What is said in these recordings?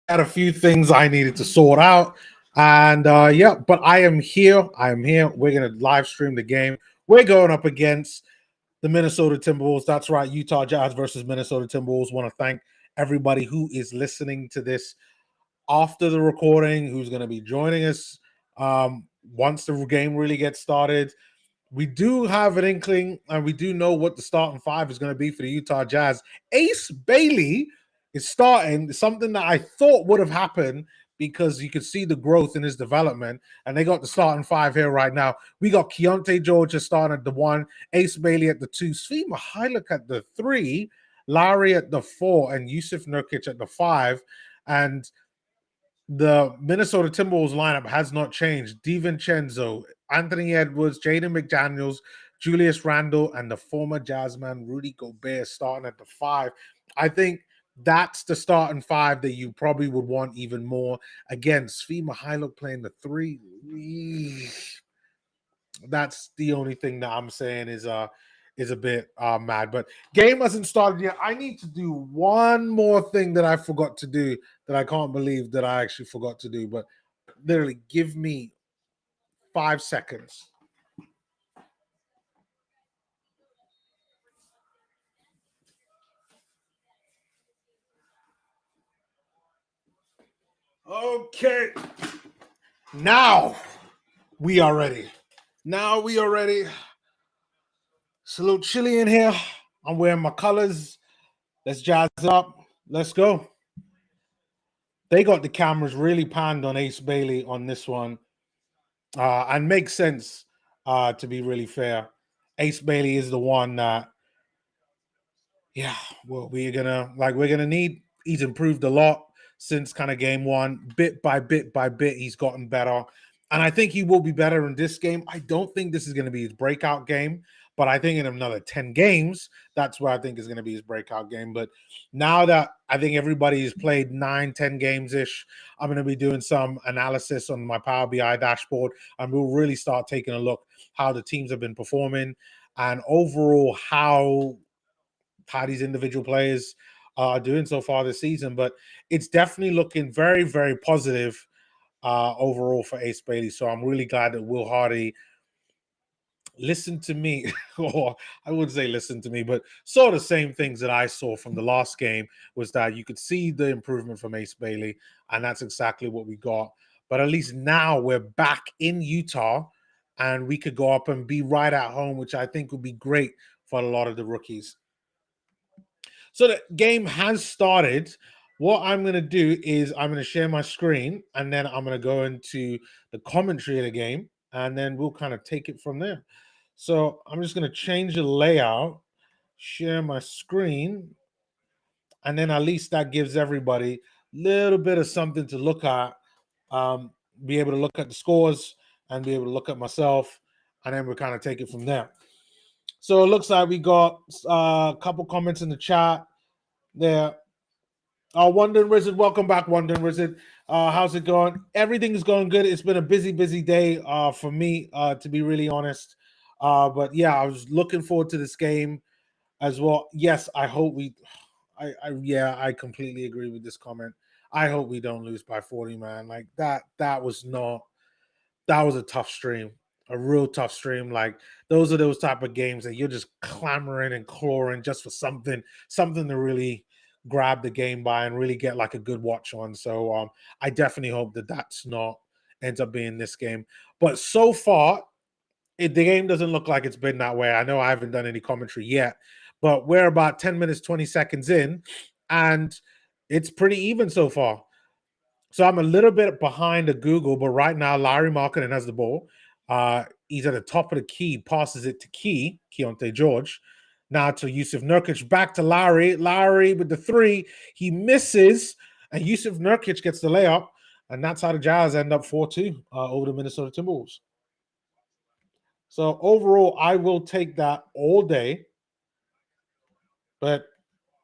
had a few things I needed to sort out. And yeah, but I am here. I am here. We're going to live stream the game. We're going up against the Minnesota Timberwolves. That's right. Utah Jazz versus Minnesota Timberwolves. Want to thank everybody who is listening to this after the recording, who's going to be joining us once the game really gets started. We do have an inkling, and we do know what the starting five is going to be for the Utah Jazz. Ace Bailey is starting, something that I thought would have happened because you could see the growth in his development, and they got the starting five here right now. We got Keontae George starting at the 1, Ace Bailey at the 2, Svi Mykhailiuk at the 3, Lowry at the 4, and Yusuf Nurkic at the 5. And the Minnesota Timberwolves lineup has not changed. DiVincenzo, Anthony Edwards, Jaden McDaniels, Julius Randle, and the former Jazzman Rudy Gobert starting at the 5. I think that's the starting 5 that you probably would want even more. Again, Svi Mykhailiuk playing the 3. That's the only thing that I'm saying is a bit mad. But game hasn't started yet. I need to do one more thing that I forgot to do that I can't believe that I actually forgot to do. But literally, give me 5 seconds. Okay. Now we are ready. Now we are ready. It's a little chilly in here. I'm wearing my colors. Let's jazz up. Let's go. They got the cameras really panned on Ace Bailey on this one. And makes sense, to be really fair. Ace Bailey is the one that, yeah, well, we're gonna need. He's improved a lot since kind of game one, bit by bit by bit. He's gotten better, and I think he will be better in this game. I don't think this is going to be his breakout game, but I think in another 10 games, that's where I think is going to be his breakout game. But now that I think everybody has played 9-10 games ish, I'm going to be doing some analysis on my Power BI dashboard, and we'll really start taking a look how the teams have been performing and overall how these individual players are doing so far this season. But it's definitely looking very, very positive overall for Ace Bailey. So I'm really glad that Will Hardy listened to me, or I wouldn't say listen to me, but saw the same things that I saw from the last game, was that you could see the improvement from Ace Bailey, and that's exactly what we got. But at least now we're back in Utah, and we could go up and be right at home, which I think would be great for a lot of the rookies. So the game has started. What I'm going to do is I'm going to share my screen, and then I'm going to go into the commentary of the game, and then we'll kind of take it from there. So I'm just going to change the layout, share my screen, and then at least that gives everybody a little bit of something to look at, be able to look at the scores and be able to look at myself, and then we'll kind of take it from there. So it looks like we got a couple comments in the chat there. Wandering Wizard, welcome back, Wandering Wizard. How's it going? Everything is going good. It's been a busy, busy day for me, to be really honest. But yeah, I was looking forward to this game as well. Yes, I hope we. I completely agree with this comment. I hope we don't lose by 40, man. Like that was not. That was a tough stream, a real tough stream. Like those are those type of games that you're just clamoring and clawing just for something to really grab the game by and really get like a good watch on. So I definitely hope that that's not ends up being this game. But so far, the game doesn't look like it's been that way. I know I haven't done any commentary yet, but we're about 10 minutes, 20 seconds in, and it's pretty even so far. So I'm a little bit behind the Google, but right now Larry Markkinen has the ball. He's at the top of the key, passes it to Keontae George. Now to Yusuf Nurkic, back to Larry. Larry with the 3. He misses, and Yusuf Nurkic gets the layup, and that's how the Jazz end up 4-2 over the Minnesota Timberwolves. So overall, I will take that all day. But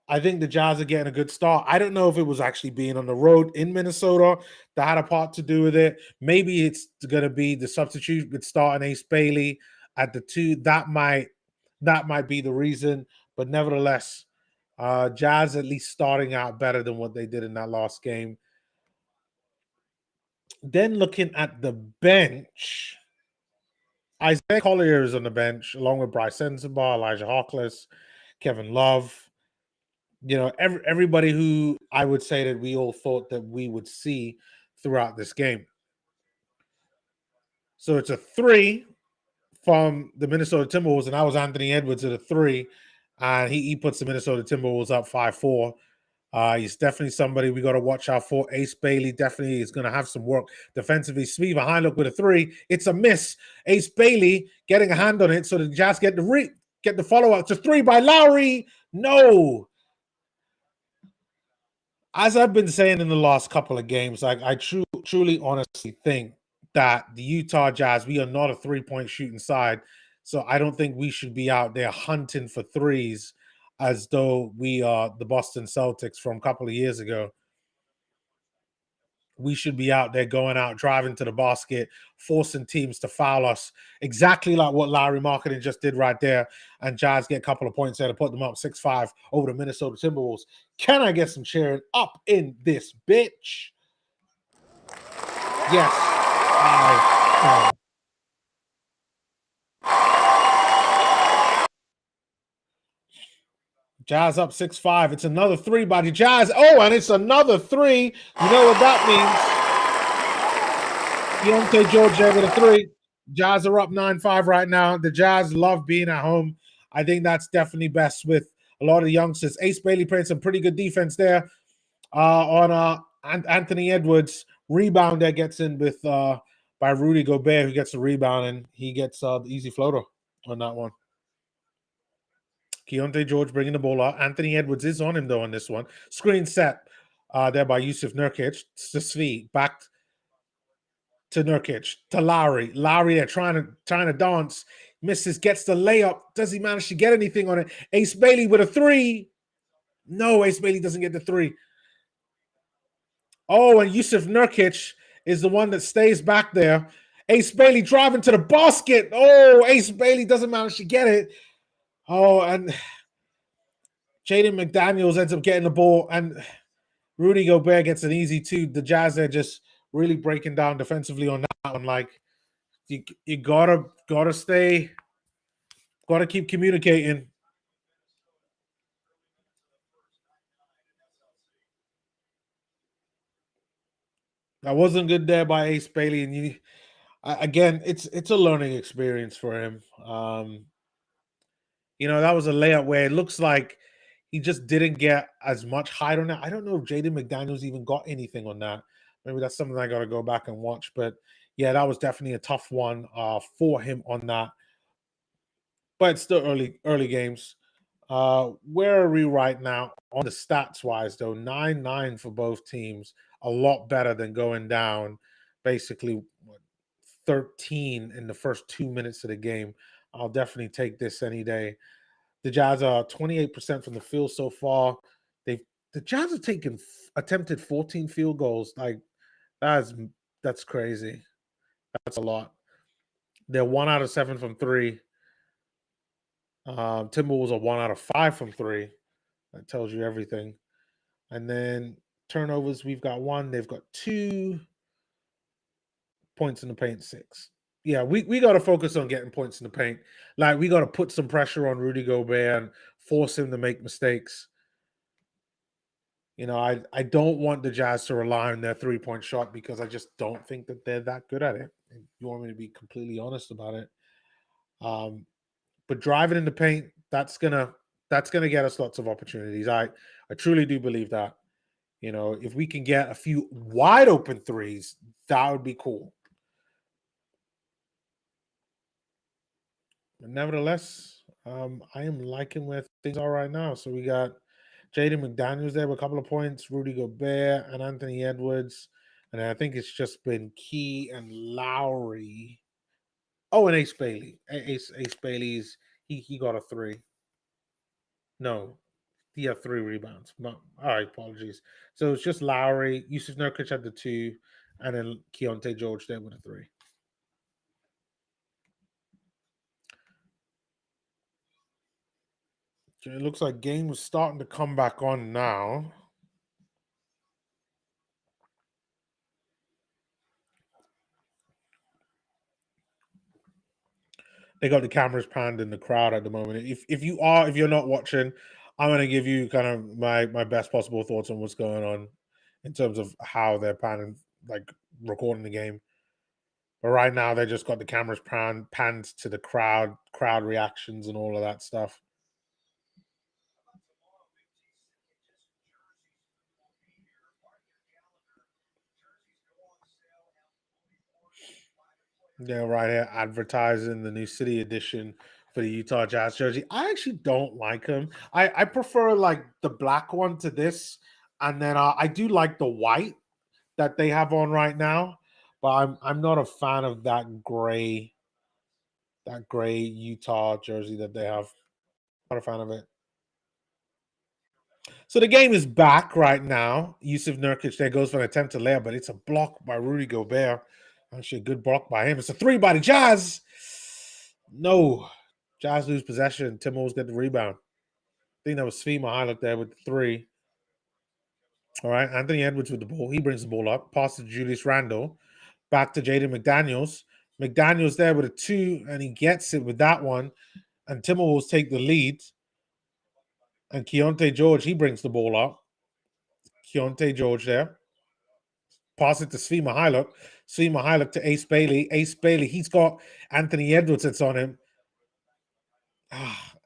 I think the Jazz are getting a good start. I don't know if it was actually being on the road in Minnesota that had a part to do with it. Maybe it's going to be the substitute with starting Ace Bailey at the 2. That might be the reason. But nevertheless, Jazz at least starting out better than what they did in that last game. Then looking at the bench, Isaiah Collier is on the bench along with Bryce Sensabaugh, Elijah Harkless, Kevin Love. Everybody who I would say that we all thought that we would see throughout this game. So it's a 3 from the Minnesota Timberwolves, and that was Anthony Edwards at a 3, and he puts the Minnesota Timberwolves up 5-4. He's definitely somebody we got to watch out for. Ace Bailey definitely is going to have some work defensively. Svi behind look with a 3. It's a miss. Ace Bailey getting a hand on it, so the Jazz get the follow up to 3 by Lowry. No. As I've been saying in the last couple of games, I truly, honestly think that the Utah Jazz, we are not a 3-point shooting side. So I don't think we should be out there hunting for threes as though we are the Boston Celtics from a couple of years ago. We should be out there going out, driving to the basket, forcing teams to foul us, exactly like what Larry Marketing just did right there. And Jazz get a couple of points there to put them up 6-5 over the Minnesota Timberwolves. Can I get some cheering up in this bitch? Yes, I can. Jazz up 6-5. It's another 3 by the Jazz. Oh, and it's another 3. You know what that means? Keontae George there with a 3. Jazz are up 9-5 right now. The Jazz love being at home. I think that's definitely best with a lot of the youngsters. Ace Bailey playing some pretty good defense there on Anthony Edwards. Rebound there gets in with by Rudy Gobert, who gets the rebound, and he gets the easy floater on that one. Keontae George bringing the ball out. Anthony Edwards is on him, though, on this one. Screen set there by Yusuf Nurkic. To Svi. Back to Nurkic. To Lowry. Lowry there trying to dance. Misses. Gets the layup. Does he manage to get anything on it? Ace Bailey with a 3. No, Ace Bailey doesn't get the 3. Oh, and Yusuf Nurkic is the one that stays back there. Ace Bailey driving to the basket. Oh, Ace Bailey doesn't manage to get it. Oh, and Jaden McDaniels ends up getting the ball, and Rudy Gobert gets an easy 2. The Jazz are just really breaking down defensively on that one. Like, you gotta keep communicating. That wasn't good there by Ace Bailey, and again, it's a learning experience for him. That was a layup where it looks like he just didn't get as much height on it. I don't know if Jaden McDaniels even got anything on that. Maybe that's something I got to go back and watch. But yeah, that was definitely a tough one for him on that. But it's still early games. Where are we right now on the stats wise, though? 9-9 for both teams. A lot better than going down basically 13 in the first 2 minutes of the game. I'll definitely take this any day. The Jazz are 28% from the field so far. The Jazz have attempted 14 field goals. Like, that's crazy. That's a lot. They're 1 out of 7 from 3. Timberwolves are 1 out of 5 from 3. That tells you everything. And then turnovers, we've got 1. They've got 2. Points in the paint, 6. Yeah, we got to focus on getting points in the paint. Like, we got to put some pressure on Rudy Gobert and force him to make mistakes. I don't want the Jazz to rely on their 3-point shot because I just don't think that they're that good at it. If you want me to be completely honest about it. But driving in the paint, that's gonna get us lots of opportunities. I truly do believe that. If we can get a few wide open threes, that would be cool. But nevertheless, I am liking where things are right now. So we got Jaden McDaniels there with a couple of points, Rudy Gobert and Anthony Edwards. And I think it's just been Key and Lowry. Oh, and Ace Bailey. Ace Bailey's, he got a 3. No, he had 3 rebounds. All right, apologies. So it's just Lowry, Yusuf Nurkic had the 2, and then Keontae George there with a 3. It looks like game was starting to come back on now. They got the cameras panned in the crowd at the moment. If you're not watching, I'm gonna give you kind of my best possible thoughts on what's going on in terms of how they're panning, like recording the game. But right now they just got the cameras panned to the crowd reactions and all of that stuff. Yeah, right here advertising the new city edition for the Utah Jazz jersey. I actually don't like them. I prefer like the black one to this, and then I do like the white that they have on right now, but I'm not a fan of that gray Utah jersey that they have. Not a fan of it. So the game is back right now. Yusuf Nurkic there goes for an attempt to layup, but it's a block by Rudy Gobert. Actually, a good block by him. It's a three by the Jazz. No, Jazz lose possession. Timberwolves get the rebound. I think that was Svi Mihajlovic there with the three. All right, Anthony Edwards with the ball. He brings the ball up. Pass to Julius Randle. Back to Jaden McDaniels. McDaniels there with a two, and he gets it with that one. And Timberwolves take the lead. And Keontae George, he brings the ball up. Keontae George there. Pass it to Svi Mihajlovic. Svi Mihajlovic to Ace Bailey. Ace Bailey, he's got Anthony Edwards that's on him.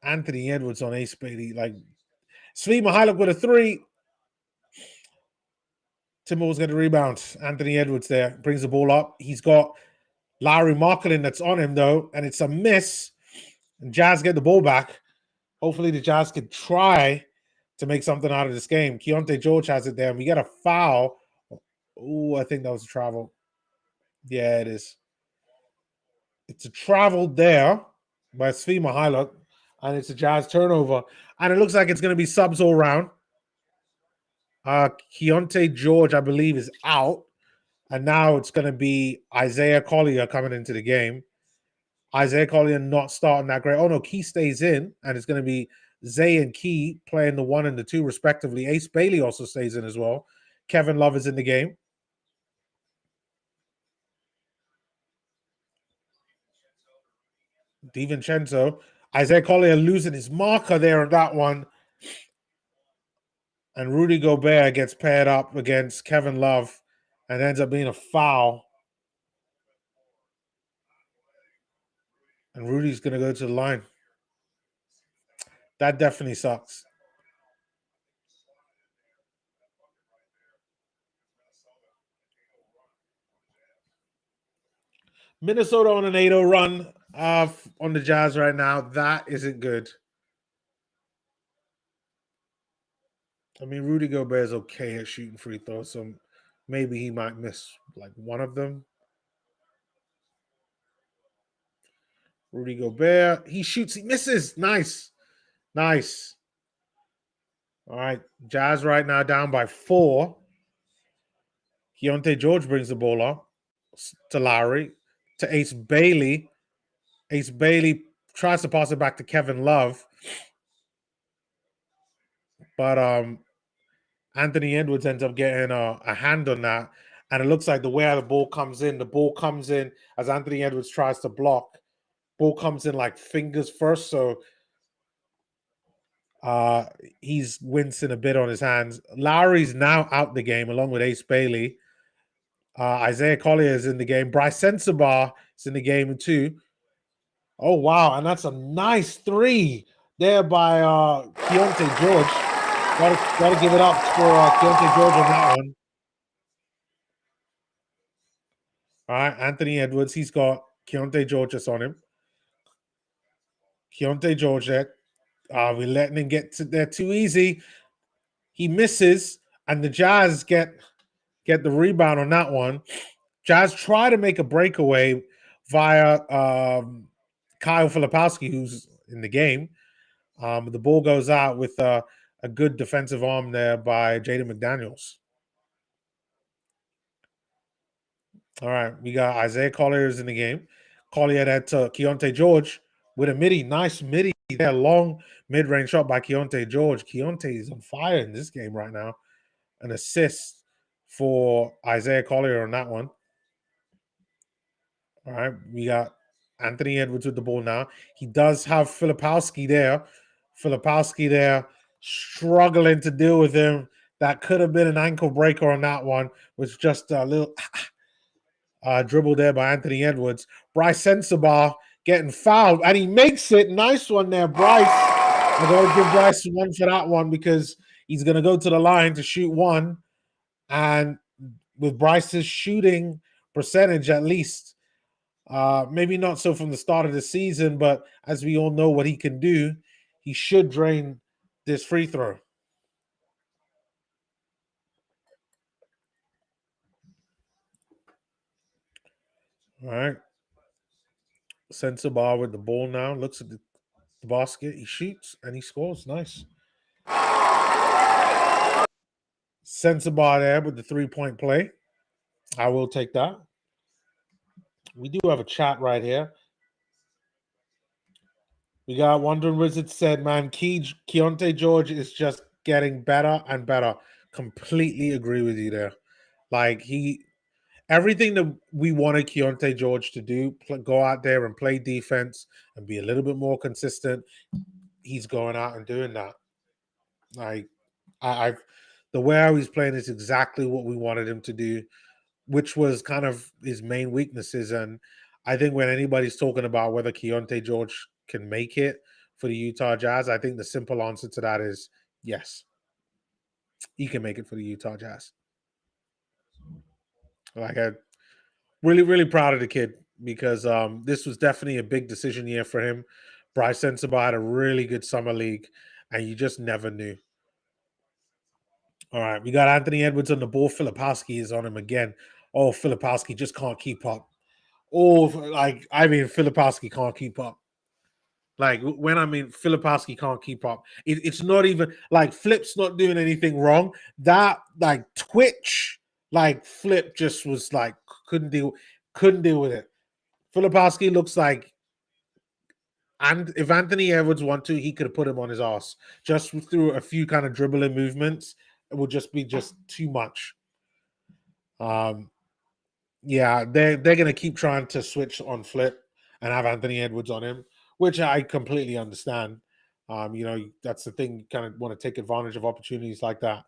Anthony Edwards on Ace Bailey. Like, Svi Mihajlovic with a three. Timberwolves get a rebound. Anthony Edwards there brings the ball up. He's got Larry Markkinen that's on him, though, and it's a miss. And Jazz get the ball back. Hopefully the Jazz could try to make something out of this game. Keontae George has it there, and we get a foul. Oh, I think that was a travel. Yeah, it is. It's a travel there by Svi Mihajlovic, and it's a Jazz turnover. And it looks like it's going to be subs all around. Keontae George, I believe, is out. And now it's going to be Isaiah Collier coming into the game. Isaiah Collier not starting that great. Oh, no, Key stays in, and it's going to be Zay and Key playing the 1 and the 2, respectively. Ace Bailey also stays in as well. Kevin Love is in the game. DiVincenzo. Isaiah Collier losing his marker there on that one. And Rudy Gobert gets paired up against Kevin Love and ends up being a foul. And Rudy's going to go to the line. That definitely sucks. Minnesota on an 8-0 run on the Jazz right now. That isn't good. I mean, Rudy Gobert is okay at shooting free throws, so maybe he might miss like one of them. Rudy Gobert, he shoots, he misses. Nice. Nice. All right. Jazz right now down by 4. Keontae George brings the ball up to Lowry, to Ace Bailey. Ace Bailey tries to pass it back to Kevin Love. But Anthony Edwards ends up getting a hand on that. And it looks like the way the ball comes in as Anthony Edwards tries to block. Ball comes in like fingers first. So he's wincing a bit on his hands. Lowry's now out the game along with Ace Bailey. Isaiah Collier is in the game. Bryce Sensabaugh is in the game too. Oh, wow. And that's a nice three there by Keontae George. Gotta give it up for Keontae George on that one. All right, Anthony Edwards, he's got Keontae George just on him. Keontae George there. We're letting him get to there too easy. He misses, and the Jazz get the rebound on that one. Jazz try to make a breakaway via Kyle Filipowski, who's in the game. The ball goes out with a good defensive arm there by Jaden McDaniels. All right, we got Isaiah Collier is in the game. Collier that to Keontae George with a midi. Nice midi there. Long mid-range shot by Keontae George. Keontae is on fire in this game right now. An assist for Isaiah Collier on that one. All right, we got Anthony Edwards with the ball now. He does have Filipowski there. Filipowski there struggling to deal with him. That could have been an ankle breaker on that one. Was just a little dribble there by Anthony Edwards. Bryce Sensabaugh getting fouled, and he makes it. Nice one there, Bryce. I'm going to give Bryce one for that one because he's going to go to the line to shoot one. And with Bryce's shooting percentage, at least, maybe not so from the start of the season, but as we all know what he can do, he should drain this free throw. All right. Sensabaugh with the ball now. Looks at the basket. He shoots and he scores. Nice. Sensabaugh there with the 3-point play. I will take that. We do have a chat right here. We got Wandering Wizard said, man, Keontae George is just getting better and better. Completely agree with you there. Like everything that we wanted Keontae George to do, go out there and play defense and be a little bit more consistent. He's going out and doing that. Like I've the way how he's playing is exactly what we wanted him to do, which was kind of his main weaknesses. And I think when anybody's talking about whether Keontae George can make it for the Utah Jazz, I think the simple answer to that is yes. He can make it for the Utah Jazz. Like I'm really, really proud of the kid because this was definitely a big decision year for him. Bryce Sensabaugh had a really good summer league, and you just never knew. All right, we got Anthony Edwards on the ball. Filipowski is on him again. Oh, Filipowski just can't keep up. Oh, Filipowski can't keep up. Like when I mean Filipowski can't keep up, it's not even like Flip's not doing anything wrong. That like twitch, like Flip just was like couldn't deal with it. Filipowski looks like, and if Anthony Edwards wanted to, he could have put him on his ass just through a few kind of dribbling movements. It would just be just too much. Yeah, they're gonna keep trying to switch on Flip and have Anthony Edwards on him, which I completely understand. That's the thing. You kind of want to take advantage of opportunities like that.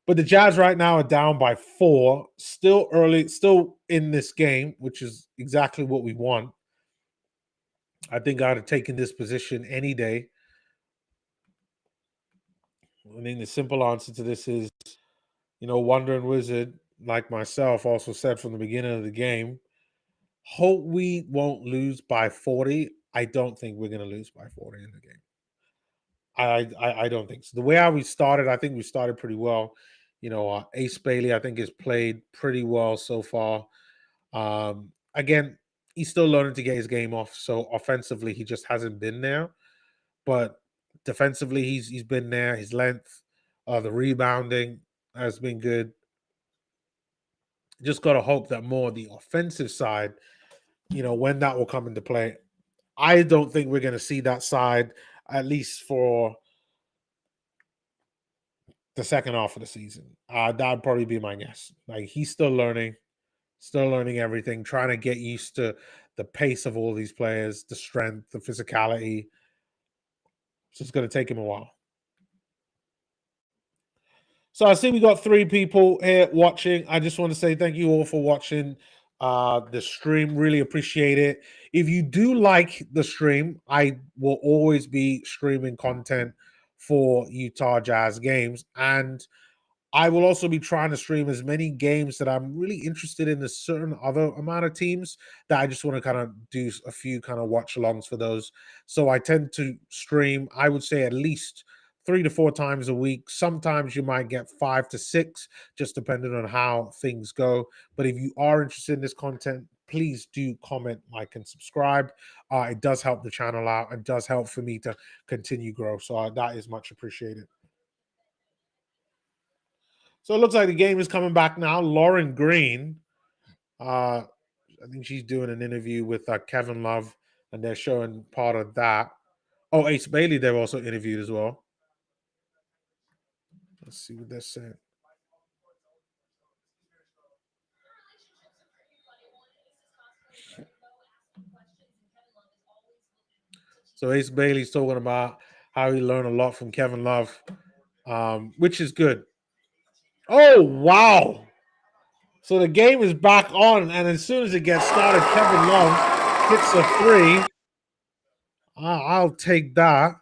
But the Jazz right now are down by 4, still early, still in this game, which is exactly what we want. I think I'd have taken this position any day. I think the simple answer to this is, Wandering Wizard, like myself, also said from the beginning of the game, hope we won't lose by 40. I don't think we're going to lose by 40 in the game. I don't think so. The way how we started, I think we started pretty well. Ace Bailey, I think, has played pretty well so far. Again, he's still learning to get his game off. So offensively, he just hasn't been there. But defensively, he's been there. His length, the rebounding has been good. Just got to hope that more the offensive side, when that will come into play. I don't think we're going to see that side, at least for the second half of the season. That'd probably be my guess. Like he's still learning everything, trying to get used to the pace of all these players, the strength, the physicality. It's just going to take him a while. So I see we got 3 people here watching. I just want to say thank you all for watching the stream. Really appreciate it. If you do like the stream, I will always be streaming content for Utah Jazz games. And I will also be trying to stream as many games that I'm really interested in a certain other amount of teams that I just want to kind of do a few kind of watch alongs for those. So I tend to stream, I would say, at least 3 to 4 times a week. Sometimes you might get 5 to 6, just depending on how things go. But if you are interested in this content, please do comment, like, and subscribe. It does help the channel out. It does help for me to continue grow. So that is much appreciated. So it looks like the game is coming back now. Lauren Green, I think she's doing an interview with Kevin Love, and they're showing part of that. Oh, Ace Bailey, they're also interviewed as well. Let's see what they're saying. So Ace Bailey's talking about how he learned a lot from Kevin Love, which is good. Oh, wow. So the game is back on, and as soon as it gets started, Kevin Love hits a three. I'll take that.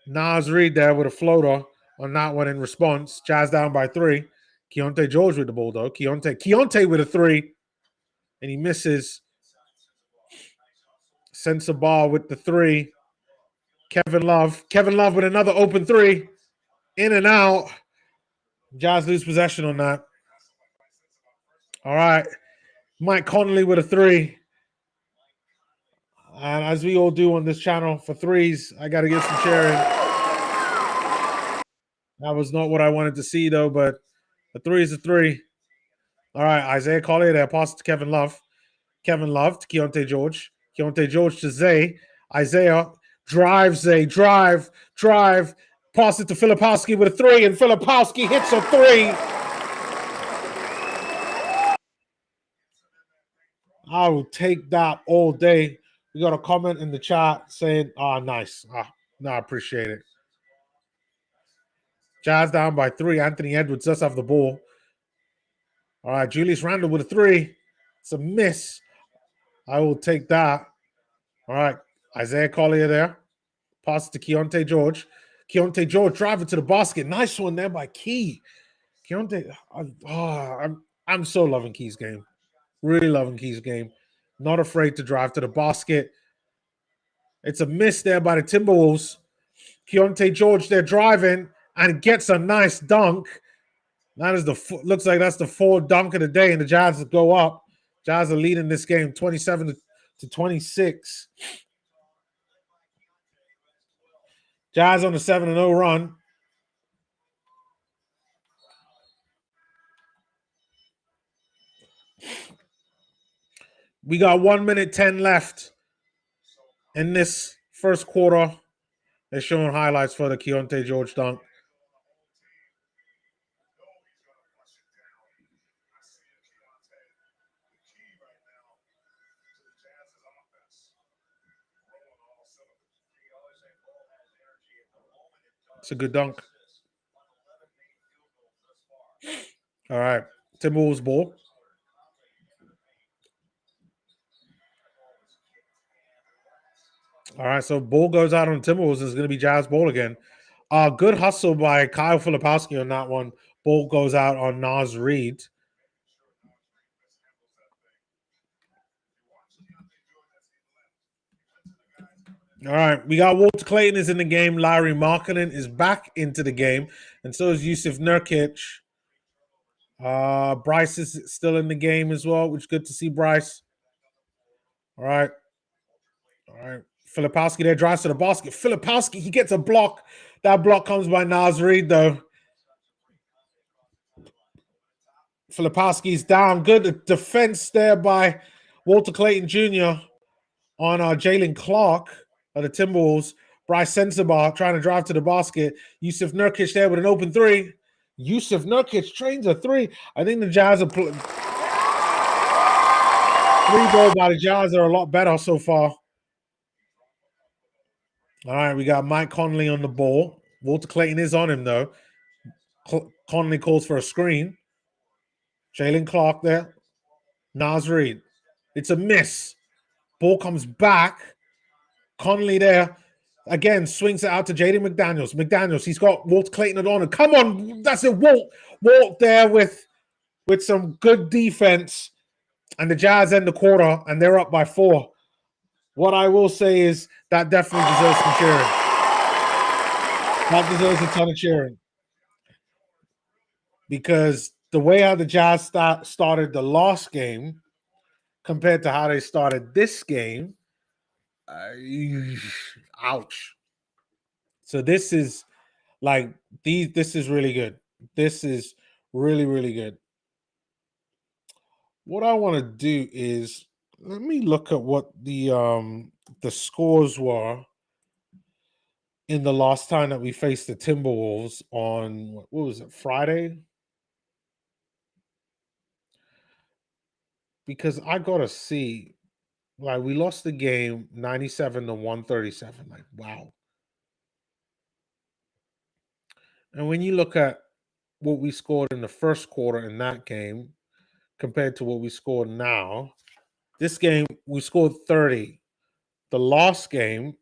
Nas Reed there with a floater on that one in response. Jazz down by three. Keontae George with the ball, though. Keontae with a three, and he misses. Sends a ball with the three. Kevin Love with another open three. In and out. Jazz lose possession on that. All right. Mike Conley with a three. And as we all do on this channel for threes, I got to get some cheering. That was not what I wanted to see, though, but a three is a three. All right. Isaiah Collier there. Pass to Kevin Love. Kevin Love to Keontae George. Keontae George to Zay. Isaiah drives Zay. Drive. Pass it to Filipowski with a three, and Filipowski hits a three. I will take that all day. We got a comment in the chat saying, nice. No, I appreciate it. Jazz down by three. Anthony Edwards does have the ball. All right, Julius Randle with a three. It's a miss. I will take that. All right, Isaiah Collier there. Pass it to Keontae George. Keontae George driving to the basket. Nice one there by Key. Keontae, I'm so loving Key's game. Really loving Key's game. Not afraid to drive to the basket. It's a miss there by the Timberwolves. Keontae George there driving and gets a nice dunk. That is looks like that's the fourth dunk of the day, and the Jazz go up. Jazz are leading this game 27 to 26. Jazz on a 7-0 run. We got 1 minute 10 left in this first quarter. They're showing highlights for the Keontae George dunk. It's a good dunk. All right. Timberwolves ball. All right. So ball goes out on Timberwolves. It's going to be Jazz ball again. Good hustle by Kyle Filipowski on that one. Ball goes out on Nas Reed. All right, we got Walter Clayton is in the game. Larry Markkinen is back into the game, and so is Yusuf Nurkic. Bryce is still in the game as well, which is good to see Bryce. All right. Filipowski there drives to the basket. Filipowski, he gets a block. That block comes by Nas Reed, though. Filipowski's down. Good defense there by Walter Clayton Jr. on Jalen Clark of the Timberwolves. Bryce Sensabaugh trying to drive to the basket. Yusuf Nurkic there with an open three. Yusuf Nurkic trains a three. I think the Jazz are three ball by the Jazz are a lot better so far. All right, we got Mike Conley on the ball. Walter Clayton is on him, though. Conley calls for a screen. Jalen Clark there. Nas Reed. It's a miss. Ball comes back. Conley there. Again, swings it out to Jaden McDaniels. McDaniels, he's got Walter Clayton on him. Come on, that's it. Walt there with some good defense. And the Jazz end the quarter, and they're up by 4. What I will say is that definitely deserves some cheering. That deserves a ton of cheering. Because the way how the Jazz started the last game compared to how they started this game, ouch. So this is like this is really good. This is really, really good. What I want to do is let me look at what the scores were in the last time that we faced the Timberwolves on what was it, Friday? Because I gotta see Like, we lost the game 97 to 137. Like, wow. And when you look at what we scored in the first quarter in that game compared to what we scored now, this game we scored 30. The last game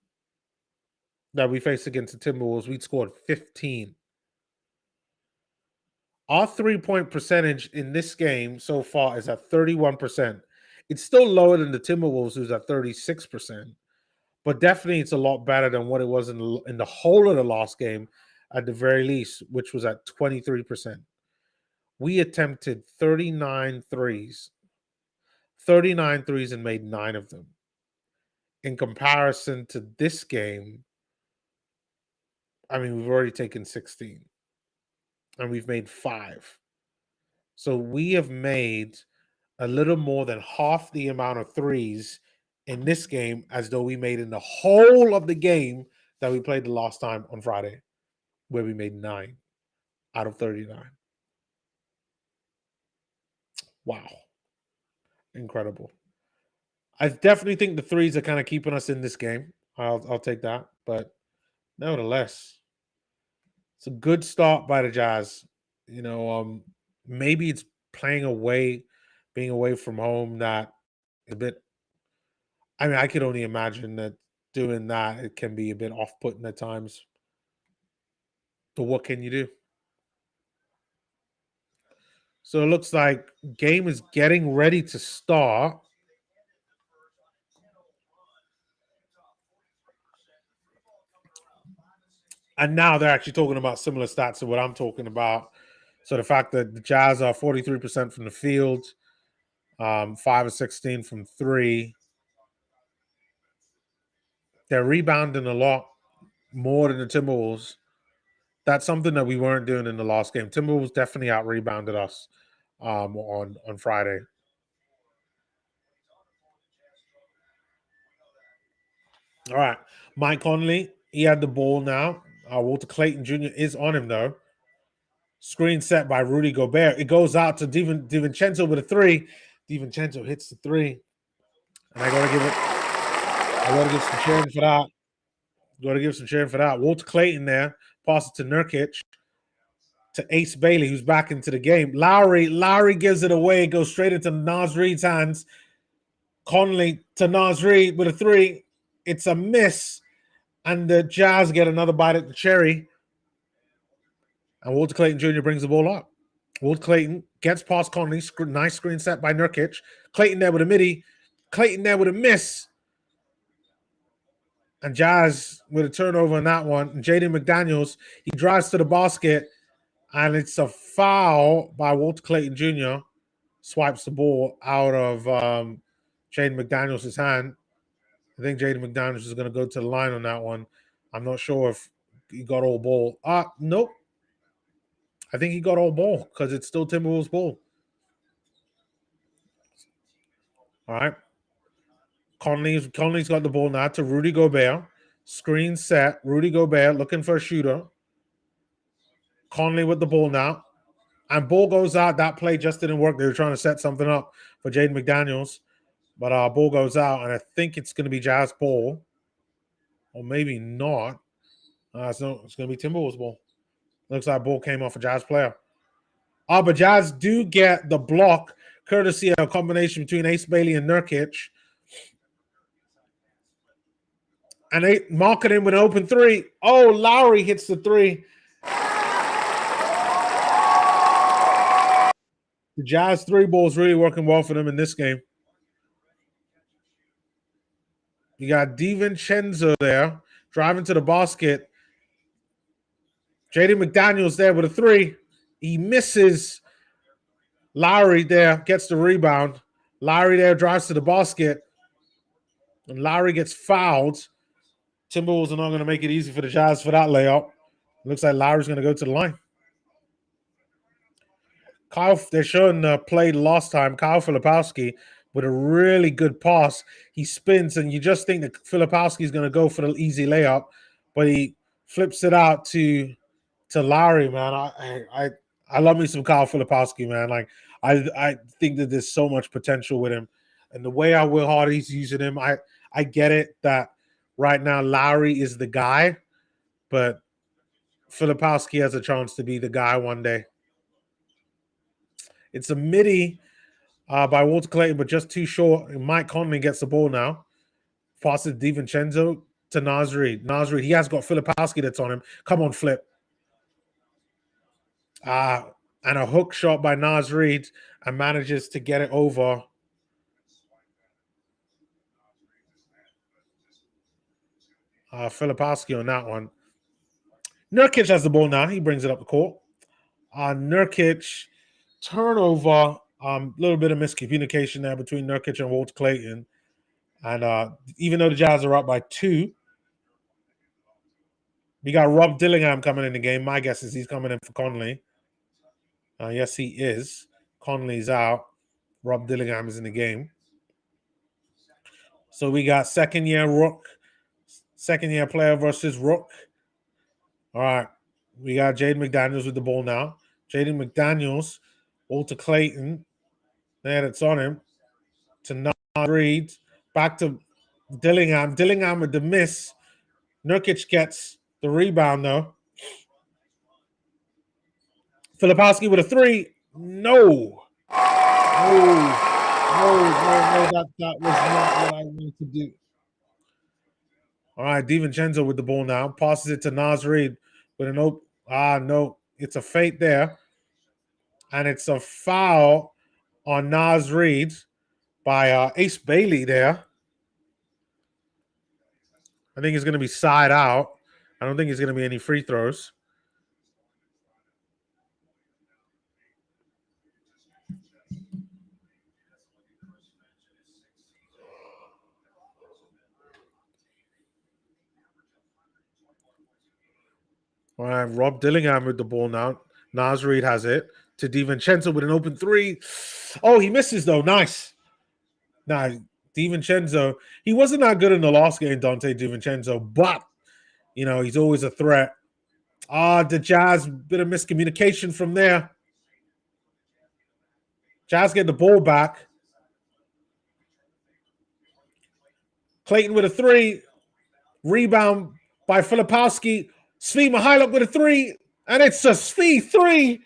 that we faced against the Timberwolves, we scored 15. Our 3-point percentage in this game so far is at 31%. It's still lower than the Timberwolves, who's at 36%, but definitely it's a lot better than what it was in the whole of the last game, at the very least, which was at 23%. We attempted 39 threes and made 9 of them. In comparison to this game, I mean, we've already taken 16 and we've made 5. So we have made a little more than half the amount of threes in this game as though we made in the whole of the game that we played the last time on Friday, where we made 9 out of 39. Wow. Incredible. I definitely think the threes are kind of keeping us in this game. I'll take that. But nevertheless, it's a good start by the Jazz. Maybe it's being away from home, that a bit. I mean, I could only imagine that doing that, it can be a bit off-putting at times. But what can you do? So it looks like game is getting ready to start. And now they're actually talking about similar stats to what I'm talking about. So the fact that the Jazz are 43% from the field, 5 of 16 from 3. They're rebounding a lot more than the Timberwolves. That's something that we weren't doing in the last game. Timberwolves definitely out-rebounded us on Friday. All right. Mike Conley, he had the ball now. Walter Clayton Jr. is on him, though. Screen set by Rudy Gobert. It goes out to DiVincenzo with a 3. DiVincenzo hits the 3. And I gotta give some cheering for that. Walter Clayton there. Pass it to Nurkic. To Ace Bailey, who's back into the game. Lowry gives it away. Goes straight into Naz Reid's hands. Conley to Naz Reid with a 3. It's a miss. And the Jazz get another bite at the cherry. And Walter Clayton Jr. brings the ball up. Walter Clayton gets past Conley. Nice screen set by Nurkic. Clayton there with a midi. Clayton there with a miss. And Jazz with a turnover on that one. And Jaden McDaniels, he drives to the basket. And it's a foul by Walter Clayton Jr. Swipes the ball out of Jaden McDaniels' hand. I think Jaden McDaniels is going to go to the line on that one. I'm not sure if he got all ball. Nope. I think he got all ball because it's still Timberwolves ball. All right. Conley's got the ball now to Rudy Gobert. Screen set. Rudy Gobert looking for a shooter. Conley with the ball now. And ball goes out. That play just didn't work. They were trying to set something up for Jaden McDaniels. But ball goes out, and I think it's going to be Jazz ball. Or maybe not. It's going to be Timberwolves ball. Looks like ball came off a Jazz player. But Jazz do get the block, courtesy of a combination between Ace Bailey and Nurkic. And they mark it in with an open 3. Oh, Lowry hits the 3. The Jazz 3 ball is really working well for them in this game. You got DiVincenzo there, driving to the basket. Jaden McDaniels there with a 3. He misses. Lowry there gets the rebound. Lowry there drives to the basket. And Lowry gets fouled. Timberwolves are not going to make it easy for the Jazz for that layup. Looks like Lowry's going to go to the line. They're showing the play last time. Kyle Filipowski with a really good pass. He spins, and you just think that Filipowski is going to go for the easy layup, but he flips it out to Lowry, man. I love me some Kyle Filipowski, man. Like I think that there's so much potential with him. And the way how Will Hardy's using him, I get it that right now Lowry is the guy, but Filipowski has a chance to be the guy one day. It's a midi by Walter Clayton, but just too short. Mike Conley gets the ball now. Passes DiVincenzo to Naz Reid. Naz Reid, he has got Filipowski that's on him. Come on, Flip. And a hook shot by Naz Reid and manages to get it over. Filipowski on that one. Nurkic has the ball now. He brings it up the court. Nurkic, turnover. Little bit of miscommunication there between Nurkic and Walter Clayton. And even though the Jazz are up by 2, we got Rob Dillingham coming in the game. My guess is he's coming in for Conley. Yes, he is. Conley's out. Rob Dillingham is in the game. So we got second-year player versus Rook. All right. We got Jaden McDaniels with the ball now. Jaden McDaniels, Walter Clayton. There, it's on him. To Naz Reid. Back to Dillingham. Dillingham with the miss. Nurkic gets the rebound, though. Filipowski with a 3. No. That was not what I wanted to do. All right, DiVincenzo with the ball now. Passes it to Naz Reid with an open. No. It's a fake there. And it's a foul on Naz Reid by Ace Bailey there. I think it's going to be side out. I don't think it's going to be any free throws. All right, Rob Dillingham with the ball now. Naz Reid has it to DiVincenzo with an open 3. Oh, he misses, though. Nice. Nah, DiVincenzo, he wasn't that good in the last game, Dante DiVincenzo, but, he's always a threat. The Jazz, bit of miscommunication from there. Jazz get the ball back. Clayton with a 3. Rebound by Filipowski. Svi Mihailuk with a 3. And it's a Svi 3.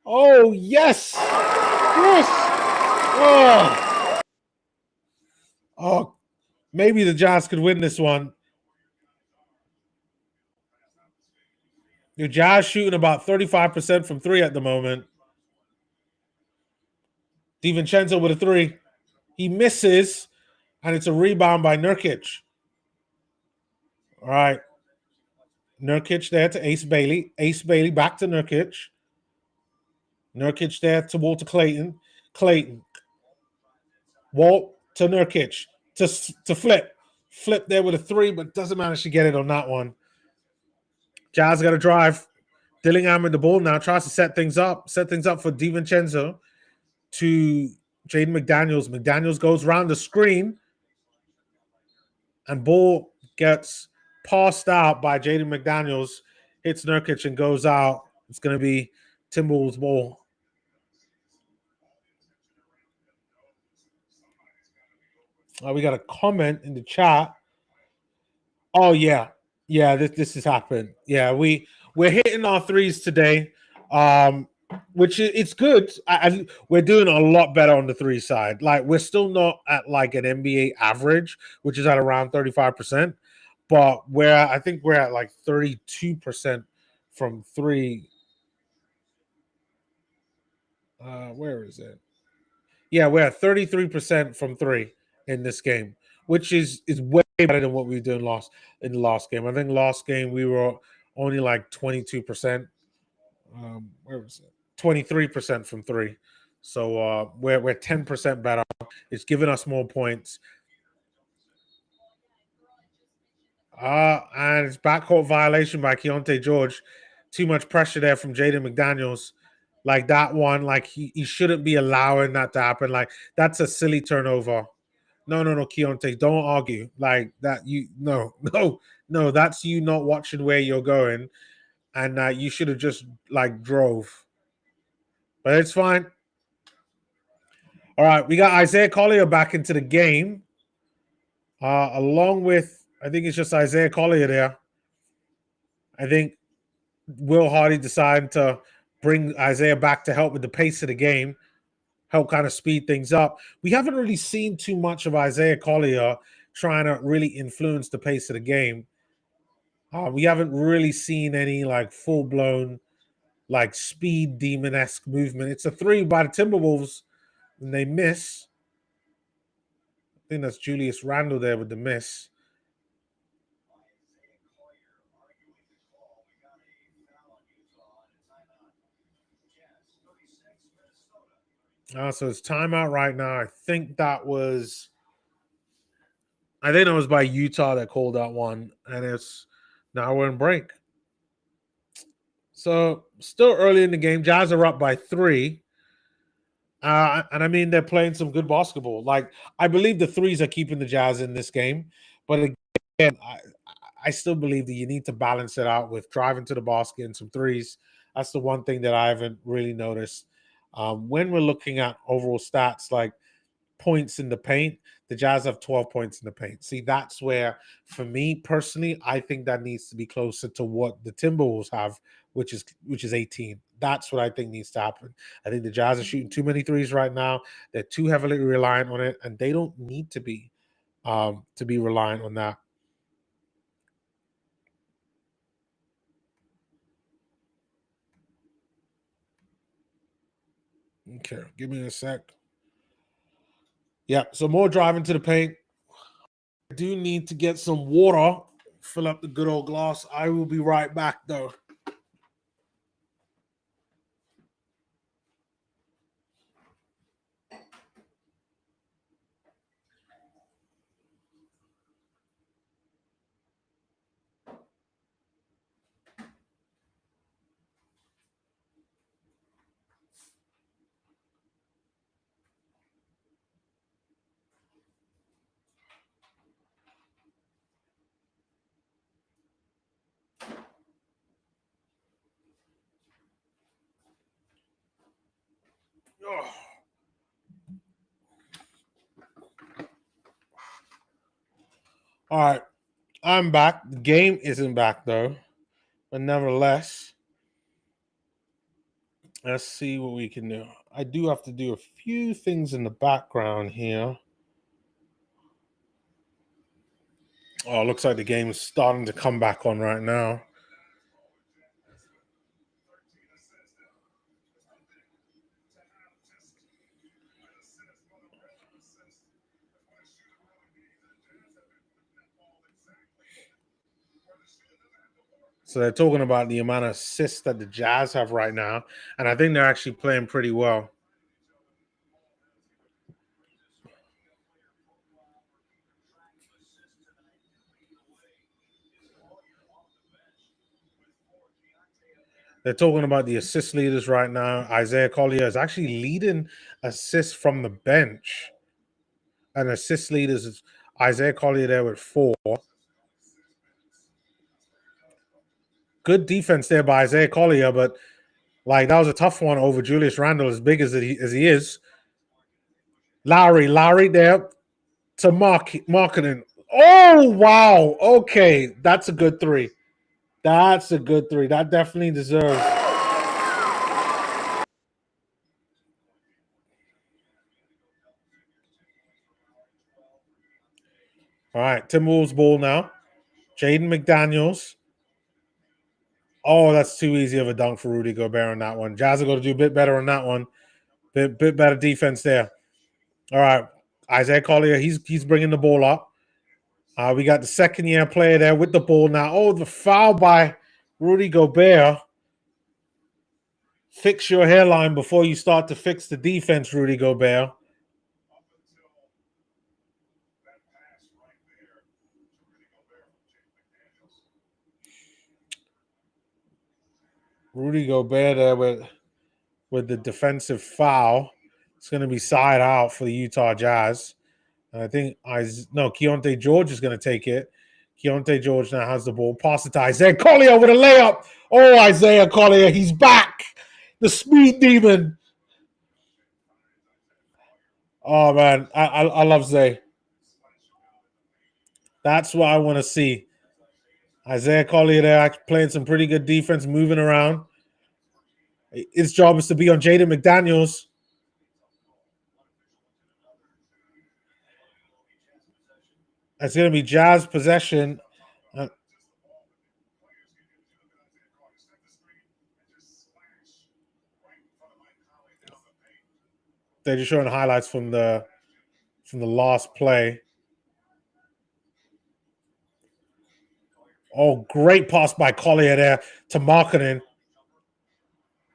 Oh, yes. Yes. Oh, maybe the Jazz could win this one. The Jazz shooting about 35% from 3 at the moment. DiVincenzo with a 3. He misses, and it's a rebound by Nurkic. All right. Nurkic there to Ace Bailey. Ace Bailey back to Nurkic. Nurkic there to Walter Clayton. Clayton. Walt to Nurkic. To Flip. Flip there with a 3, but doesn't manage to get it on that one. Jazz got to drive. Dillingham with the ball now. Tries to set things up. Set things up for DiVincenzo to Jaden McDaniels. McDaniels goes around the screen. And ball gets passed out by Jaden McDaniels. Hits Nurkic and goes out. It's going to be Timberwolves ball. We got a comment in the chat. Oh, yeah. Yeah, this has happened. Yeah, we're hitting our 3s today, which it's good. We're doing a lot better on the 3 side. Like, we're still not at like an NBA average, which is at around 35%, but I think we're at like 32% from 3. Where is it? Yeah, we're at 33% from 3 in this game, which is way better than what we were doing in the last game. I think last game we were only like 22%. Where was it? 23% from 3. So we're 10% better. It's giving us more points. And it's backcourt violation by Keontae George. Too much pressure there from Jaden McDaniels. Like that one, like he shouldn't be allowing that to happen. Like, that's a silly turnover. No, Keontae, don't argue. Like that, no, that's you not watching where you're going. And you should have just like drove. But it's fine. All right, we got Isaiah Collier back into the game, along with I think it's just Isaiah Collier there. I think Will Hardy decided to bring Isaiah back to help with the pace of the game, help kind of speed things up. We haven't really seen too much of Isaiah Collier trying to really influence the pace of the game. We haven't really seen any like full blown like speed demon-esque movement. It's a three by the Timberwolves, and they miss. I think that's Julius Randle there with the miss. So it's timeout right now. I think that was by Utah that called that one, and it's now we're in break. So still early in the game. Jazz are up by 3. And I mean, they're playing some good basketball. Like, I believe the threes are keeping the Jazz in this game. But again, I still believe that you need to balance it out with driving to the basket and some threes. That's the one thing that I haven't really noticed. When we're looking at overall stats, like points in the paint, the Jazz have 12 points in the paint. See, that's where, for me personally, I think that needs to be closer to what the Timberwolves have, which is 18. That's what I think needs to happen. I think the Jazz are shooting too many threes right now. They're too heavily reliant on it, and they don't need to be reliant on that. Okay, give me a sec. Yeah, so more driving to the paint. I do need to get some water, fill up the good old glass. I will be right back, though. Oh. All right, I'm back. The game isn't back though, but nevertheless, let's see what we can do. I do have to do a few things in the background here. Oh, it looks like the game is starting to come back on right now. So they're talking about the amount of assists that the Jazz have right now, and I think they're actually playing pretty well. They're talking about the assist leaders right now. Isaiah Collier is actually leading assists from the bench. And assist leaders is Isaiah Collier there with 4. Good defense there by Isaiah Collier, but like that was a tough one over Julius Randle, as big as he is. Lowry there to marketing. Oh wow! Okay, that's a good 3. That's a good 3. That definitely deserves. All right, Timberwolves ball now. Jaden McDaniels. Oh, that's too easy of a dunk for Rudy Gobert on that one. Jazz are going to do a bit better on that one. Bit better defense there. All right, Isaiah Collier, he's bringing the ball up. We got the second-year player there with the ball now. Oh, the foul by Rudy Gobert. Fix your hairline before you start to fix the defense, Rudy Gobert. Rudy Gobert there with the defensive foul. It's going to be side out for the Utah Jazz. And I think Keontae George is going to take it. Keontae George now has the ball. Pass it to Isaiah Collier with a layup. Oh, Isaiah Collier, he's back. The speed demon. Oh man, I love Zay. That's what I want to see. Isaiah Collier there playing some pretty good defense, moving around. His job is to be on Jaden McDaniels. It's going to be Jazz possession. Uh, they're just showing highlights from the last play. Oh, great pass by Collier there to Markkanen.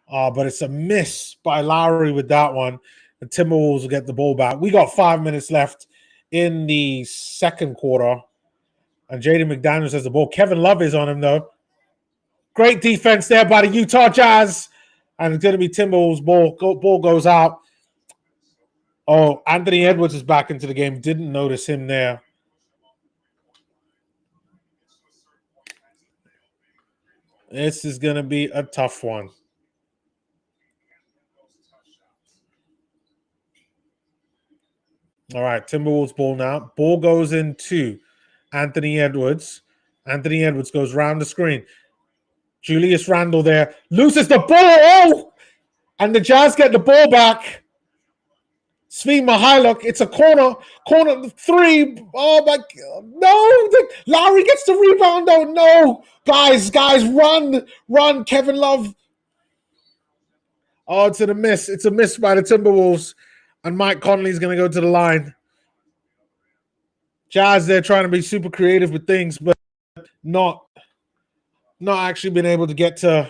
But it's a miss by Lowry with that one. The Timberwolves will get the ball back. We got 5 minutes left in the second quarter. And Jaden McDaniels has the ball. Kevin Love is on him, though. Great defense there by the Utah Jazz. And it's going to be Timberwolves ball. Ball goes out. Oh, Anthony Edwards is back into the game. Didn't notice him there. This is going to be a tough one. All right, Timberwolves ball now. Ball goes into Anthony Edwards. Anthony Edwards goes round the screen. Julius Randle there loses the ball. Oh! And the Jazz get the ball back. Svi Mykhailiuk, it's a corner three. Oh my God. No, Lowry gets the rebound. Oh no. Guys, run. Kevin Love. Oh, it's a miss. It's a miss by the Timberwolves. And Mike Conley's going to go to the line. Jazz, they're trying to be super creative with things, but not actually being able to get to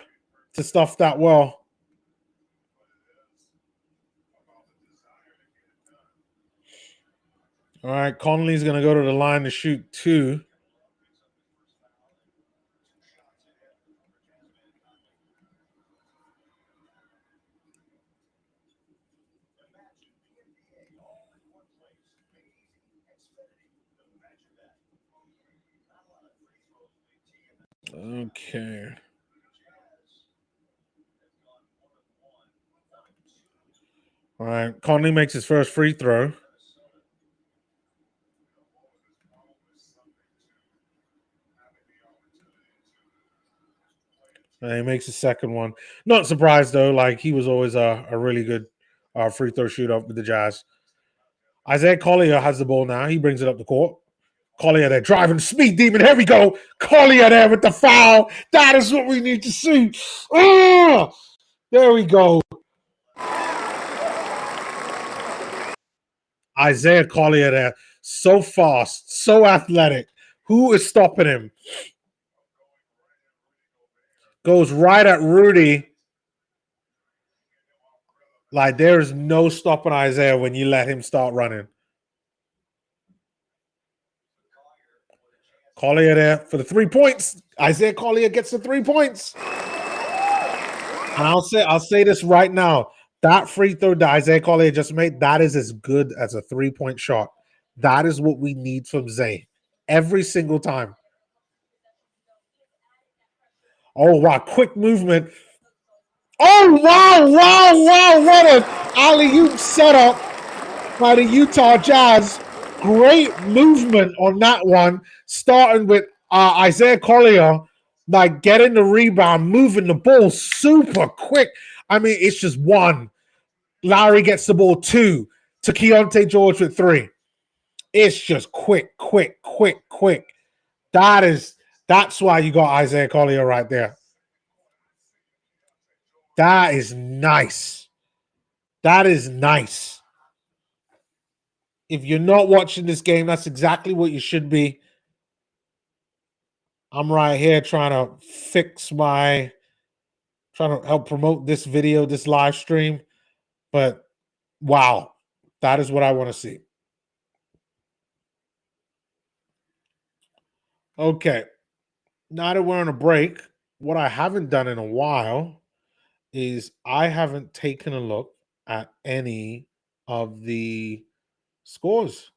stuff that well. All right, Conley's going to go to the line to shoot 2. Okay. All right, Conley makes his first free throw. And he makes his second one. Not surprised, though. Like, he was always a really good free throw shooter with the Jazz. Isaiah Collier has the ball now. He brings it up the court. Collier there driving speed demon. Here we go. Collier there with the foul. That is what we need to see. Oh, there we go. Isaiah Collier there. So fast, so athletic. Who is stopping him? Goes right at Rudy. Like, there's no stopping Isaiah when you let him start running. Collier there for the 3 points. Isaiah Collier gets the 3 points. And I'll say this right now. That free throw that Isaiah Collier just made, that is as good as a 3-point shot. That is what we need from Zay every single time. Oh, wow. Quick movement. Oh, wow. What an alley-oop setup by the Utah Jazz. Great movement on that one, starting with Isaiah Collier, like getting the rebound, moving the ball super quick. I mean, it's just 1. Lowry gets the ball 2 to Keontae George with 3. It's just quick. That's why you got Isaiah Collier right there. That is nice. If you're not watching this game, that's exactly what you should be. I'm right here trying to help promote this video, this live stream. But wow, that is what I want to see. Okay. Now that we're on a break, what I haven't done in a while is I haven't taken a look at any of the scores.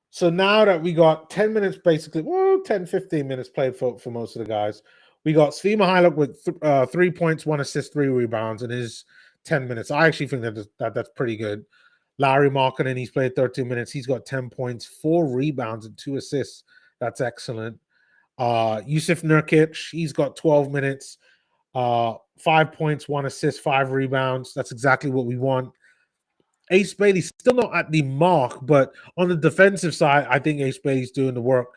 So now that we got 10 minutes, basically, 10, 15 minutes played for most of the guys. We got Svi Mykhailiuk with 3 points, 1 assist, 3 rebounds in his 10 minutes. I actually think that's pretty good. Larry Markkinen, he's played 13 minutes. He's got 10 points, 4 rebounds, and 2 assists. That's excellent. Yusuf Nurkic, he's got 12 minutes, 5 points, 1 assist, 5 rebounds. That's exactly what we want. Ace Bailey's still not at the mark, but on the defensive side, I think Ace Bailey's doing the work.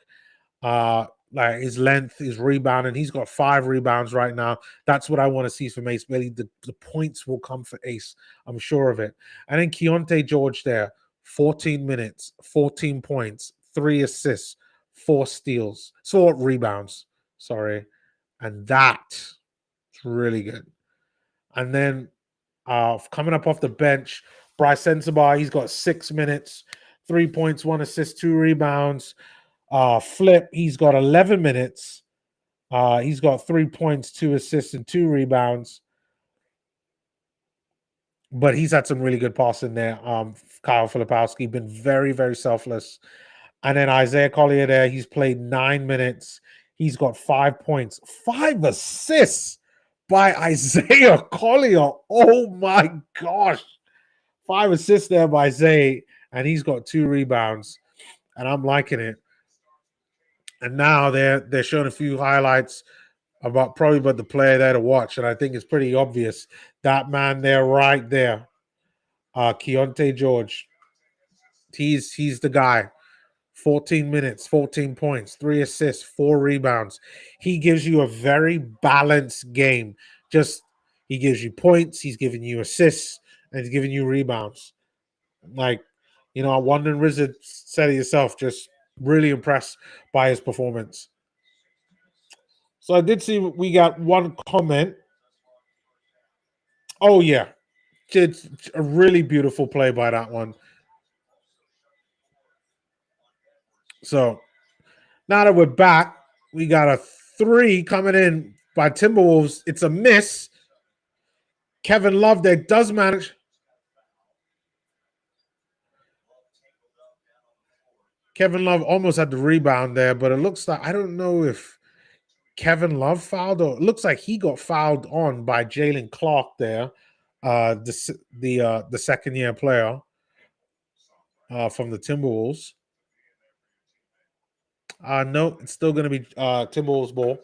Like his length, his rebounding. He's got 5 rebounds right now. That's what I want to see from Ace Bailey. The points will come for Ace. I'm sure of it. And then Keontae George there, 14 minutes, 14 points, 3 assists, 4 steals, 4 rebounds. Sorry. And that's really good. And then coming up off the bench, Bryce Sensabaugh, he's got 6 minutes, 3 points, 1 assist, 2 rebounds. Flip, he's got 11 minutes. He's got 3 points, 2 assists, and 2 rebounds. But he's had some really good passing there. Kyle Filipowski been very, very selfless. And then Isaiah Collier there, he's played 9 minutes. He's got 5 points, 5 assists by Isaiah Collier. Oh my gosh. 5 assists there by Zay, and he's got 2 rebounds. And I'm liking it. And now they're showing a few highlights about the player there to watch, and I think it's pretty obvious. That man there, right there, Keontae George. He's the guy. 14 minutes, 14 points, 3 assists, 4 rebounds. He gives you a very balanced game. Just he gives you points, he's giving you assists, and he's giving you rebounds. Like, Wandering Wizard said it yourself, just really impressed by his performance. So I did see we got one comment. Oh, yeah. It's a really beautiful play by that one. So now that we're back, we got a 3 coming in by Timberwolves. It's a miss. Kevin Love there does manage. Kevin Love almost had the rebound there, but it looks like, I don't know if Kevin Love fouled, or it looks like he got fouled on by Jalen Clark there, the second year player from the Timberwolves. No, it's still going to be Timberwolves ball.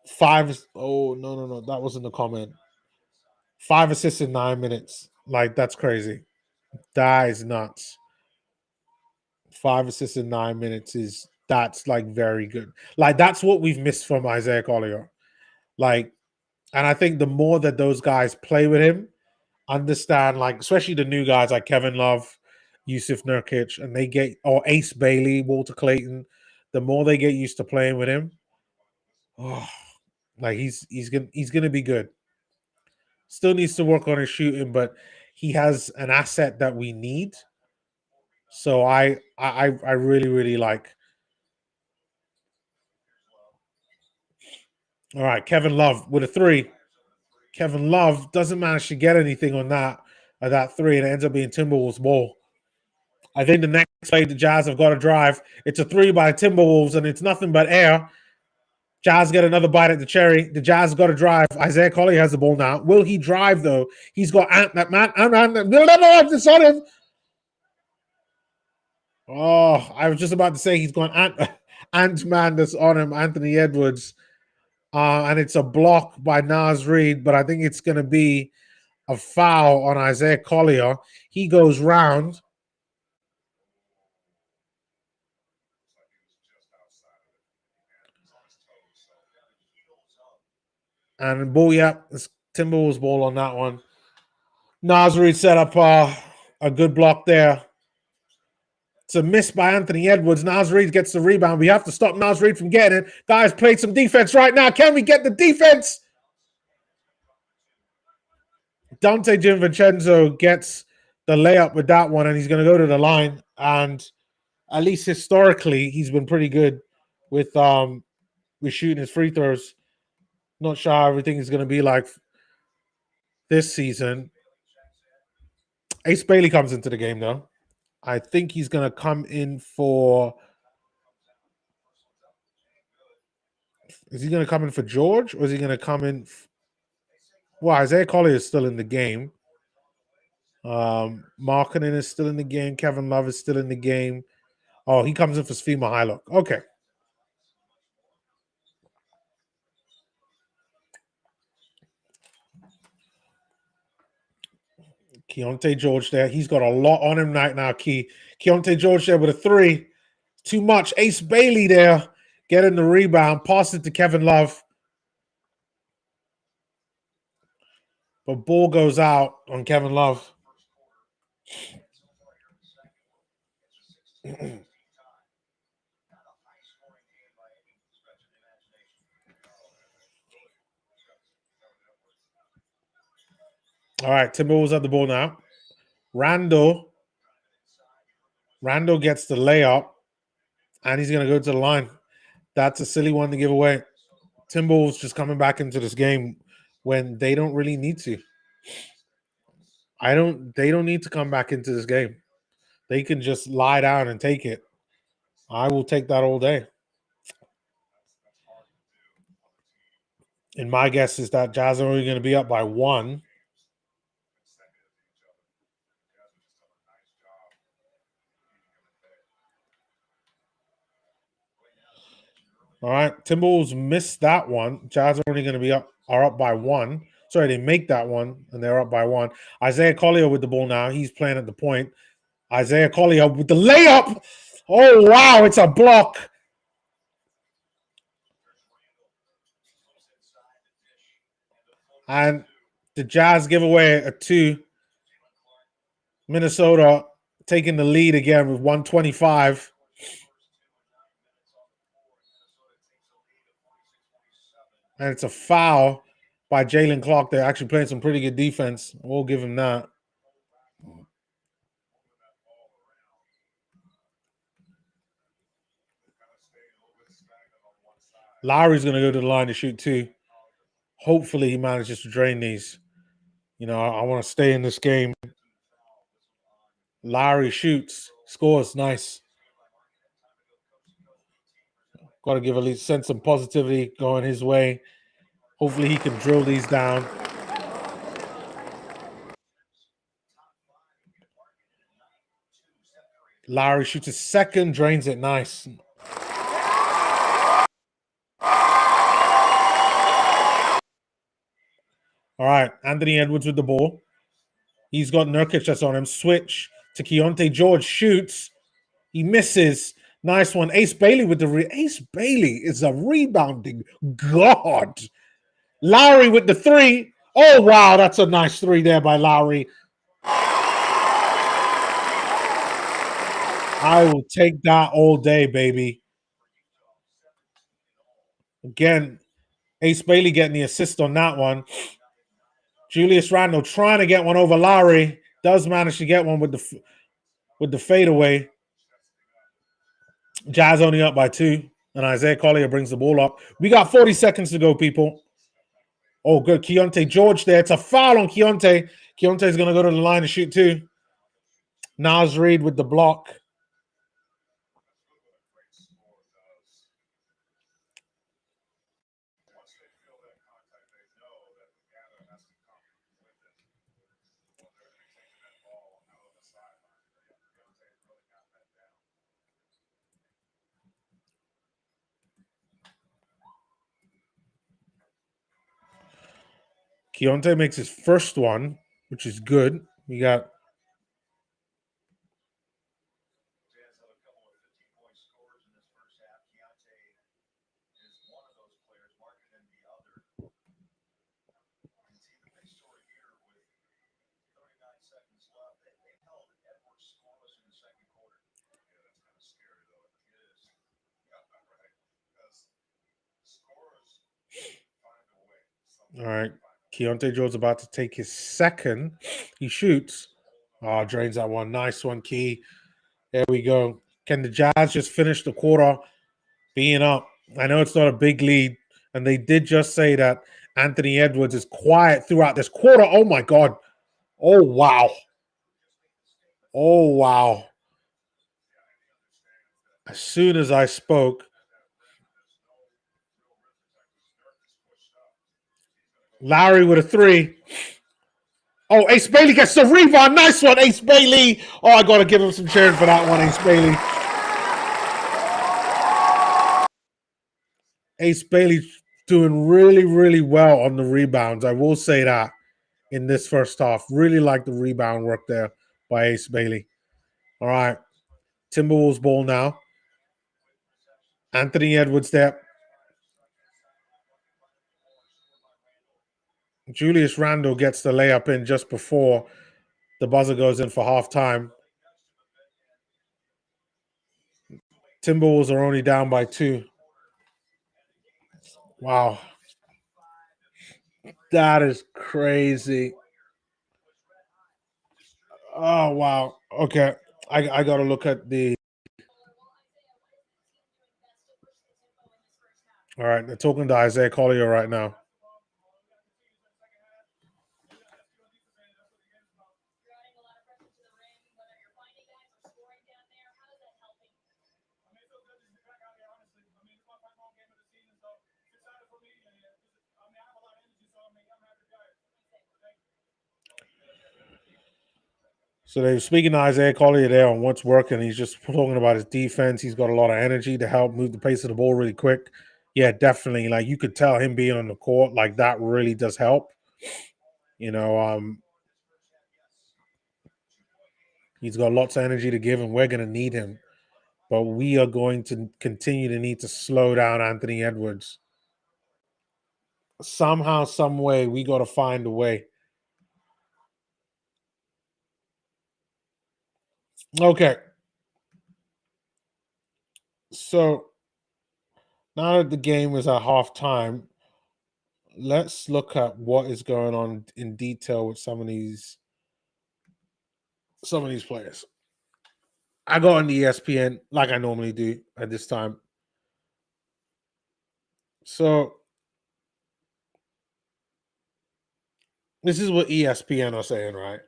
5. Oh no, that wasn't the comment. 5 assists in 9 minutes. Like, that's crazy. That is nuts. 5 assists in 9 minutes that's like very good. Like, that's what we've missed from Isaiah Collier. Like, and I think the more that those guys play with him, understand, like, especially the new guys like Kevin Love, Yusuf Nurkic, and they get, or Ace Bailey, Walter Clayton, the more they get used to playing with him, like he's gonna be good. Still needs to work on his shooting, but he has an asset that we need. So I really, really like. All right, Kevin Love with a 3. Kevin Love doesn't manage to get anything on that 3, and it ends up being Timberwolves ball. I think the next play the Jazz have got to drive. It's a 3 by Timberwolves, and it's nothing but air. Jazz get another bite at the cherry. The Jazz got to drive. Isaiah Collier has the ball now. Will he drive, though? He's got that man. It's on him. Oh, I was just about to say he's got Ant-Man that's on him, Anthony Edwards. And it's a block by Naz Reid, but I think it's going to be a foul on Isaiah Collier. He goes round. And ball, yeah, it's Timberwolves ball on that one. Naz Reid set up a good block there. It's a miss by Anthony Edwards. Naz Reid gets the rebound. We have to stop Naz Reid from getting it. Guys, play some defense right now. Can we get the defense? Dante DiVincenzo gets the layup with that one, and he's going to go to the line. And at least historically, he's been pretty good with shooting his free throws. Not sure how everything is going to be like this season. Ace Bailey comes into the game, though. I think he's going to come in for... Is he going to come in for George, or is he going to come in... Well, Isaiah Collier is still in the game. Markkinen is still in the game. Kevin Love is still in the game. Oh, he comes in for Svi Mykhailiuk. Okay. Keontae George there. He's got a lot on him right now, Keontae George there with a 3. Too much. Ace Bailey there. Getting the rebound. Pass it to Kevin Love. But ball goes out on Kevin Love. All right, Timberwolves have the ball now. Randall gets the layup, and he's going to go to the line. That's a silly one to give away. Timberwolves just coming back into this game when they don't really need to. They don't need to come back into this game. They can just lie down and take it. I will take that all day. And my guess is that Jazz are only going to be up by 1. All right, Timberwolves missed that one. Jazz are only going to be up by 1. Sorry, they make that one and they're up by 1. Isaiah Collier with the ball now. He's playing at the point. Isaiah Collier with the layup. Oh wow, it's a block. And the Jazz give away a 2. Minnesota taking the lead again with 125. And it's a foul by Jalen Clark. They're actually playing some pretty good defense. We'll give him that. Lowry's going to go to the line to shoot 2. Hopefully he manages to drain these. You know, I want to stay in this game. Lowry shoots, scores, nice. Got to give at least send some positivity going his way. Hopefully he can drill these down. Lowry shoots his second, drains it, nice. All right, Anthony Edwards with the ball. He's got Nurkic that's on him. Switch to Keontae George, shoots. He misses. Nice one. Ace Bailey with the Ace Bailey is a rebounding god. Lowry with the 3. Oh, wow, that's a nice 3 there by Lowry. I will take that all day, baby. Again, Ace Bailey getting the assist on that one. Julius Randle trying to get one over Lowry. Does manage to get one with the fadeaway. Jazz only up by 2. And Isaiah Collier brings the ball up. We got 40 seconds to go, people. Oh, good. Keontae George there. It's a foul on Keontae. Keontae's going to go to the line and shoot 2. Naz Reid with the block. Keontae makes his first one, which is good. We got all right. Keontae George's about to take his second. He shoots. Oh, drains that one. Nice one, Key. There we go. Can the Jazz just finish the quarter being up? I know it's not a big lead, and they did just say that Anthony Edwards is quiet throughout this quarter. Oh, my God. Oh, wow. Oh, wow. As soon as I spoke, Lowry with a three. Oh, Ace Bailey gets the rebound. Nice one, Ace Bailey. Oh, I got to give him some cheering for that one, Ace Bailey. Ace Bailey doing really, really well on the rebounds. I will say that in this first half. Really like the rebound work there by Ace Bailey. All right. Timberwolves ball now. Anthony Edwards there. Julius Randle gets the layup in just before the buzzer goes in for halftime. Timberwolves are only down by 2. Wow. That is crazy. Oh, wow. Okay. I got to look at the. All right. They're talking to Isaiah Collier right now. So they were speaking to Isaiah Collier there on what's working. He's just talking about his defense. He's got a lot of energy to help move the pace of the ball really quick. Yeah, definitely. Like you could tell him being on the court, like that really does help. You know, he's got lots of energy to give, and we're going to need him. But we are going to continue to need to slow down Anthony Edwards. Somehow, some way, we got to find a way. Okay. So now that the game is at halftime, let's look at what is going on in detail with some of these players. I go on the ESPN like I normally do at this time. So this is what ESPN are saying, right?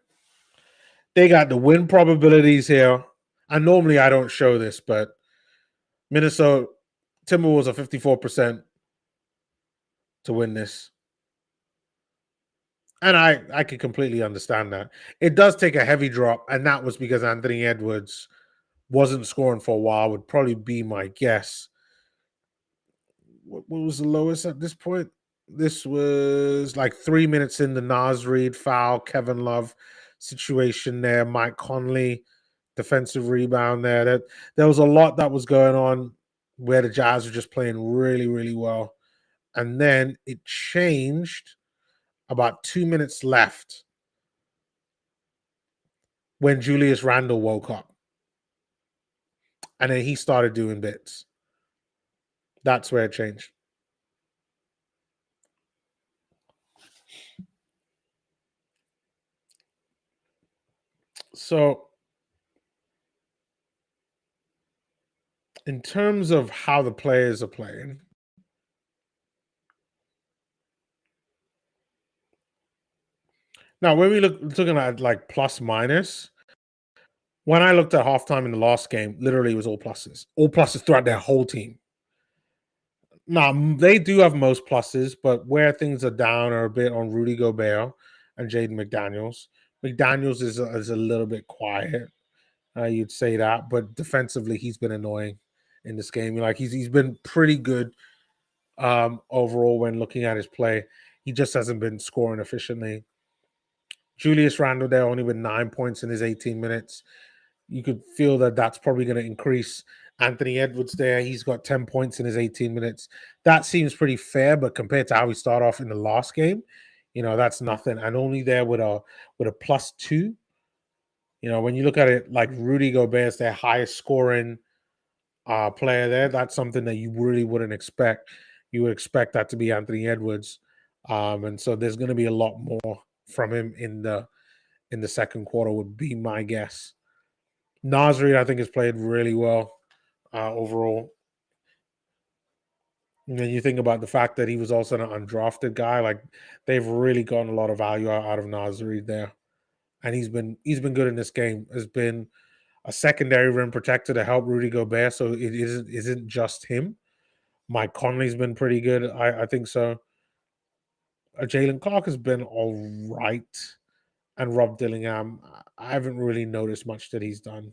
They got the win probabilities here. And normally I don't show this, but Minnesota Timberwolves are 54% to win this. And I could completely understand that. It does take a heavy drop, and that was because Anthony Edwards wasn't scoring for a while, would probably be my guess. What was the lowest at this point? This was like 3 minutes in the Nas Reed foul, Kevin Love situation there, Mike Conley defensive rebound there. There was a lot that was going on where the Jazz were just playing really, really well. And then it changed about 2 minutes left when Julius Randle woke up. And then he started doing bits. That's where it changed. So, in terms of how the players are playing, now when we looking at like plus minus, when I looked at halftime in the last game, literally it was all pluses throughout their whole team. Now they do have most pluses, but where things are down are a bit on Rudy Gobert and Jaden McDaniels. McDaniels is a little bit quiet. You'd say that, but defensively he's been annoying in this game. Like he's been pretty good overall when looking at his play. He just hasn't been scoring efficiently. Julius Randle there only with 9 points in his 18 minutes. You could feel that that's probably going to increase. Anthony Edwards there, he's got 10 points in his 18 minutes. That seems pretty fair, but compared to how we start off in the last game, that's nothing. And only there with a +2. When you look at it, like Rudy Gobert is their highest scoring player there. That's something that you really wouldn't expect. You would expect that to be Anthony Edwards. And so there's going to be a lot more from him in the second quarter would be my guess. Nas Reed, I think, has played really well overall. And then you think about the fact that he was also an undrafted guy. Like they've really gotten a lot of value out of Nas Reed there, and he's been good in this game. Has been a secondary rim protector to help Rudy Gobert, so it isn't just him. Mike Conley's been pretty good. I think so. Jalen Clark has been all right, and Rob Dillingham, I haven't really noticed much that he's done.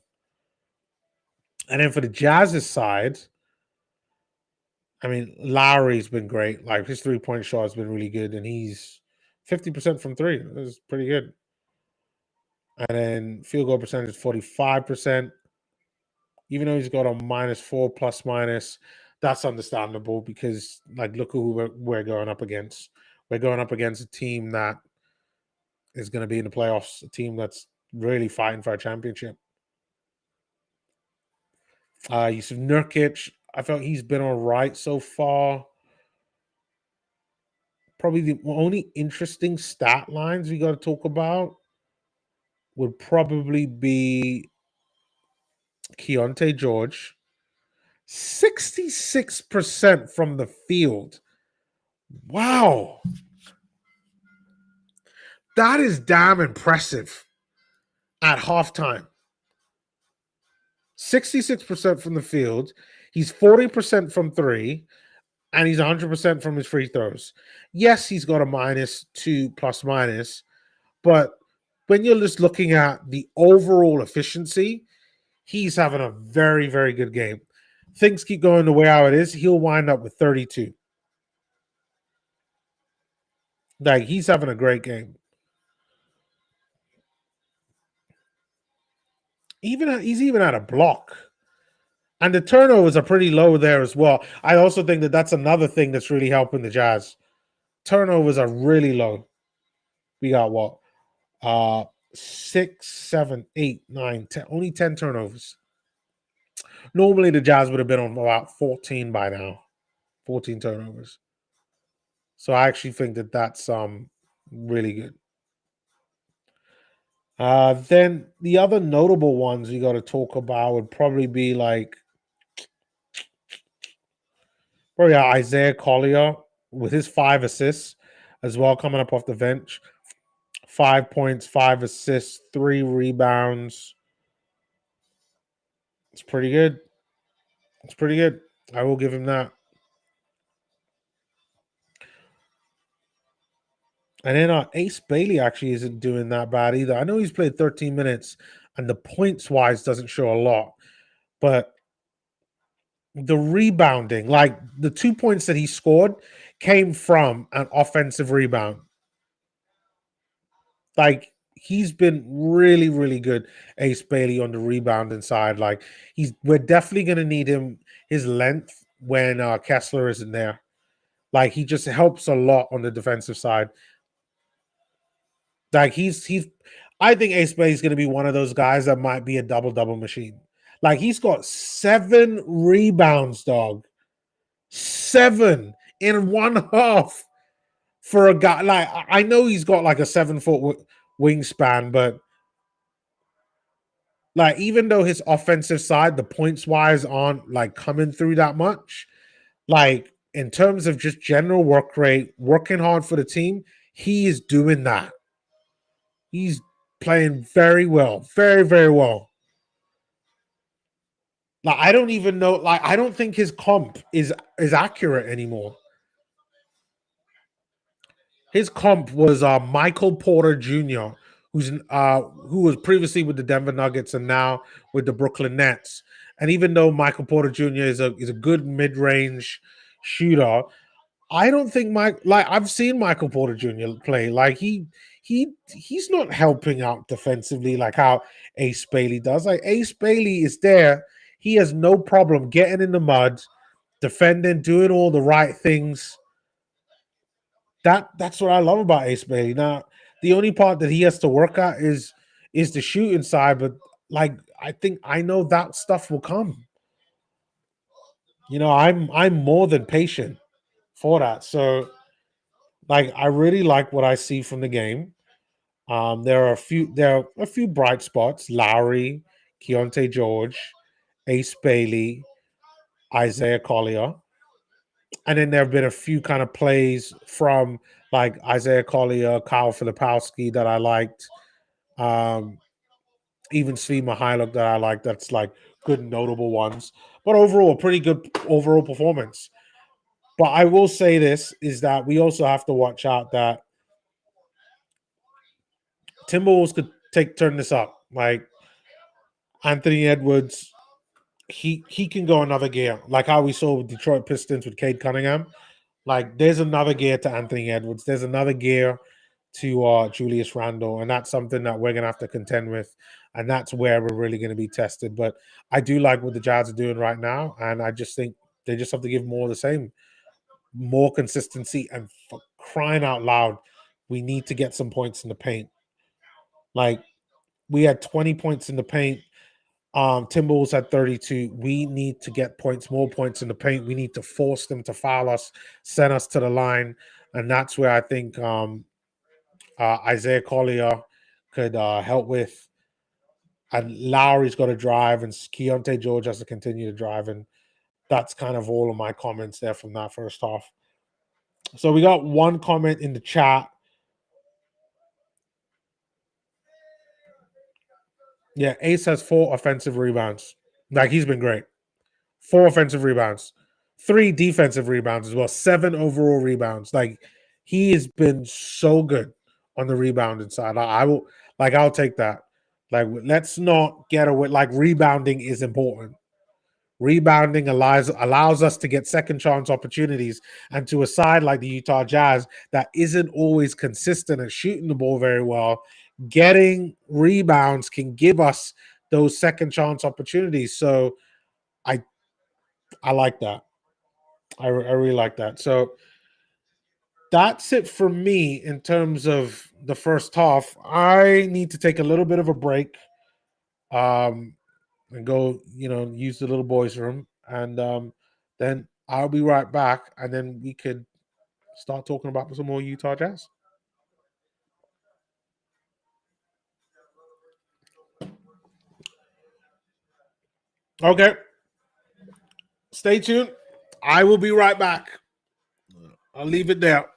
And then for the Jazz's side, I mean, Lowry's been great. Like his 3-point shot has been really good, and he's 50% from three. That's pretty good. And then field goal percentage 45%. Even though he's got a -4 plus minus, that's understandable because like look who we're going up against. We're going up against a team that is going to be in the playoffs, a team that's really fighting for a championship. Yusuf Nurkic, I felt he's been all right so far. Probably the only interesting stat lines we got to talk about would probably be Keontae George, 66% from the field. Wow. That is damn impressive at halftime. 66% from the field. He's 40% from three, and he's 100% from his free throws. Yes, he's got a -2 plus minus, but when you're just looking at the overall efficiency, he's having a very, very good game. Things keep going the way how it is, he'll wind up with 32. Like, he's having a great game. He's even at a block. And the turnovers are pretty low there as well. I also think that that's another thing that's really helping the Jazz. Turnovers are really low. We got what? 6, 7, 8, 9, 10. Only 10 turnovers. Normally the Jazz would have been on about 14 by now. 14 turnovers. So I actually think that that's really good. Then the other notable ones we got to talk about would probably be like Isaiah Collier with his 5 assists as well, coming up off the bench. 5 points, 5 assists, 3 rebounds. It's pretty good. It's pretty good. I will give him that. And then Ace Bailey actually isn't doing that bad either. I know he's played 13 minutes and the points wise doesn't show a lot, but the rebounding, like the 2 points that he scored came from an offensive rebound. Like he's been really, really good, Ace Bailey, on the rebounding side. Like we're definitely going to need his length when Kessler isn't there. Like he just helps a lot on the defensive side. Like I think Ace Bailey is going to be one of those guys that might be a double machine. Like he's got 7 rebounds, dog. 7 in one half for a guy. Like I know he's got like a 7-foot wingspan, but like even though his offensive side, the points wise aren't like coming through that much, like in terms of just general work rate, working hard for the team, he is doing that. He's playing very well, very, very well. Like I don't even know. Like I don't think his comp is accurate anymore. His comp was Michael Porter Jr., who was previously with the Denver Nuggets and now with the Brooklyn Nets. And even though Michael Porter Jr. is a good mid range shooter, I don't think I've seen Michael Porter Jr. play. Like he's not helping out defensively like how Ace Bailey does. Like Ace Bailey is there. He has no problem getting in the mud, defending, doing all the right things. That's what I love about Ace Bailey. Now, the only part that he has to work at is the shooting side, but like I know that stuff will come. You know, I'm more than patient for that. So like I really like what I see from the game. There are a few bright spots. Lowry, Keontae George, Ace Bailey, Isaiah Collier. And then there have been a few kind of plays from like Isaiah Collier, Kyle Filipowski that I liked. Even Svi Mihailuk that I like. That's like good notable ones. But overall, pretty good overall performance. But I will say this is that we also have to watch out that Timberwolves could turn this up. Like Anthony Edwards, he can go another gear, like how we saw with Detroit Pistons with Cade Cunningham. Like there's another gear to Anthony Edwards. There's another gear to Julius Randle, and that's something that we're gonna have to contend with, and that's where we're really gonna be tested. But I do like what the Jazz are doing right now, and I just think they just have to give more of the same, more consistency, and for crying out loud, we need to get some points in the paint. Like we had 20 points in the paint. Timberwolves had 32. We need to get points, more points in the paint. We need to force them to foul us, send us to the line, and that's where I think Isaiah Collier could help with. And Lowry's got to drive, and Keontae George has to continue to drive, and that's kind of all of my comments there from that first half. So we got one comment in the chat. Yeah, Ace has 4 offensive rebounds. Like he's been great. 4 offensive rebounds, 3 defensive rebounds as well, 7 overall rebounds. Like he has been so good on the rebounding side. I will I'll take that. Like let's not get away. Like rebounding is important. Rebounding allows us to get second chance opportunities, and to a side like the Utah Jazz that isn't always consistent at shooting the ball very well, getting rebounds can give us those second chance opportunities. So I I like that. I really like that. So that's it for me in terms of the first half. I need to take a little bit of a break, um, and go, use the little boys' room, and then I'll be right back, and then we could start talking about some more Utah Jazz. Okay, stay tuned. I will be right back. I'll leave it there.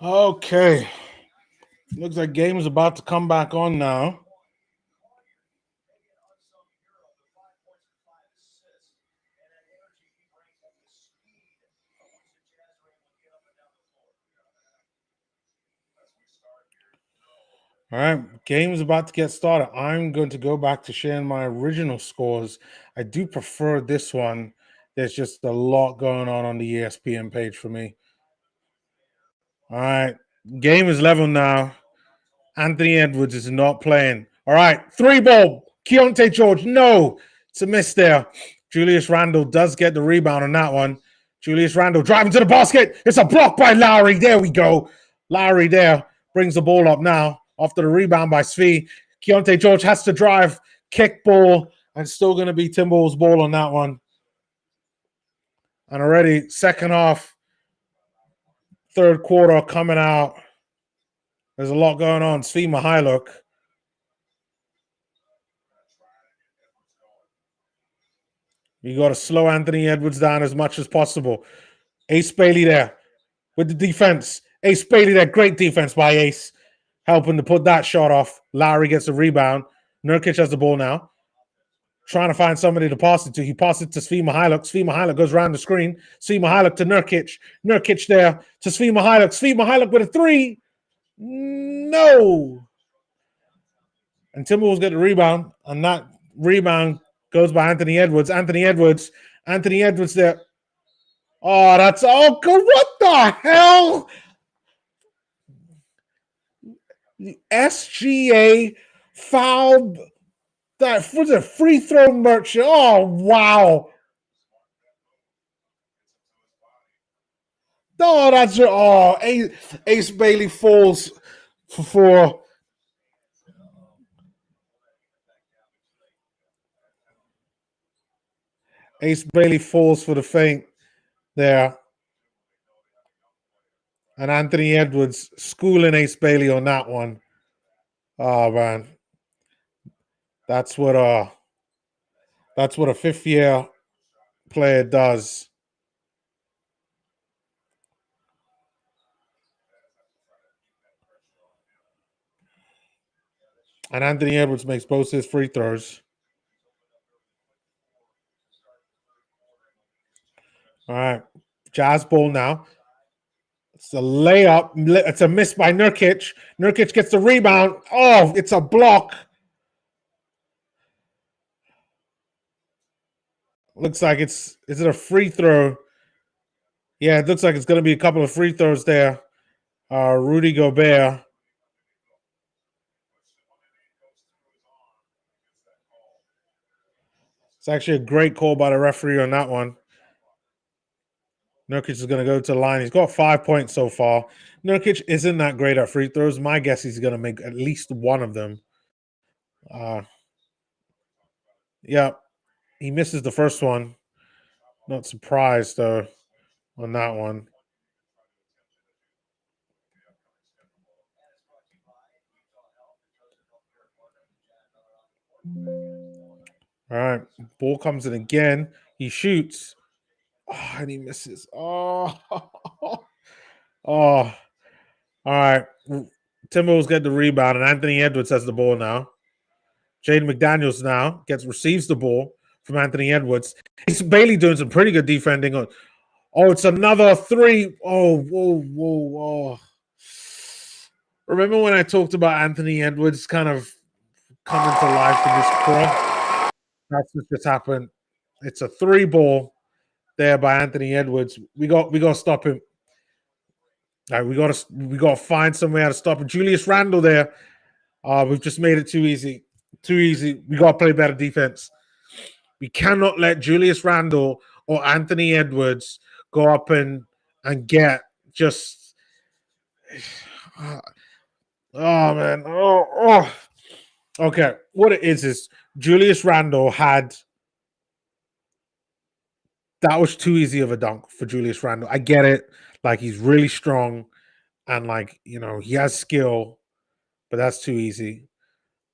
Okay. Looks like game is about to come back on now. All right, game is about to get started. I'm going to go back to sharing my original scores. I do prefer this one. There's just a lot going on the ESPN page for me. All right, game is level now. Anthony Edwards is not playing. All right, 3-ball. Keontae George, no. It's a miss there. Julius Randle does get the rebound on that one. Julius Randle driving to the basket. It's a block by Lowry. There we go. Lowry there brings the ball up now after the rebound by Svi. Keontae George has to drive, kick ball, and still going to be Timberwolves ball on that one. And already second half, third quarter coming out. There's a lot going on. Svi Mihailuk. You got to slow Anthony Edwards down as much as possible. Ace Bailey there with the defense. Ace Bailey there. Great defense by Ace. Helping to put that shot off. Lowry gets a rebound. Nurkic has the ball now. Trying to find somebody to pass it to. He passes it to Svi Mihailuk. Svi Mihailuk goes around the screen. Svi Mihailuk to Nurkic. Nurkic there to Svi Mihailuk. Svi Mihailuk with a three. No. And Timberwolves get the rebound. And that rebound goes by Anthony Edwards. Anthony Edwards there. Oh, that's all good. What the hell? The SGA foul. That was a free throw merchant. Oh, wow. Oh, that's your. Oh, Ace Bailey falls for four. Ace Bailey falls for the feint there. And Anthony Edwards schooling Ace Bailey on that one. Oh man. That's what a fifth year player does. And Anthony Edwards makes both his free throws. All right. Jazz ball now. It's a layup. It's a miss by Nurkic. Nurkic gets the rebound. Oh, it's a block. Looks like is it a free throw? Yeah, it looks like it's going to be a couple of free throws there. Rudy Gobert. It's actually a great call by the referee on that one. Nurkic is going to go to the line. He's got 5 points so far. Nurkic isn't that great at free throws. My guess he's going to make at least one of them. Yeah, he misses the first one. Not surprised, though, on that one. All right, ball comes in again. He shoots. Oh, and he misses. Oh, oh. All right. Timberwolves get the rebound, and Anthony Edwards has the ball now. Jaden McDaniels now receives the ball from Anthony Edwards. It's Bailey doing some pretty good defending. Oh, it's another three. Oh, whoa. Remember when I talked about Anthony Edwards kind of coming to life in this quarter? That's what just happened. It's a 3-ball there by Anthony Edwards. We got to stop him. Right, we got to find some way how to stop him. Julius Randle there. We've just made it too easy. Too easy. We got to play better defense. We cannot let Julius Randle or Anthony Edwards go up and get just. Oh man. Oh. Okay. What it is Julius Randle had. That was too easy of a dunk for Julius Randle. I get it. Like, he's really strong. And like, he has skill, but that's too easy.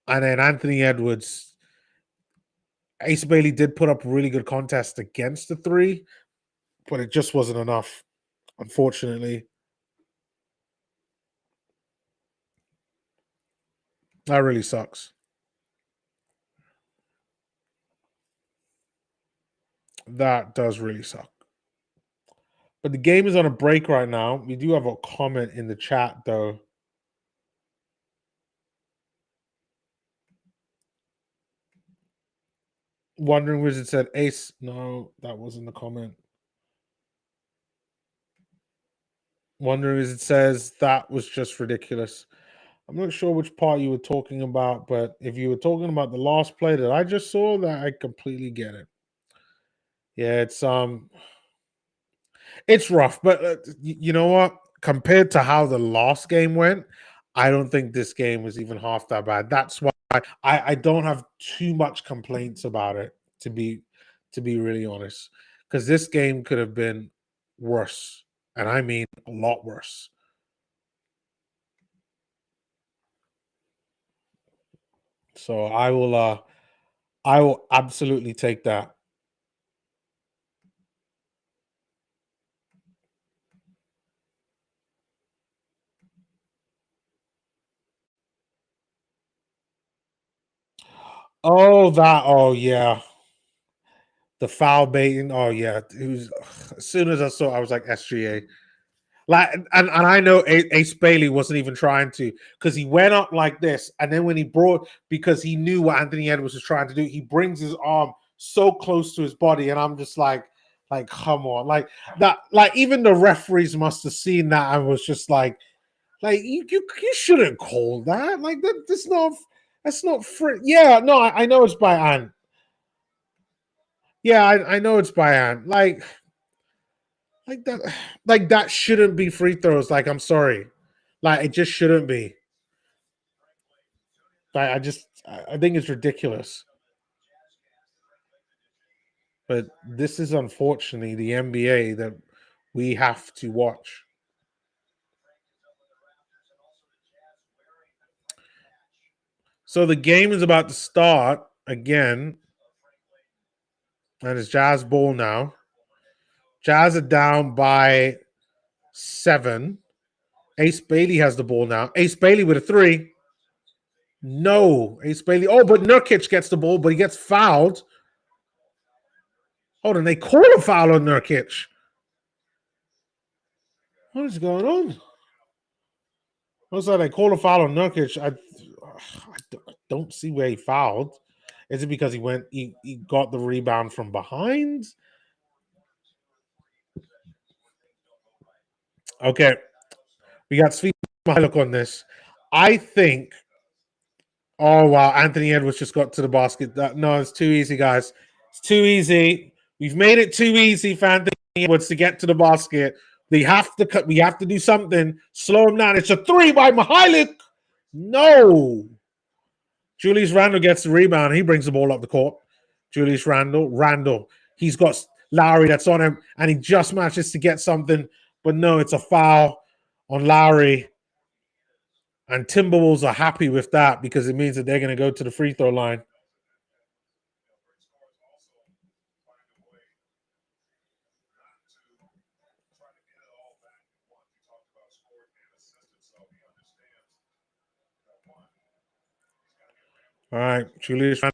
And then Anthony Edwards, Ace Bailey did put up a really good contest against the three, but it just wasn't enough, unfortunately. That really sucks. That does really suck. But the game is on a break right now. We do have a comment in the chat, though. Wandering Wizard said Ace. No, that wasn't the comment. Wandering Wizard says that was just ridiculous. I'm not sure which part you were talking about, but if you were talking about the last play that I just saw, that I completely get it. Yeah, it's rough, but you know what? Compared to how the last game went, I don't think this game was even half that bad. That's why I don't have too much complaints about it, to be really honest, because this game could have been worse, and I mean a lot worse. So I will absolutely take that. Oh yeah. The foul baiting. Oh yeah. It was, as soon as I saw it, I was like SGA. Like, and I know Ace Bailey wasn't even trying to, because he went up like this, and then when he brought, because he knew what Anthony Edwards was trying to do, he brings his arm so close to his body, and I'm just like come on, like that, like even the referees must have seen that and was just like you shouldn't call that, like that's not free. Yeah, no, I know it's by hand. Yeah, I know it's by hand. Like that, like that shouldn't be free throws. Like, I'm sorry, like it just shouldn't be. I think it's ridiculous. But this is unfortunately the NBA that we have to watch. So the game is about to start again, and it's Jazz ball now. Jazz are down by 7. Ace Bailey has the ball now. Ace Bailey with a 3. No, Ace Bailey. Oh, but Nurkic gets the ball, but he gets fouled. Hold on, they call a foul on Nurkic. What is going on? Looks like they call a foul on Nurkic. I don't see where he fouled. Is it because he got the rebound from behind? Okay, we got Sweet look on this. I think. Oh wow, Anthony Edwards just got to the basket. No, it's too easy, guys. It's too easy. We've made it too easy for Anthony Edwards to get to the basket. We have to cut. We have to do something. Slow him down. It's a 3 by Mihalik. No. Julius Randle gets the rebound. He brings the ball up the court. Julius Randle. He's got Lowry that's on him, and he just manages to get something. But no, it's a foul on Lowry. And Timberwolves are happy with that because it means that they're going to go to the free throw line. All right, Julius Randle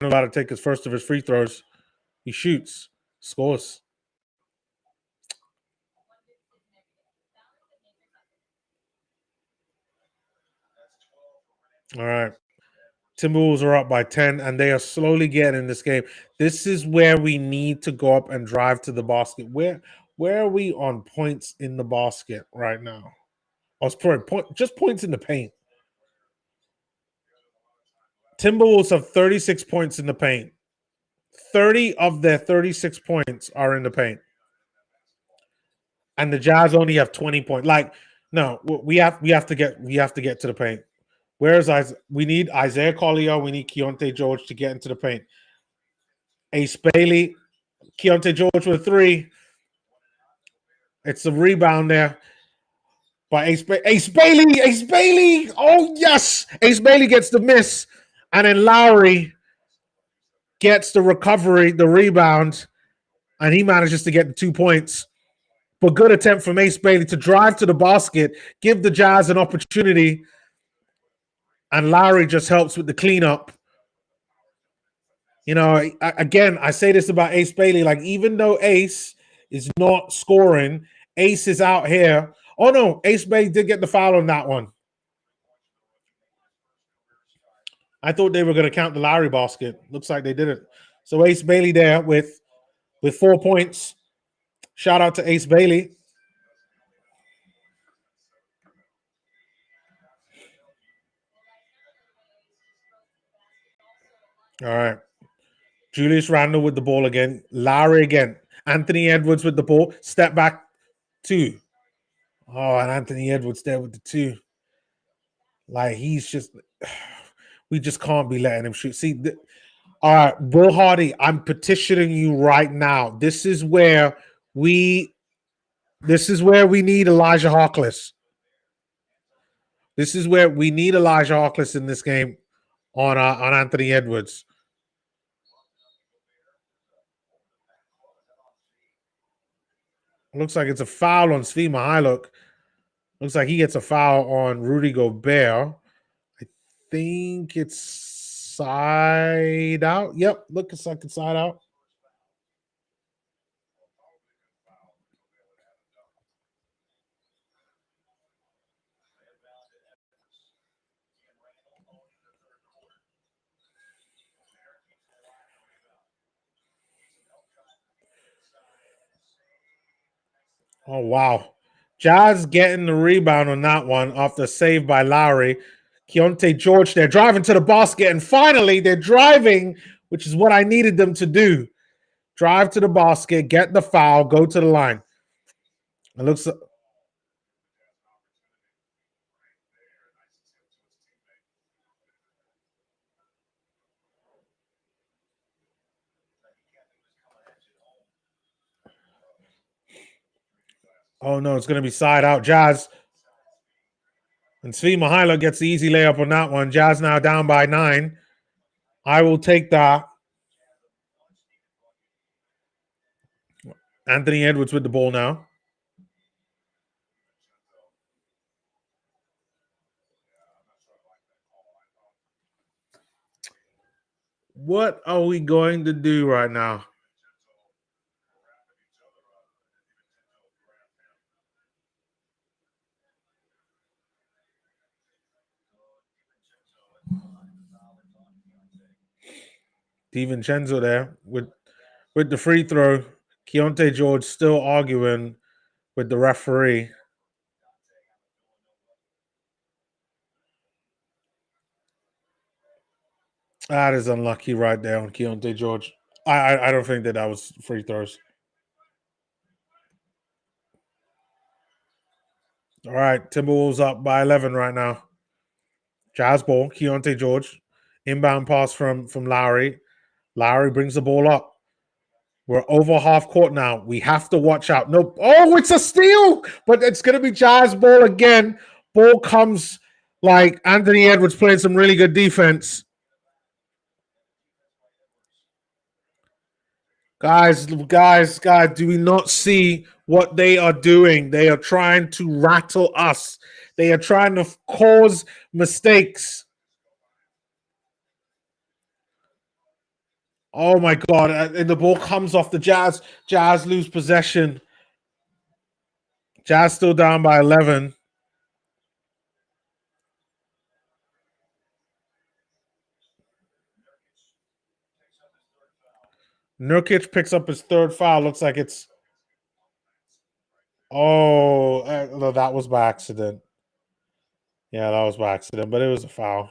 about to take his first of his free throws. He shoots, scores. All right. Timberwolves are up by 10, and they are slowly getting in this game. This is where we need to go up and drive to the basket. Where are we on points in the basket right now? Oh, it's just points in the paint. Timberwolves have 36 points in the paint. 30 of their 36 points are in the paint. And the Jazz only have 20 points. Like, no, we have to get to the paint. Whereas we need Isaiah Collier, we need Keontae George to get into the paint. Ace Bailey, Keontae George with a 3. It's a rebound there. by Ace Bailey. Ace Bailey. Oh, yes. Ace Bailey gets the miss. And then Lowry gets the recovery, the rebound, and he manages to get the 2 points. But good attempt from Ace Bailey to drive to the basket, give the Jazz an opportunity, and Lowry just helps with the cleanup. You know, again, I say this about Ace Bailey. Like, even though Ace is not scoring, Ace is out here. Oh, no, Ace Bailey did get the foul on that one. I thought they were going to count the Lowry basket. Looks like they didn't. So Ace Bailey there with 4 points. Shout out to Ace Bailey. All right. Julius Randle with the ball again. Lowry again. Anthony Edwards with the ball. Step back 2. Oh, and Anthony Edwards there with the 2. Like, he's just, we just can't be letting him shoot. See, all right, Will Hardy, I'm petitioning you right now. This is where we need Elijah Harkless. This is where we need Elijah Harkless in this game on Anthony Edwards. Looks like it's a foul on Svi Mykhailiuk. Looks like he gets a foul on Rudy Gobert. I think it's side out. Yep, looks like it's side out. Oh, wow. Jazz getting the rebound on that one after a save by Lowry. Keontae George, they're driving to the basket, and finally they're driving, which is what I needed them to do. Drive to the basket, get the foul, go to the line. It looks. Oh, no, it's going to be side out. Jazz. And Svi Mykhailiuk gets the easy layup on that one. Jazz now down by 9. I will take that. Anthony Edwards with the ball now. What are we going to do right now? DiVincenzo there with the free throw. Keontae George still arguing with the referee. That is unlucky right there on Keontae George. I don't think that was free throws. All right, Timberwolves up by 11 right now. Jazz ball, Keontae George. Inbound pass from Lowry. Lowry brings the ball up. We're over half court now. We have to watch out. No, oh, it's a steal, but it's going to be Jazz ball again. Ball comes like Anthony Edwards playing some really good defense. Guys, do we not see what they are doing? They are trying to rattle us. They are trying to cause mistakes. Oh my God. And the ball comes off the Jazz. Jazz lose possession. Jazz still down by 11. Nurkic picks up his 3rd foul. Looks like it's. Oh, no, that was by accident. Yeah, that was by accident, but it was a foul.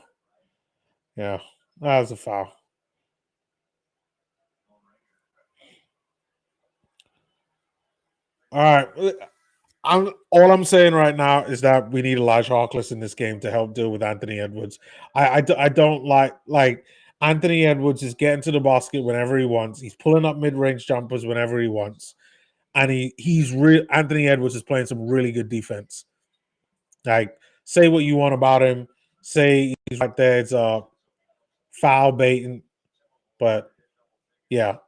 Yeah, that was a foul. All right. All I'm saying right now is that we need Elijah Harkless in this game to help deal with Anthony Edwards. I don't like Anthony Edwards is getting to the basket whenever he wants. He's pulling up mid-range jumpers whenever he wants. And he's real. Anthony Edwards is playing some really good defense. Like, say what you want about him. Say he's right there. It's foul baiting. But yeah.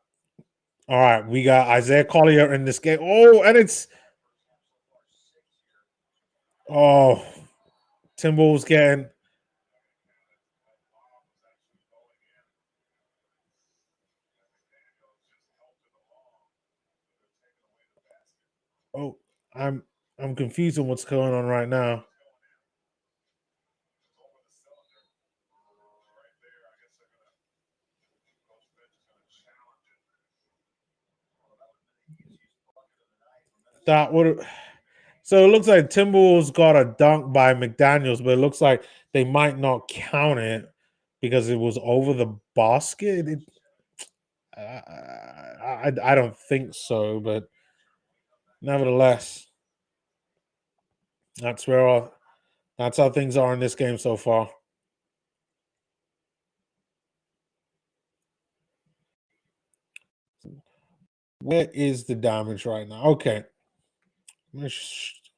All right. We got Isaiah Collier in this game. Oh, and it's Timberwolves getting. Oh, I'm confused on what's going on right now. That would. So it looks like Timberwolves got a dunk by McDaniels, but it looks like they might not count it because it was over the basket. I don't think so, but nevertheless, that's that's how things are in this game so far. Where is the damage right now? Okay, I'm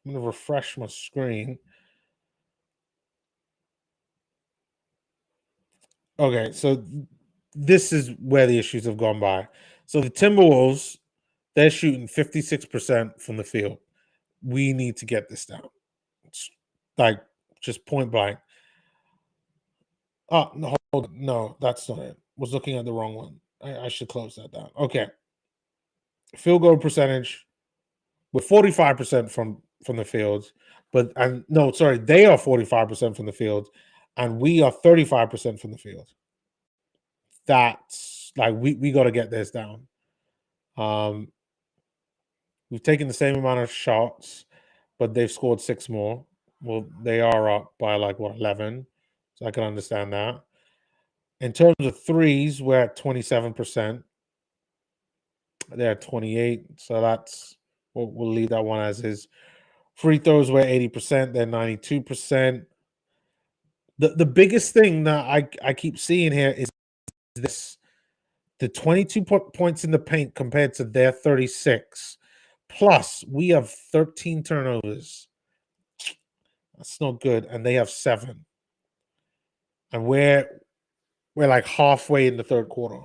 gonna refresh my screen. Okay, so this is where the issues have gone by. So the Timberwolves, they're shooting 56% from the field. We need to get this down. It's like just point blank. Oh no, hold on. No, that's not it. Was looking at the wrong one. I should close that down. Okay. Field goal percentage. We're 45% from the field. But and no, sorry, they are 45% from the field, and we are 35% from the field. That's like we got to get this down. Um, we've taken the same amount of shots, but they've scored six more. Well, they are up by like what 11, so I can understand that. In terms of threes, we're at 27%. They're at 28, so that's we'll leave that one as is. Free throws were 80%. They're 92%. The biggest thing that I keep seeing here is this: the 22 points in the paint compared to their 36. Plus, we have 13 turnovers. That's not good, and they have 7. And we're like halfway in the third quarter.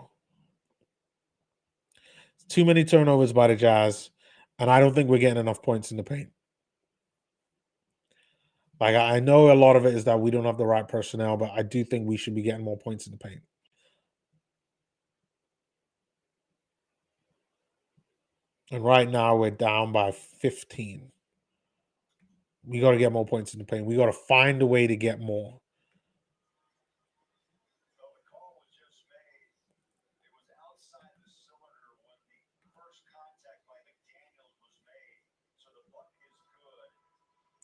Too many turnovers by the Jazz, and I don't think we're getting enough points in the paint. Like I know a lot of it is that we don't have the right personnel, but I do think we should be getting more points in the paint. And right now we're down by 15. We got to get more points in the paint. We got to find a way to get more.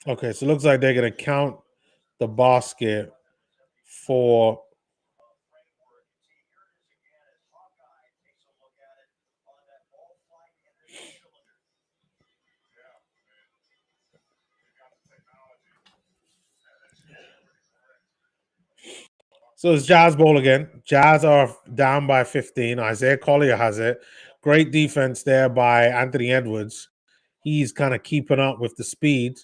Okay, so it looks like they're going to count the basket for. So it's Jazz ball again. Jazz are down by 15. Isaiah Collier has it. Great defense there by Anthony Edwards. He's kind of keeping up with the speed.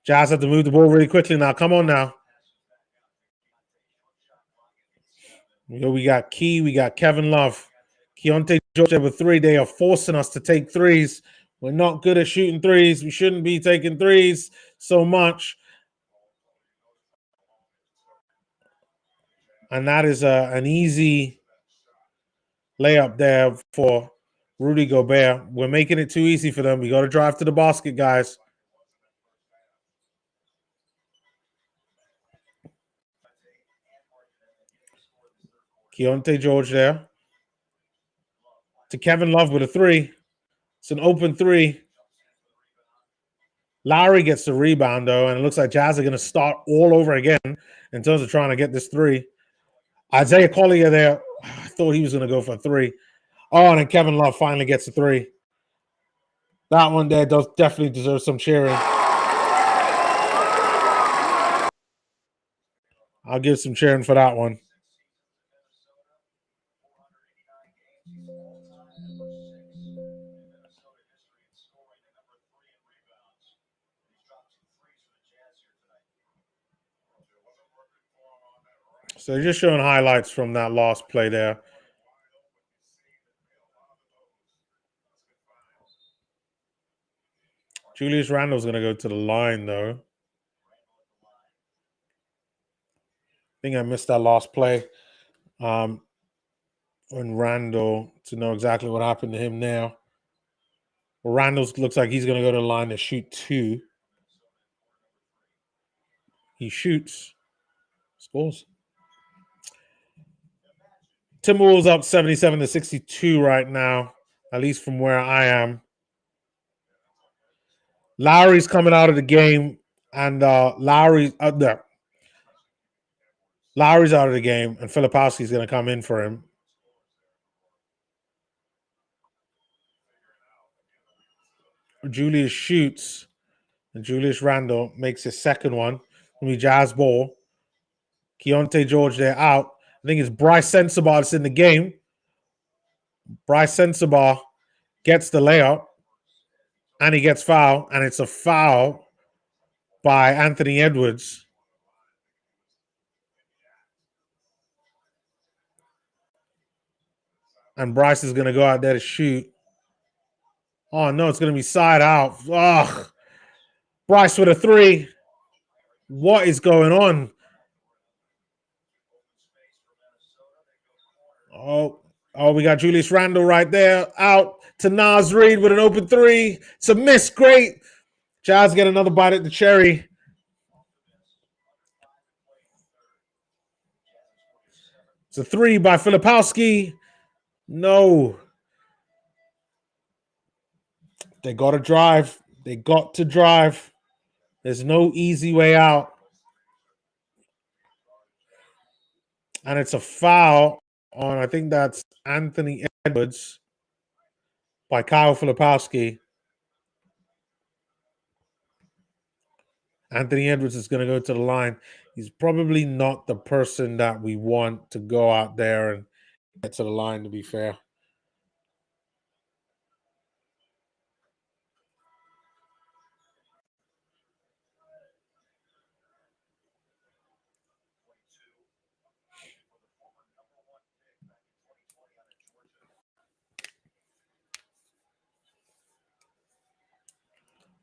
Jazz have to move the ball really quickly now. Come on now. We got Key. We got Kevin Love. Keontae George with 3. They are forcing us to take threes. We're not good at shooting threes. We shouldn't be taking threes so much. And that is an easy layup there for Rudy Gobert. We're making it too easy for them. We got to drive to the basket, guys. Keontae George there. To Kevin Love with a 3. It's an open 3. Lowry gets the rebound, though, and it looks like Jazz are going to start all over again in terms of trying to get this 3. Isaiah Collier there. I thought he was going to go for a 3. Oh, and then Kevin Love finally gets a 3. That one there does definitely deserve some cheering. I'll give some cheering for that one. So just showing highlights from that last play there. Julius Randle's going to go to the line, though. I think I missed that last play. On Randle to know exactly what happened to him now. Well, Randle looks like he's going to go to the line to shoot 2. He shoots, scores. Timberwolves up 77-62 right now, at least from where I am. Lowry's coming out of the game, and Lowry's out there. Lowry's out of the game, and Filipowski's going to come in for him. Julius shoots, and Julius Randle makes his second one. Gonna be Jazz ball. Keontae George, they're out. I think it's Bryce Sensabaugh that's in the game. Bryce Sensabaugh gets the layup, and he gets fouled, and it's a foul by Anthony Edwards. And Bryce is going to go out there to shoot. Oh, no, it's going to be side out. Ugh. Bryce with a 3. What is going on? Oh, we got Julius Randle right there. Out to Naz Reid with an open 3. It's a miss. Great. Jazz get another bite at the cherry. It's a 3 by Filipowski. No. They got to drive. They got to drive. There's no easy way out. And it's a foul on, I think that's Anthony Edwards by Kyle Filipowski. Anthony Edwards is going to go to the line. He's probably not the person that we want to go out there and get to the line, to be fair.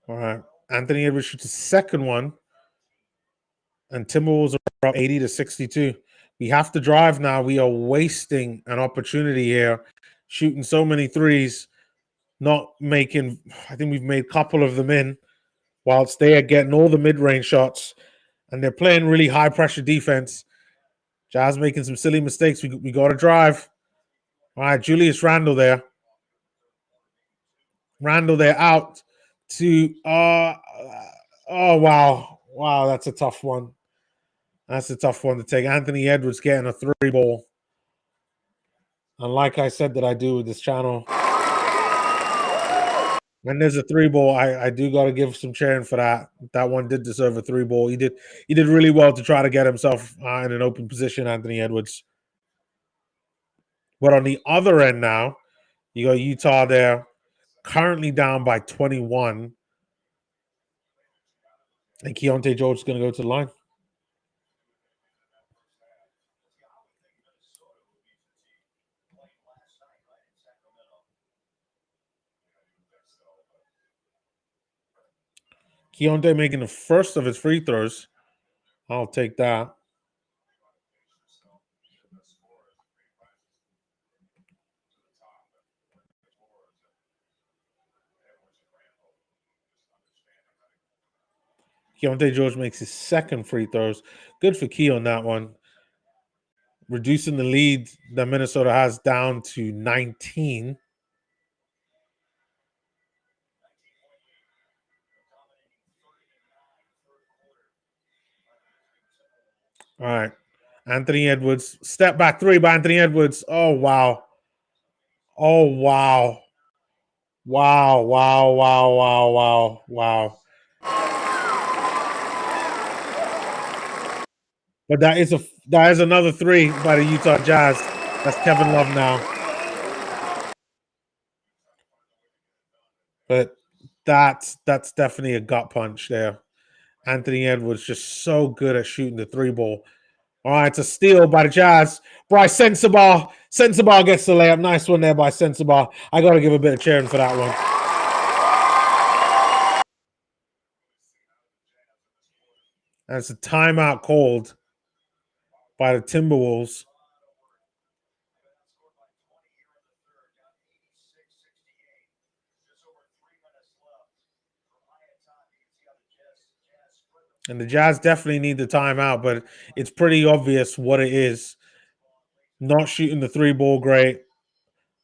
All right. Anthony Edwards shoots his second one. And Timberwolves are up 80-62. We have to drive now. We are wasting an opportunity here, shooting so many threes, not making. I think we've made a couple of them in, whilst they are getting all the mid-range shots, and they're playing really high-pressure defense. Jazz making some silly mistakes. We got to drive. All right, Julius Randle there. Randle there out to. Oh wow, that's a tough one. That's a tough one to take. Anthony Edwards getting a 3 ball. And like I said that I do with this channel, when there's a 3 ball, I do got to give some cheering for that. That one did deserve a 3 ball. He did really well to try to get himself in an open position, Anthony Edwards. But on the other end now, you got Utah there, currently down by 21. And Keontae George is going to go to the line. Keontae making the first of his free throws. I'll take that. Keontae George makes his second free throws. Good for Key on that one. Reducing the lead that Minnesota has down to 19. All right. Anthony Edwards. Step back 3 by Anthony Edwards. Oh, wow. Oh, wow. Wow. But that is another 3 by the Utah Jazz. That's Kevin Love now. But that's definitely a gut punch there. Anthony Edwards just so good at shooting the 3 ball. All right, it's a steal by the Jazz. Bryce Sensabaugh. Sensabaugh gets the layup. Nice one there by Sensabaugh. I got to give a bit of cheering for that one. That's a timeout called by the Timberwolves. And the Jazz definitely need the timeout, but it's pretty obvious what it is. Not shooting the three ball great.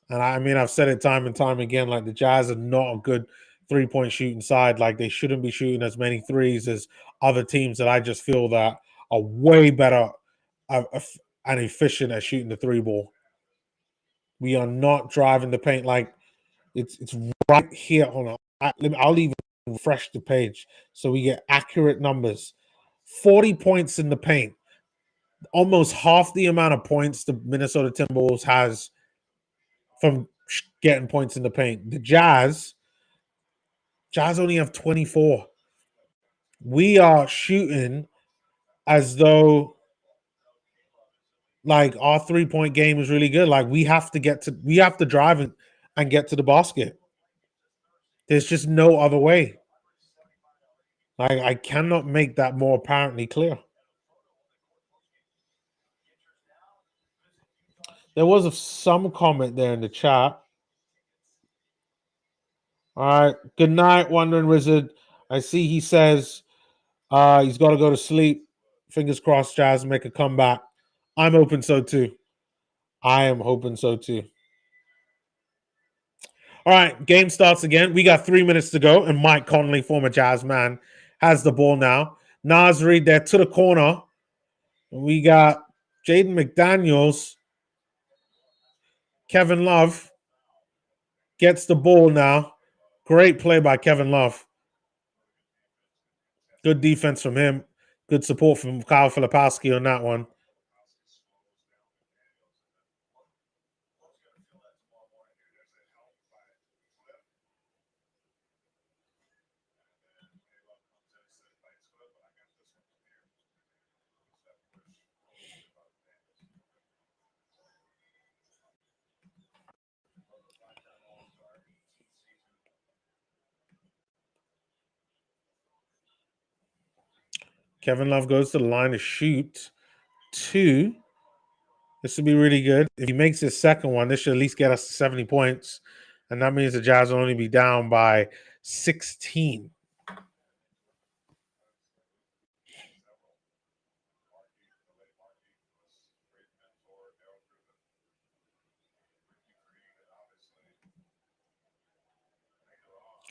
And I mean, I've said it time and time again, like the Jazz are not a good 3-point shooting side. Like they shouldn't be shooting as many threes as other teams that I just feel that are way better and efficient at shooting the three ball. We are not driving the paint like it's right here. Hold on. I'll even refresh the page so we get accurate numbers. 40 points in the paint. Almost half the amount of points the Minnesota Timberwolves has from getting points in the paint. The Jazz only have 24. We are shooting as though like our 3-point game is really good. Like we have to drive and get to the basket. There's just no other way. Like I cannot make that more apparently clear. There was some comment there in the chat. All right. Good night, Wandering Wizard. I see he says he's got to go to sleep. Fingers crossed, Jazz make a comeback. I'm hoping so too. I am hoping so too. All right, game starts again. We got 3 minutes to go, and Mike Conley, former Jazz man, has the ball now. Nas Reed there to the corner. We got Jaden McDaniels. Kevin Love gets the ball now. Great play by Kevin Love. Good defense from him. Good support from Kyle Filipowski on that one. Kevin Love goes to the line to shoot 2. This would be really good. If he makes his second one, this should at least get us to 70 points. And that means the Jazz will only be down by 16.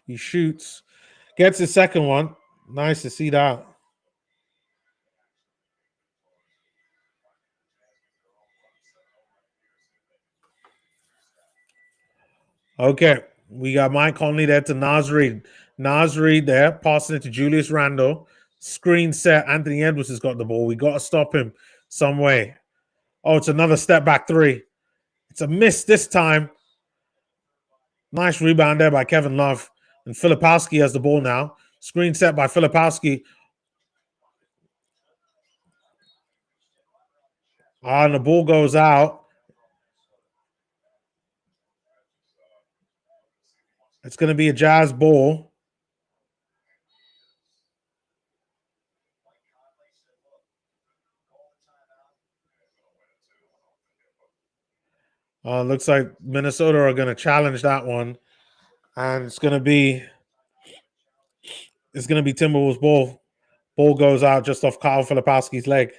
He shoots, gets his second one. Nice to see that. Okay, we got Mike Conley there to Nas Reed. Nas Reed there, passing it to Julius Randle. Screen set. Anthony Edwards has got the ball. We got to stop him some way. Oh, it's another step back 3. It's a miss this time. Nice rebound there by Kevin Love. And Filipowski has the ball now. Screen set by Filipowski. And the ball goes out. It's going to be a Jazz ball. Looks like Minnesota are going to challenge that one. And it's going to be Timberwolves ball. Ball goes out just off Kyle Filipowski's leg.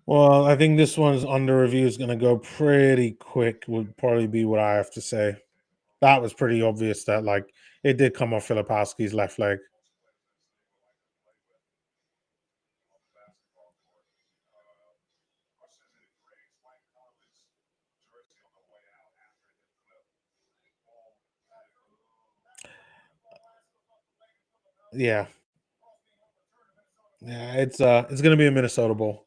Well, I think this one's under review is going to go pretty quick, would probably be what I have to say. That was pretty obvious that, like, it did come off Filipowski's left leg. Yeah. Yeah, it's going to be a Minnesota Bowl.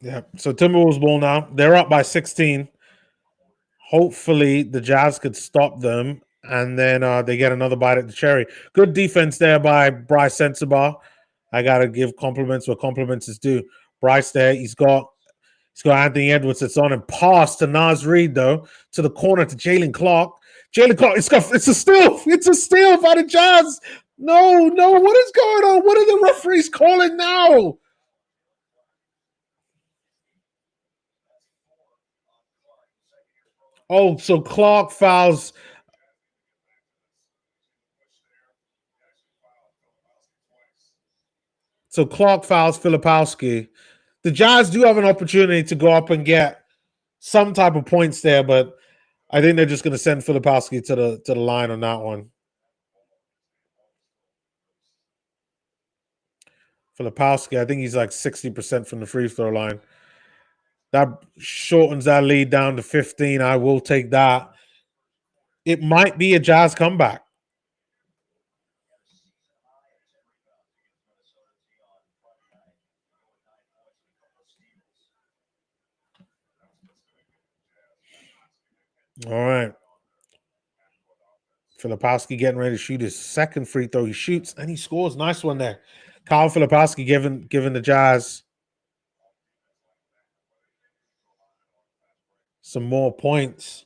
Yeah. So Timberwolves Bowl now. They're up by 16. Hopefully the Jazz could stop them, and then they get another bite at the cherry. Good defense there by Bryce Sensabaugh. I gotta give compliments where compliments is due. Bryce there, he's got Anthony Edwards that's on him. Pass to Nas Reed though, to the corner to Jalen Clark. Jalen Clark, it's a steal. It's a steal by the Jazz. No, what is going on? What are the referees calling now? Oh, so Clark fouls. So Clark fouls Filipowski. The Jazz do have an opportunity to go up and get some type of points there, but I think they're just going to send Filipowski to the line on that one. Filipowski, I think he's like 60% from the free throw line. That shortens that lead down to 15. I will take that. It might be a Jazz comeback. All right. Filipowski getting ready to shoot his second free throw. He shoots and he scores. Nice one there. Kyle Filipowski giving the Jazz some more points.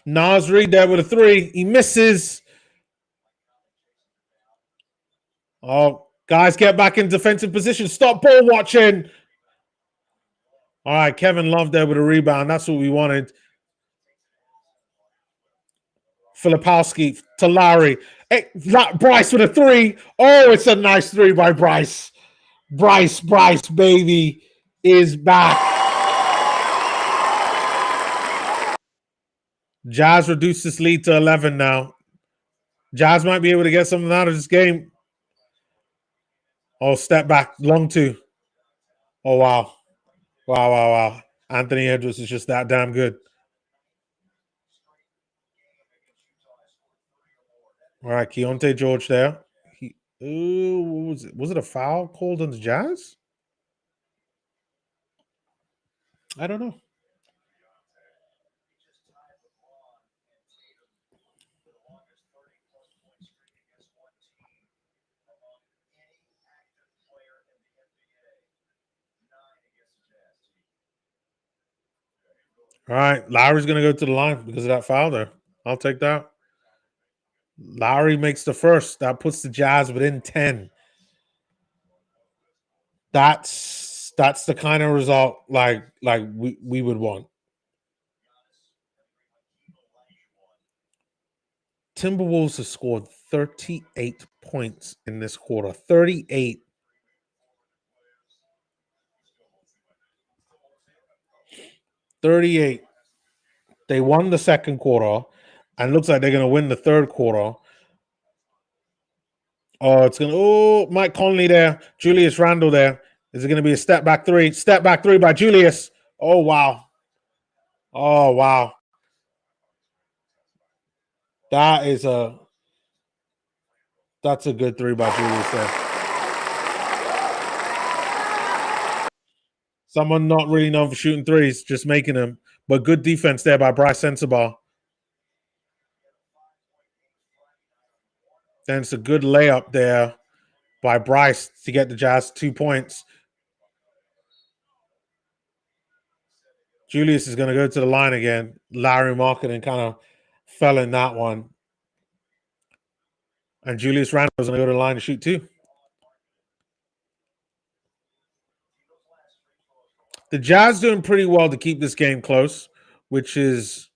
Nas Reed there with a three. He misses. Oh, guys, get back in defensive position. Stop ball watching. All right, Kevin Love there with a rebound. That's what we wanted. Filipowski to Lowry. Hey, Bryce with a three. Oh, it's a nice three by Bryce. Bryce, baby, is back. Jazz reduced this lead to 11 now. Jazz might be able to get something out of this game. Oh, step back, long two. Oh, wow. Wow. Anthony Edwards is just that damn good. All right, Keontae George there. What was it? Was it a foul called on the Jazz? I don't know. All right, Lowry's going to go to the line because of that foul there. I'll take that. Lowry makes the first. That puts the Jazz within 10. That's the kind of result like we would want. Timberwolves have scored 38 points in this quarter. 38. They won the second quarter and looks like they're going to win the third quarter. Mike Conley there. Julius Randle there. Is it going to be a step back three? Step back three by Julius. Oh, wow. That's a good three by Julius there. Someone not really known for shooting threes, just making them. But good defense there by Bryce Sensabaugh. Then it's a good layup there by Bryce to get the Jazz 2 points. Julius is going to go to the line again. Larry Marketing kind of fell in that one. And Julius Randle's going to go to the line to shoot too. The Jazz doing pretty well to keep this game close, which is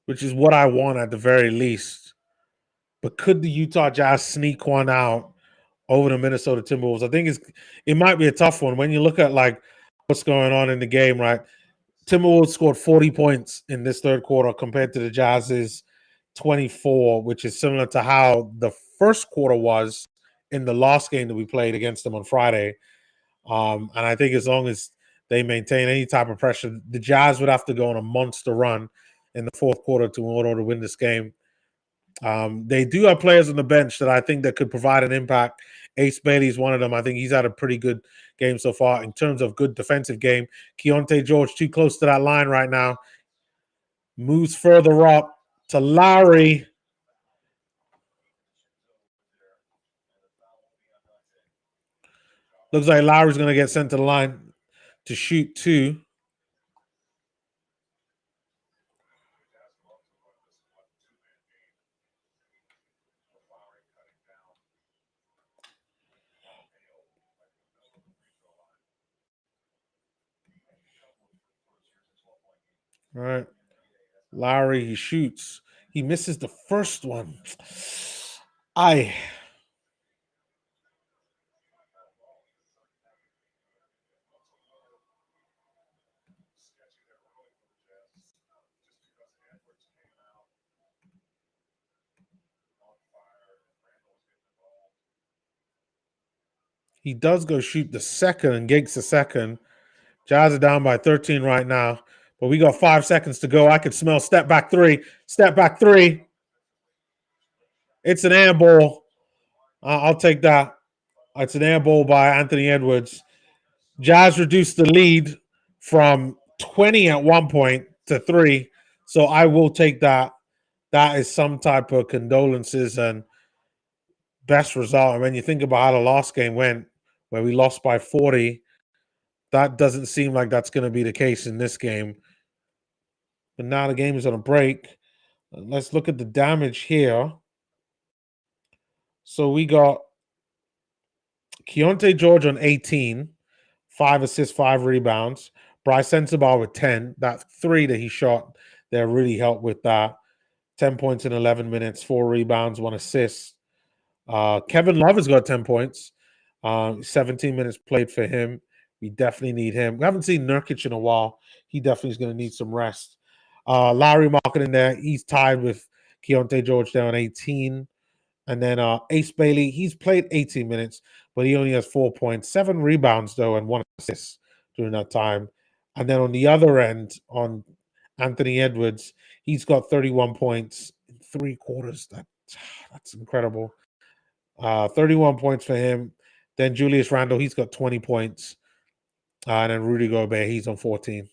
what I want at the very least. But could the Utah Jazz sneak one out over the Minnesota Timberwolves? I think it might be a tough one when you look at like what's going on in the game, right? Timberwolves scored 40 points in this third quarter compared to the Jazz's 24, which is similar to how the first quarter was in the last game that we played against them on Friday. And I think as long as they maintain any type of pressure, the Jazz would have to go on a monster run in the fourth quarter in order to win this game. They do have players on the bench that I think that could provide an impact. Ace Bailey is one of them. I think he's had a pretty good game so far in terms of good defensive game. Keontae George too close to that line right now. Moves further up to Lowry. Looks like Lowry's going to get sent to the line to shoot two. All right. Lowry, he shoots. He misses the first one. He does go shoot the second and gets the second. Jazz are down by 13 right now, but we got 5 seconds to go. I could smell step back three. Step back three. It's an air ball. I'll take that. It's an air ball by Anthony Edwards. Jazz reduced the lead from 20 at one point to 3. So I will take that. That is some type of condolences and best result. And when you think about how the last game went, where we lost by 40, that doesn't seem like that's going to be the case in this game. But now the game is on a break. Let's look at the damage here. So we got Keontae George on 18, 5 assists, 5 rebounds. Bryce Sensabaugh with 10. That 3 that he shot there really helped with that. 10 points in 11 minutes, 4 rebounds, 1 assist. Kevin Love has got 10 points. 17 minutes played for him. We definitely need him. We haven't seen Nurkic in a while. He definitely is going to need some rest. Larry Market in there. He's tied with Keontae George there on 18. And then Ace Bailey, he's played 18 minutes, but he only has 4 points, 7 rebounds, though, and 1 assist during that time. And then on the other end, on Anthony Edwards, he's got 31 points in 3 quarters. That's incredible. 31 points for him. Then Julius Randle, he's got 20 points. And then Rudy Gobert, he's on 14.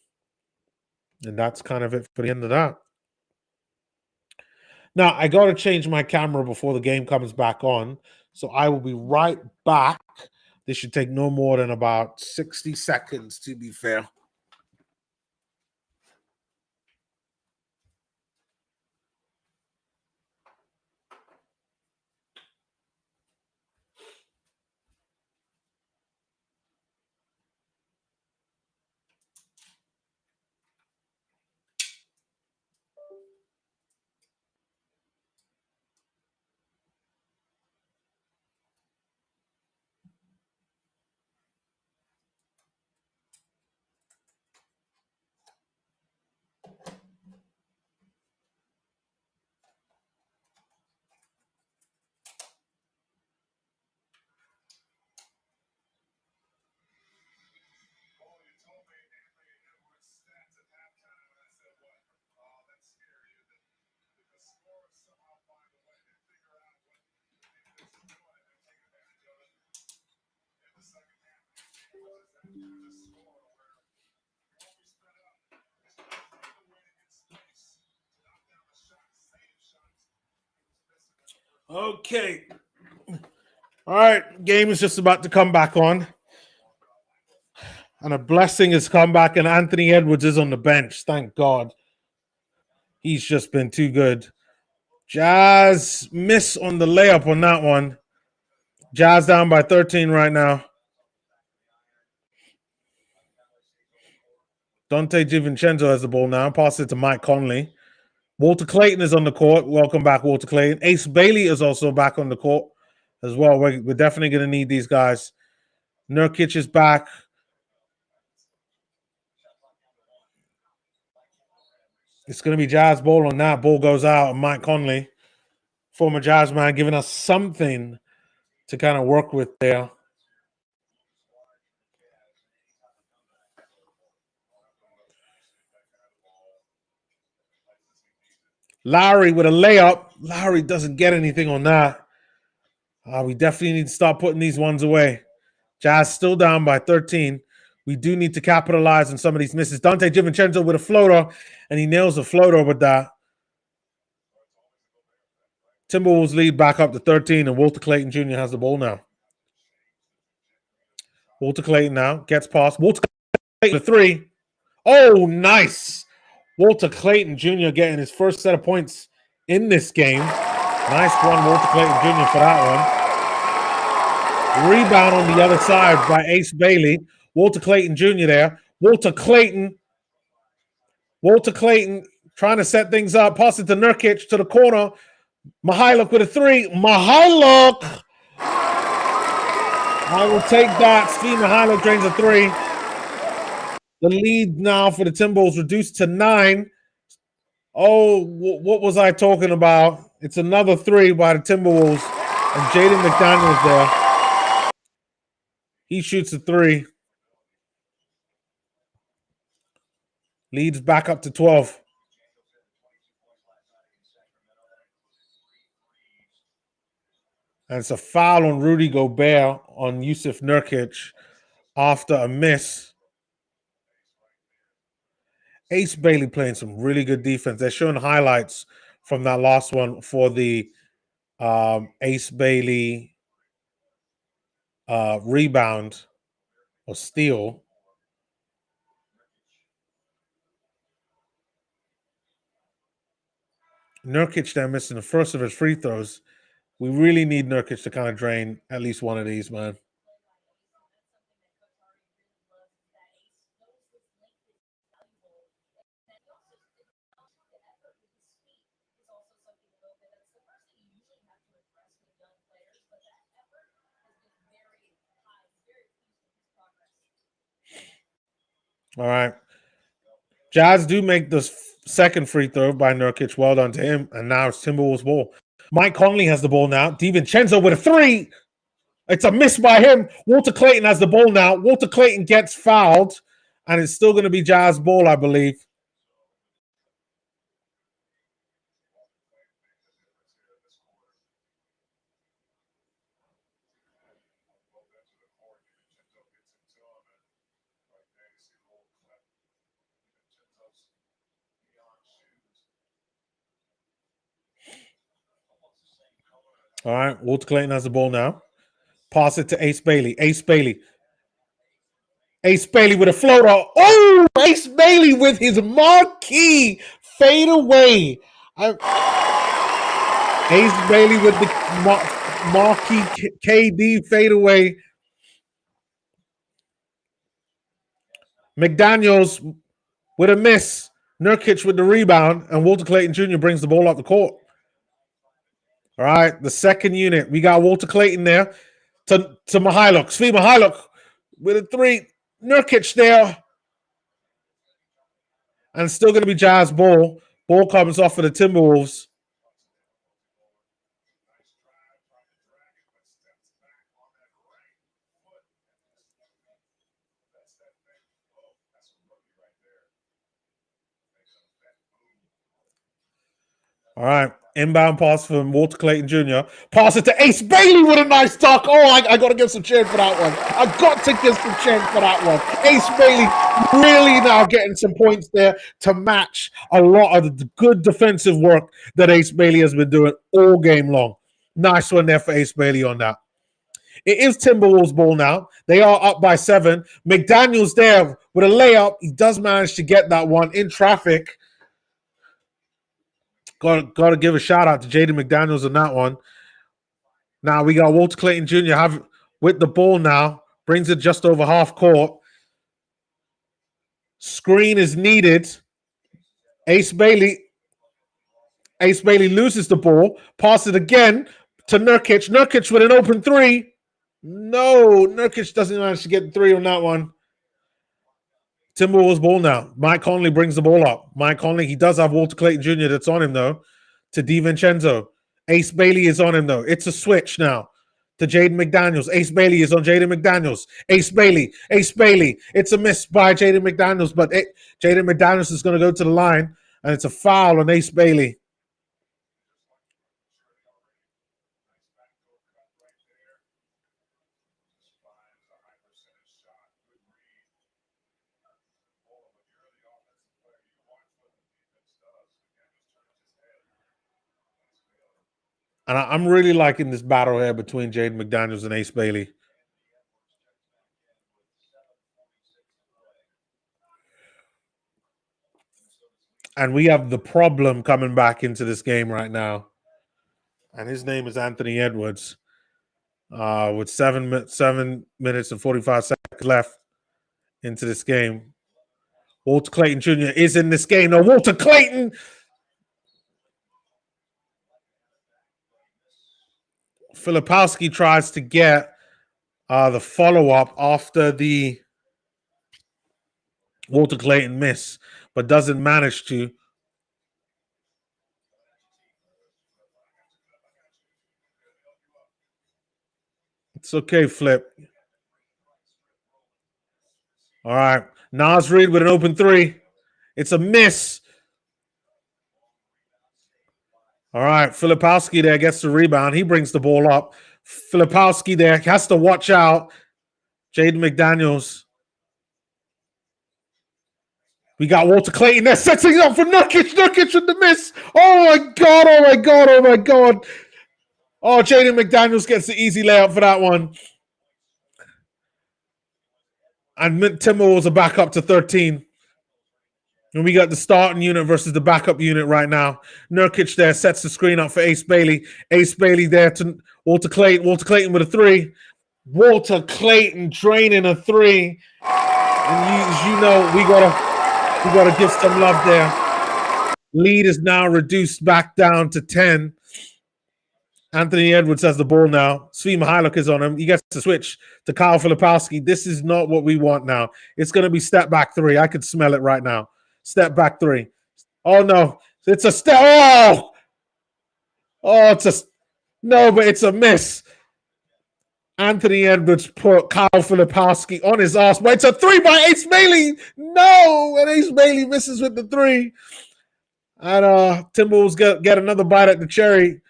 And that's kind of it for the end of that. Now, I got to change my camera before the game comes back on. So I will be right back. This should take no more than about 60 seconds, to be fair. Okay. All right. Game is just about to come back on. And a blessing has come back, and Anthony Edwards is on the bench. Thank God. He's just been too good. Jazz miss on the layup on that one. Jazz down by 13 right now. Dante DiVincenzo has the ball now. Pass it to Mike Conley. Walter Clayton is on the court. Welcome back, Walter Clayton. Ace Bailey is also back on the court as well. We're definitely going to need these guys. Nurkic is back. It's going to be Jazz ball on that. Ball goes out. And Mike Conley, former Jazz man, giving us something to kind of work with there. Lowry with a layup. Lowry doesn't get anything on that. We definitely need to start putting these ones away. Jazz still down by 13. We do need to capitalize on some of these misses. Dante DiVincenzo with a floater, and he nails a floater with that. Timberwolves lead back up to 13, and Walter Clayton Jr. has the ball now. Walter Clayton now gets past. Walter Clayton, 3. Oh, nice. Walter Clayton Jr. getting his first set of points in this game. Nice one, Walter Clayton Jr. for that one. Rebound on the other side by Ace Bailey. Walter Clayton Jr. there. Walter Clayton trying to set things up. Pass it to Nurkic to the corner. Mihailuk with a 3. Mihailuk! I will take that. Steve Mihailuk drains a 3. The lead now for the Timberwolves reduced to 9. Oh, what was I talking about? It's another 3 by the Timberwolves. And Jaden McDaniels there. He shoots a 3. Leads back up to 12. And it's a foul on Rudy Gobert on Yusuf Nurkic after a miss. Ace Bailey playing some really good defense. They're showing highlights from that last one for the Ace Bailey rebound or steal. Nurkic there missing the first of his free throws. We really need Nurkic to kind of drain at least one of these, man. All right. Jazz do make the second free throw by Nurkic. Well done to him. And now it's Timberwolves' ball. Mike Conley has the ball now. DiVincenzo with a 3. It's a miss by him. Walter Clayton has the ball now. Walter Clayton gets fouled. And it's still going to be Jazz ball, I believe. All right. Walter Clayton has the ball now. Pass it to Ace Bailey. Ace Bailey with a floater. Oh, Ace Bailey with his marquee fadeaway. Ace Bailey with the marquee KD fadeaway. McDaniels with a miss. Nurkic with the rebound. And Walter Clayton Jr. brings the ball up the court. All right, the second unit. We got Walter Clayton there to Mihailuk. Steve Mihailuk with a 3. Nurkic there. And still going to be Jazz ball. Ball comes off for the Timberwolves. All right. Inbound pass from Walter Clayton Jr. Pass it to Ace Bailey with a nice dunk. Oh, I got to give some cheers for that one. I got to give some cheers for that one. Ace Bailey really now getting some points there to match a lot of the good defensive work that Ace Bailey has been doing all game long. Nice one there for Ace Bailey on that. It is Timberwolves ball now. They are up by 7. McDaniels there with a layup. He does manage to get that one in traffic. Got to give a shout out to Jaden McDaniels on that one. Now we got Walter Clayton Jr. have with the ball now. Brings it just over half court. Screen is needed. Ace Bailey loses the ball. Pass it again to Nurkic. Nurkic with an open three. No, Nurkic doesn't manage to get the three on that one. Timberwolves ball now. Mike Conley brings the ball up. Mike Conley, he does have Walter Clayton Jr. that's on him, though, to DiVincenzo. Ace Bailey is on him, though. It's a switch now to Jaden McDaniels. Ace Bailey is on Jaden McDaniels. Ace Bailey. It's a miss by Jaden McDaniels, but Jaden McDaniels is going to go to the line, and it's a foul on Ace Bailey. And I'm really liking this battle here between Jaden McDaniels and Ace Bailey. And we have the problem coming back into this game right now. And his name is Anthony Edwards. With 7 minutes and 45 seconds left into this game. Walter Clayton Jr. is in this game. Now, Walter Clayton. Filipowski tries to get the follow-up after the Walter Clayton miss, but doesn't manage to. It's okay, Flip. All right. Naz Reid with an open three. It's a miss. All right. Filipowski there gets the rebound. He brings the ball up. Filipowski there has to watch out. Jaden McDaniels. We got Walter Clayton there setting up for Nurkic. Nurkic with the miss. Oh, my God. Oh, Jaden McDaniels gets the easy layup for that one. And Timberwolves are back up to 13. And we got the starting unit versus the backup unit right now. Nurkic there sets the screen up for Ace Bailey. Ace Bailey there to Walter Clayton. Walter Clayton with a three. Walter Clayton draining a three. And you know we gotta give some love there. Lead is now reduced back down to 10. Anthony Edwards has the ball now. Svi Mihайлuk is on him. He gets to switch to Kyle Filipowski. This is not what we want now. It's going to be step back three. I could smell it right now. Step back three. Oh, no. It's a step. Oh, but it's a miss. Anthony Edwards put Kyle Filipowski on his ass, but it's a three by Ace Bailey. No, and Ace Bailey misses with the three. And Timberwolves get another bite at the cherry.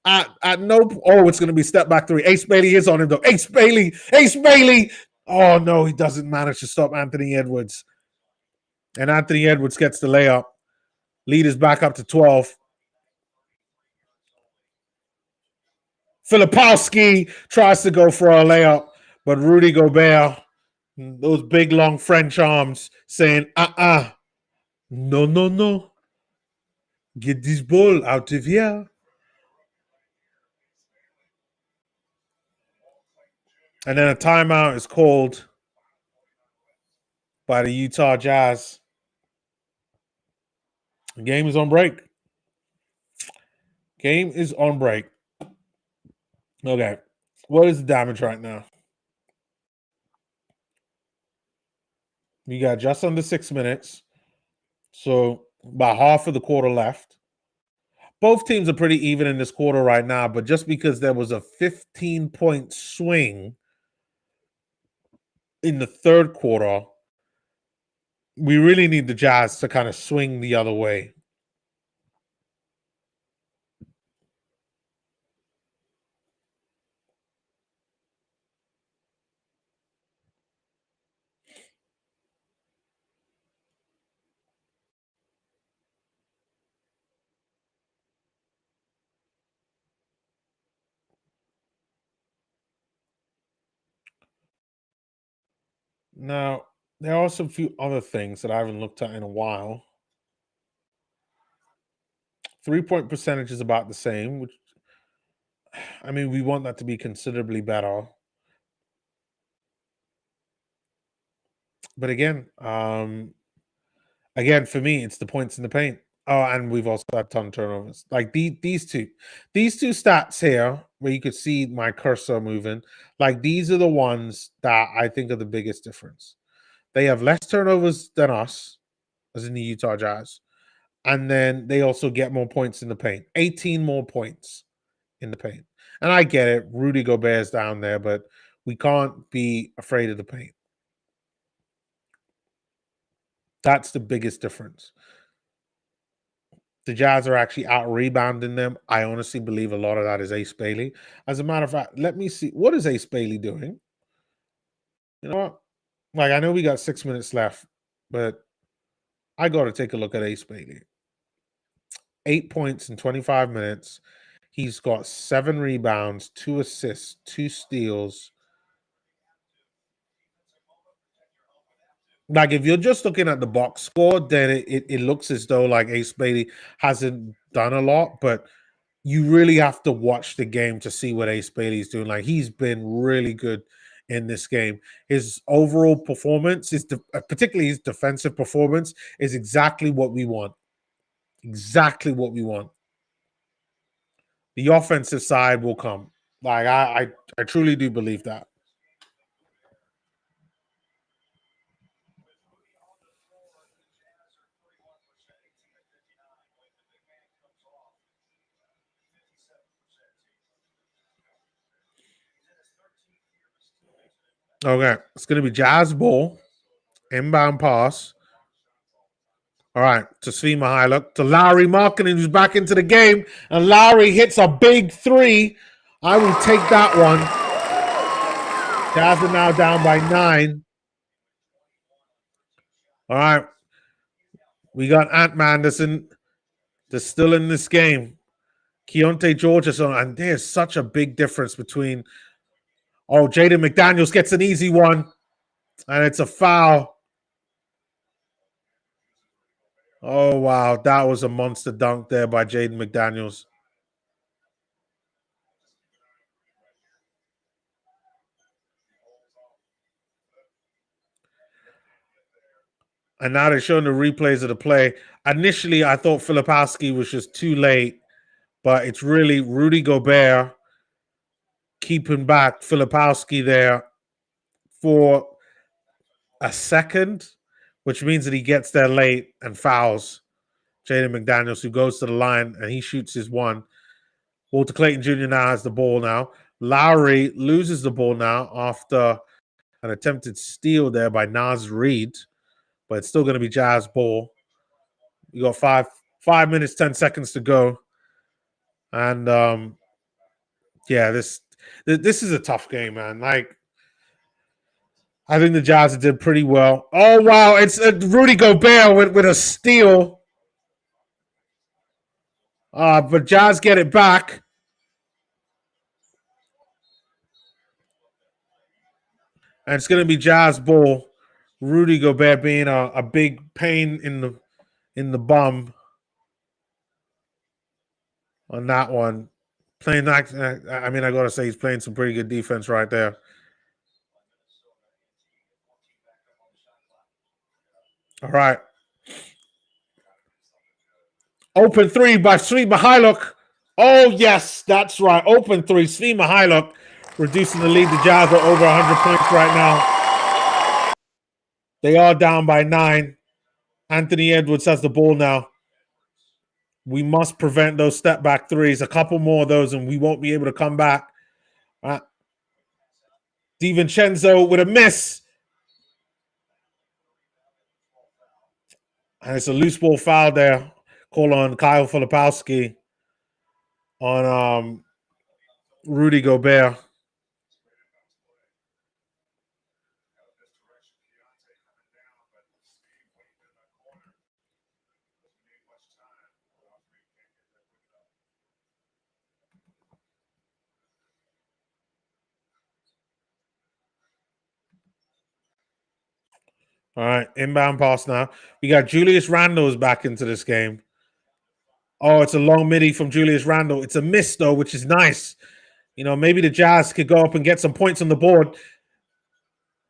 At no, it's going to be step back three. Ace Bailey is on him though. Ace Bailey. Oh no, he doesn't manage to stop Anthony Edwards. And Anthony Edwards gets the layup. Lead is back up to 12. Filipowski tries to go for a layup, but Rudy Gobert, those big long French arms, saying, no. Get this ball out of here. And then a timeout is called by the Utah Jazz. The game is on break. Okay. What is the damage right now? We got just under 6 minutes. So about half of the quarter left. Both teams are pretty even in this quarter right now, but just because there was a 15-point swing in the third quarter, we really need the Jazz to kind of swing the other way. Now, there are also a few other things that I haven't looked at in a while. 3-point percentage is about the same, which I mean, we want that to be considerably better. But again, for me, it's the points in the paint. Oh, and we've also had a ton of turnovers. Like these two stats here, where you could see my cursor moving. Like these are the ones that I think are the biggest difference. They have less turnovers than us, as in the Utah Jazz, and then they also get more points in the paint. 18 more points in the paint. And I get it, Rudy Gobert's down there, but we can't be afraid of the paint. That's the biggest difference. The Jazz are actually out rebounding them. I honestly believe a lot of that is Ace Bailey. As a matter of fact, let me see. What is Ace Bailey doing? You know what? Like, I know we got 6 minutes left, but I got to take a look at Ace Bailey. 8 points in 25 minutes. He's got 7 rebounds, 2 assists, 2 steals. Like, if you're just looking at the box score, then it looks as though like Ace Bailey hasn't done a lot, but you really have to watch the game to see what Ace Bailey's doing. Like, he's been really good in this game. His overall performance, particularly his defensive performance, is exactly what we want. Exactly what we want. The offensive side will come. Like, I truly do believe that. Okay, it's going to be Jazz ball, inbound pass. All right, to Svi Mihailuk, to Lowry Markkinen, who's back into the game, and Lowry hits a big 3. I will take that one. Jazz are now down by 9. All right, we got Ant Manderson. They're still in this game. Keontae George is on, and there's such a big difference between. Oh, Jaden McDaniels gets an easy one, and it's a foul. Oh, wow. That was a monster dunk there by Jaden McDaniels. And now they're showing the replays of the play. Initially, I thought Filipowski was just too late, but it's really Rudy Gobert keeping back Filipowski there for a second, which means that he gets there late and fouls Jaden McDaniels, who goes to the line and he shoots his one. Walter Clayton Jr. now has the ball now. Lowry loses the ball now after an attempted steal there by Naz Reid, but it's still going to be Jazz ball. You got 5 minutes, 10 seconds to go. And yeah, this is a tough game, man. Like, I think the Jazz did pretty well. Oh, wow. It's Rudy Gobert with a steal. But Jazz get it back. And it's going to be Jazz ball. Rudy Gobert being a big pain in the bum on that one. Playing that, I mean, I got to say he's playing some pretty good defense right there. All right. Open 3 by Svi Mihailuk. Oh, yes, that's right. Open 3. Svi Mihailuk reducing the lead. The Jazz are over 100 points right now. They are down by 9. Anthony Edwards has the ball now. We must prevent those step back threes. A couple more of those, and we won't be able to come back. DiVincenzo with a miss. And it's a loose ball foul there. Call on Kyle Filipowski on Rudy Gobert. All right, inbound pass now. We got Julius Randle's back into this game. Oh, it's a long midi from Julius Randle. It's a miss, though, which is nice. You know, maybe the Jazz could go up and get some points on the board.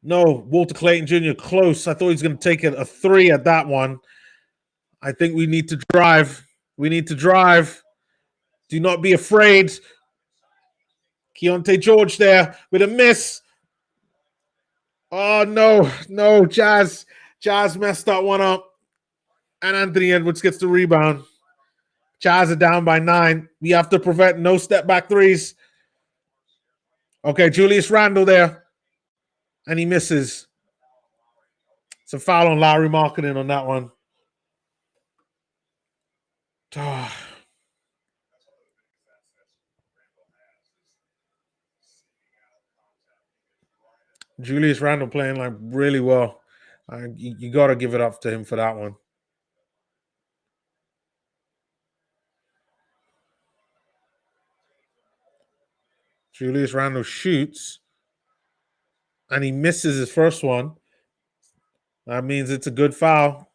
No, Walter Clayton Jr. close. I thought he was going to take a 3 at that one. I think we need to drive. We need to drive. Do not be afraid. Keontae George there with a miss. Oh, no, Jazz messed that one up. And Anthony Edwards gets the rebound. Jazz are down by 9. We have to prevent no step back threes. Okay, Julius Randle there. And he misses. It's a foul on Lowry Marketing on that one. Julius Randle playing like really well. You got to give it up to him for that one. Julius Randle shoots, and he misses his first one. That means it's a good foul.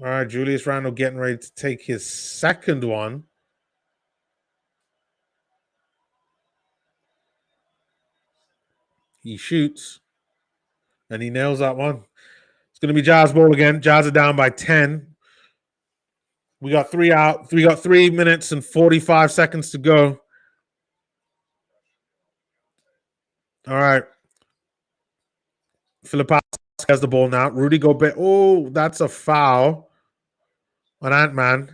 All right, Julius Randle getting ready to take his second one. He shoots, and he nails that one. It's going to be Jazz ball again. Jazz are down by 10. We got 3 out. We got 3 minutes and 45 seconds to go. All right. Filipowski has the ball now. Rudy Gobert. Oh, that's a foul on Ant-Man.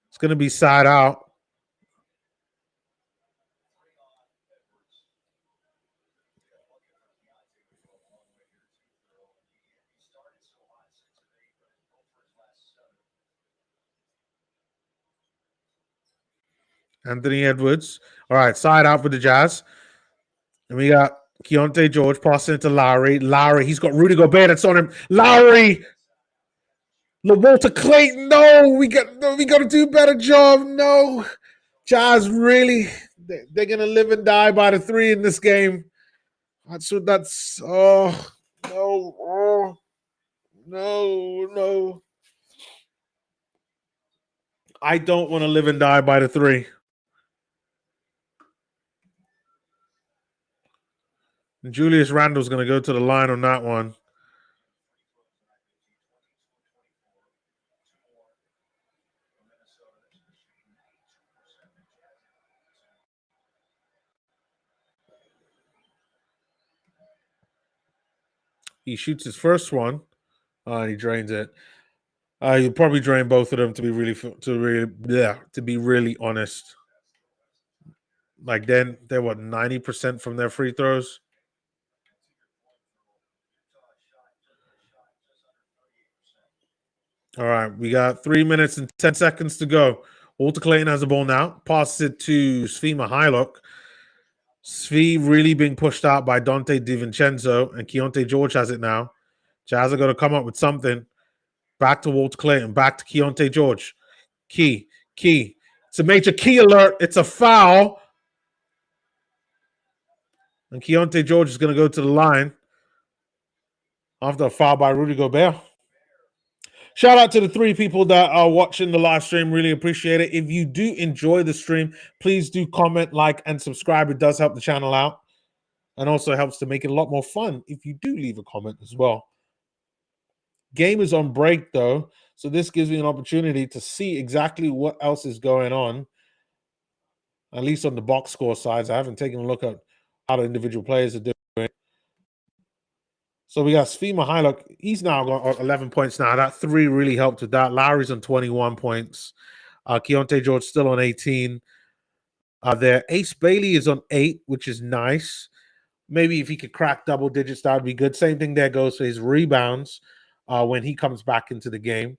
It's going to be side out. Anthony Edwards. All right, side out for the Jazz. And we got Keontae George passing it to Lowry. Lowry, he's got Rudy Gobert that's on him. Lowry! Walter Clayton, no, we got to do a better job. No. Jazz really, they're going to live and die by the 3 in this game. Oh, no. I don't want to live and die by the 3. And Julius Randle's going to go to the line on that one. He shoots his first one. He drains it. He'll probably drain both of them to be really honest. Like then they're 90% from their free throws. All right, we got 3 minutes and 10 seconds to go. Walter Clayton has the ball now. Passes it to Svi Mykhailiuk. Svi really being pushed out by Dante DiVincenzo, and Keontae George has it now. Jazz are going to come up with something. Back to Walter Clayton. Back to Keontae George. Key. It's a major key alert. It's a foul. And Keontae George is going to go to the line after a foul by Rudy Gobert. Shout out to the 3 people that are watching the live stream. Really appreciate it. If you do enjoy the stream, please do comment, like, and subscribe. It does help the channel out and also helps to make it a lot more fun if you do leave a comment as well. Game is on break, though, so this gives me an opportunity to see exactly what else is going on, at least on the box score sides. I haven't taken a look at how the individual players are doing. So we got Svi Mykhailiuk. He's now got 11 points now. That 3 really helped with that. Lowry's on 21 points. Keontae George still on 18. There, Ace Bailey is on 8, which is nice. Maybe if he could crack double digits, that would be good. Same thing there goes for his rebounds when he comes back into the game.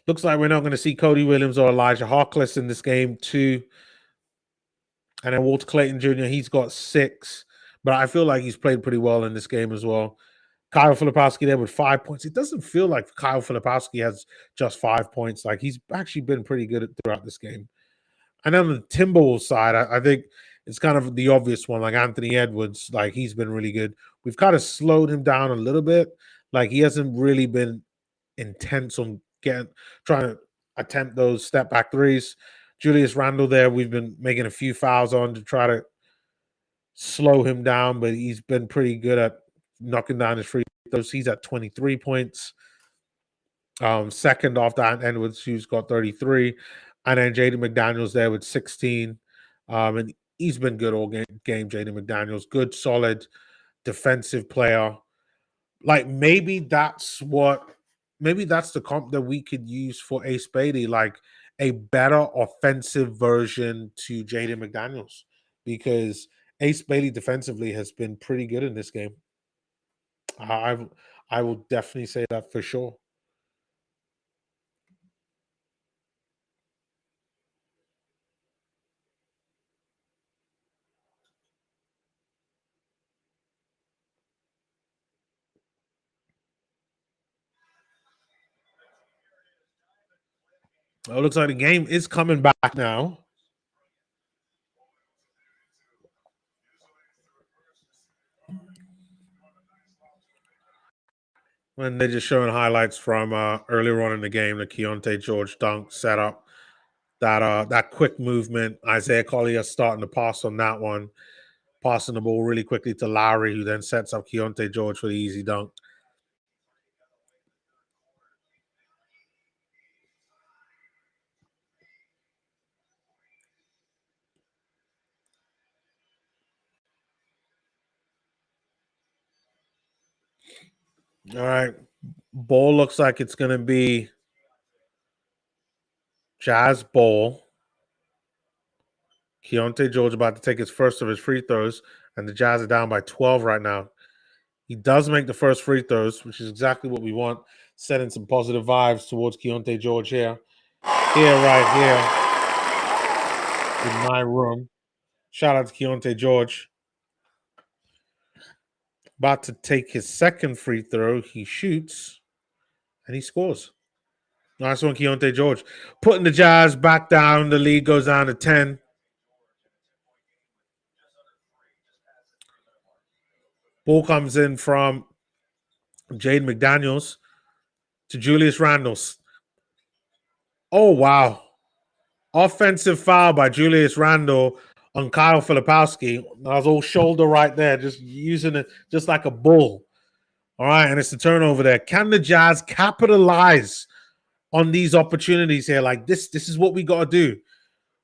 Looks like we're not going to see Cody Williams or Elijah Harkless in this game too. And then Walter Clayton Jr., he's got 6. But I feel like he's played pretty well in this game as well. Kyle Filipowski there with 5 points. It doesn't feel like Kyle Filipowski has just 5 points. Like he's actually been pretty good throughout this game. And on the Timberwolves side, I think it's kind of the obvious one, like Anthony Edwards. Like he's been really good. We've kind of slowed him down a little bit. Like he hasn't really been intense on trying to attempt those step back threes. Julius Randle there, we've been making a few fouls on to try to slow him down, but he's been pretty good at knocking down his free throws. He's at 23 points. Second off that Edwards, who's got 33. And then Jaden McDaniels there with 16. And he's been good all game. Jaden McDaniels, good, solid defensive player. Like maybe that's the comp that we could use for Ace Bailey, like a better offensive version to Jaden McDaniels, because Ace Bailey defensively has been pretty good in this game. I will definitely say that for sure. It looks like the game is coming back now. When they're just showing highlights from earlier on in the game, the Keontae George dunk setup, that quick movement. Isaiah Collier starting to pass on that one, passing the ball really quickly to Lowry, who then sets up Keontae George for the easy dunk. All right. Ball looks like it's going to be Jazz ball. Keontae George about to take his first of his free throws, and the Jazz are down by 12 right now. He does make the first free throws, which is exactly what we want, sending some positive vibes towards Keontae George here. Right here in my room. Shout out to Keontae George. About to take his second free throw. He shoots, and he scores. Nice one, Keontae George. Putting the Jazz back down. The lead goes down to 10. Ball comes in from Jaden McDaniels to Julius Randle. Oh, wow. Offensive foul by Julius Randle on Kyle Filipowski. That was all shoulder right there, just using it just like a bull. All right, and it's the turnover there. Can the Jazz capitalize on these opportunities here? Like this is what we got to do.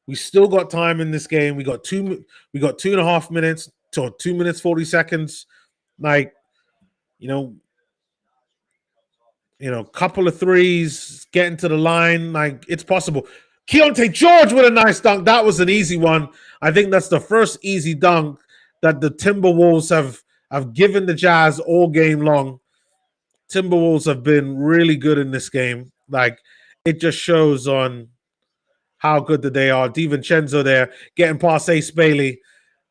We still got time in this game. We got 2.5 minutes to 2 minutes 40 seconds. Like, couple of threes, getting to the line. Like, it's possible. Keontae George with a nice dunk. That was an easy one. I think that's the first easy dunk that the Timberwolves have given the Jazz all game long. Timberwolves have been really good in this game. Like, it just shows on how good that they are. DiVincenzo there getting past Ace Bailey,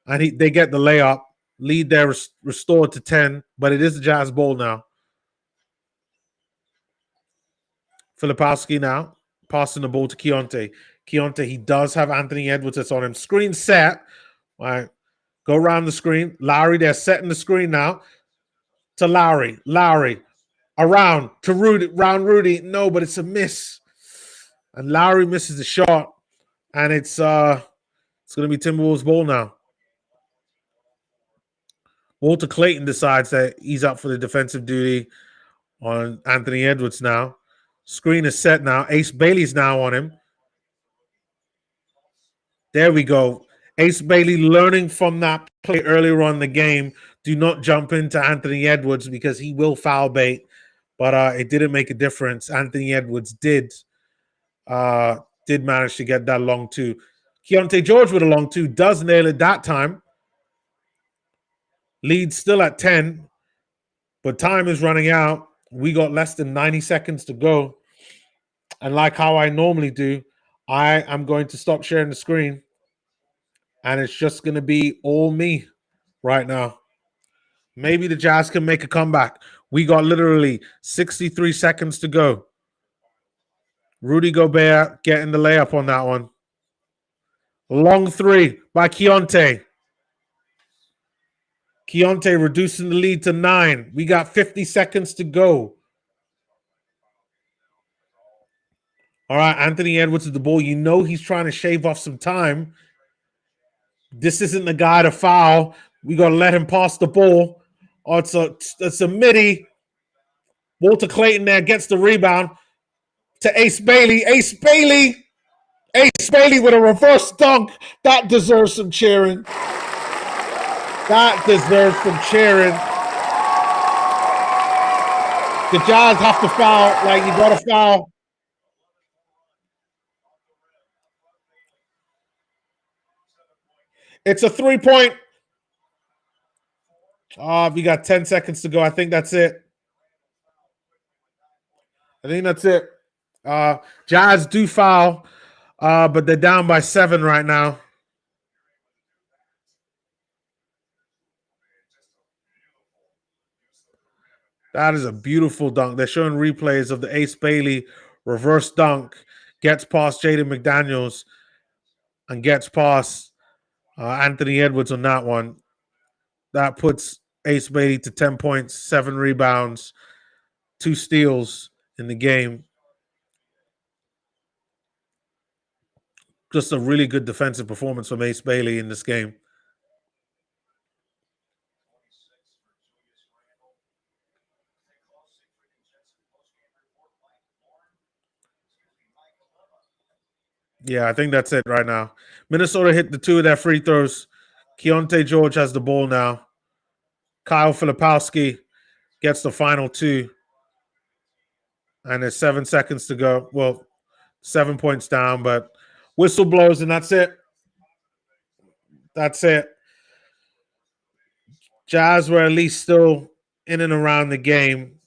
and they get the layup. Lead there restored to 10, but it is the Jazz ball now. Filipowski now passing the ball to Keontae. Keontae, he does have Anthony Edwards that's on him. Screen set. All right. Go around the screen. Lowry, they're setting the screen now to Lowry. Lowry around to Rudy. Round Rudy. No, but it's a miss. And Lowry misses the shot. And it's going to be Timberwolves ball now. Walter Clayton decides that he's up for the defensive duty on Anthony Edwards now. Screen is set now. Ace Bailey's now on him. There we go. Ace Bailey learning from that play earlier on in the game. Do not jump into Anthony Edwards because he will foul bait. But it didn't make a difference. Anthony Edwards did manage to get that long two. Keontae George with a long two does nail it that time. Lead still at 10, but time is running out. We got less than 90 seconds to go. And like how I normally do, I am going to stop sharing the screen. And it's just going to be all me right now. Maybe the Jazz can make a comeback. We got literally 63 seconds to go. Rudy Gobert getting the layup on that one. Long three by Keontae. Keontae reducing the lead to 9. We got 50 seconds to go. All right, Anthony Edwards with the ball. You know he's trying to shave off some time. This isn't the guy to foul. We got to let him pass the ball. Oh, it's a midi. Walter Clayton there gets the rebound to Ace Bailey. Ace Bailey with a reverse dunk. That deserves some cheering. That deserves some cheering. The Jazz have to foul. Like, you got to foul. It's a 3-point. We got 10 seconds to go. I think that's it. Jazz do foul, but they're down by 7 right now. That is a beautiful dunk. They're showing replays of the Ace Bailey reverse dunk. Gets past Jaden McDaniels and gets past Anthony Edwards on that one. That puts Ace Bailey to 10 points, 7 rebounds, 2 steals in the game. Just a really good defensive performance from Ace Bailey in this game. Yeah, I think that's it right now. Minnesota hit the 2 of their free throws. Keontae George has the ball now. Kyle Filipowski gets the final 2. And there's 7 seconds to go. Well, 7 points down, but whistle blows, and that's it. That's it. Jazz were at least still in and around the game.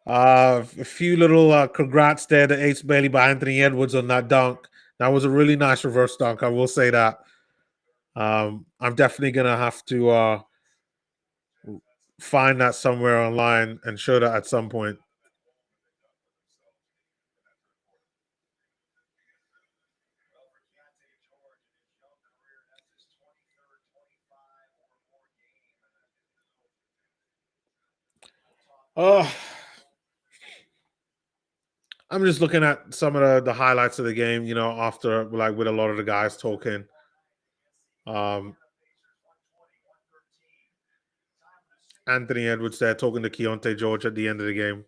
A few little congrats there to Ace Bailey by Anthony Edwards on that dunk. That was a really nice reverse dunk. I will say that. I'm definitely going to have to find that somewhere online and show that at some point. I'm just looking at some of the highlights of the game, after, like, with a lot of the guys talking. Anthony Edwards there talking to Keontae George at the end of the game.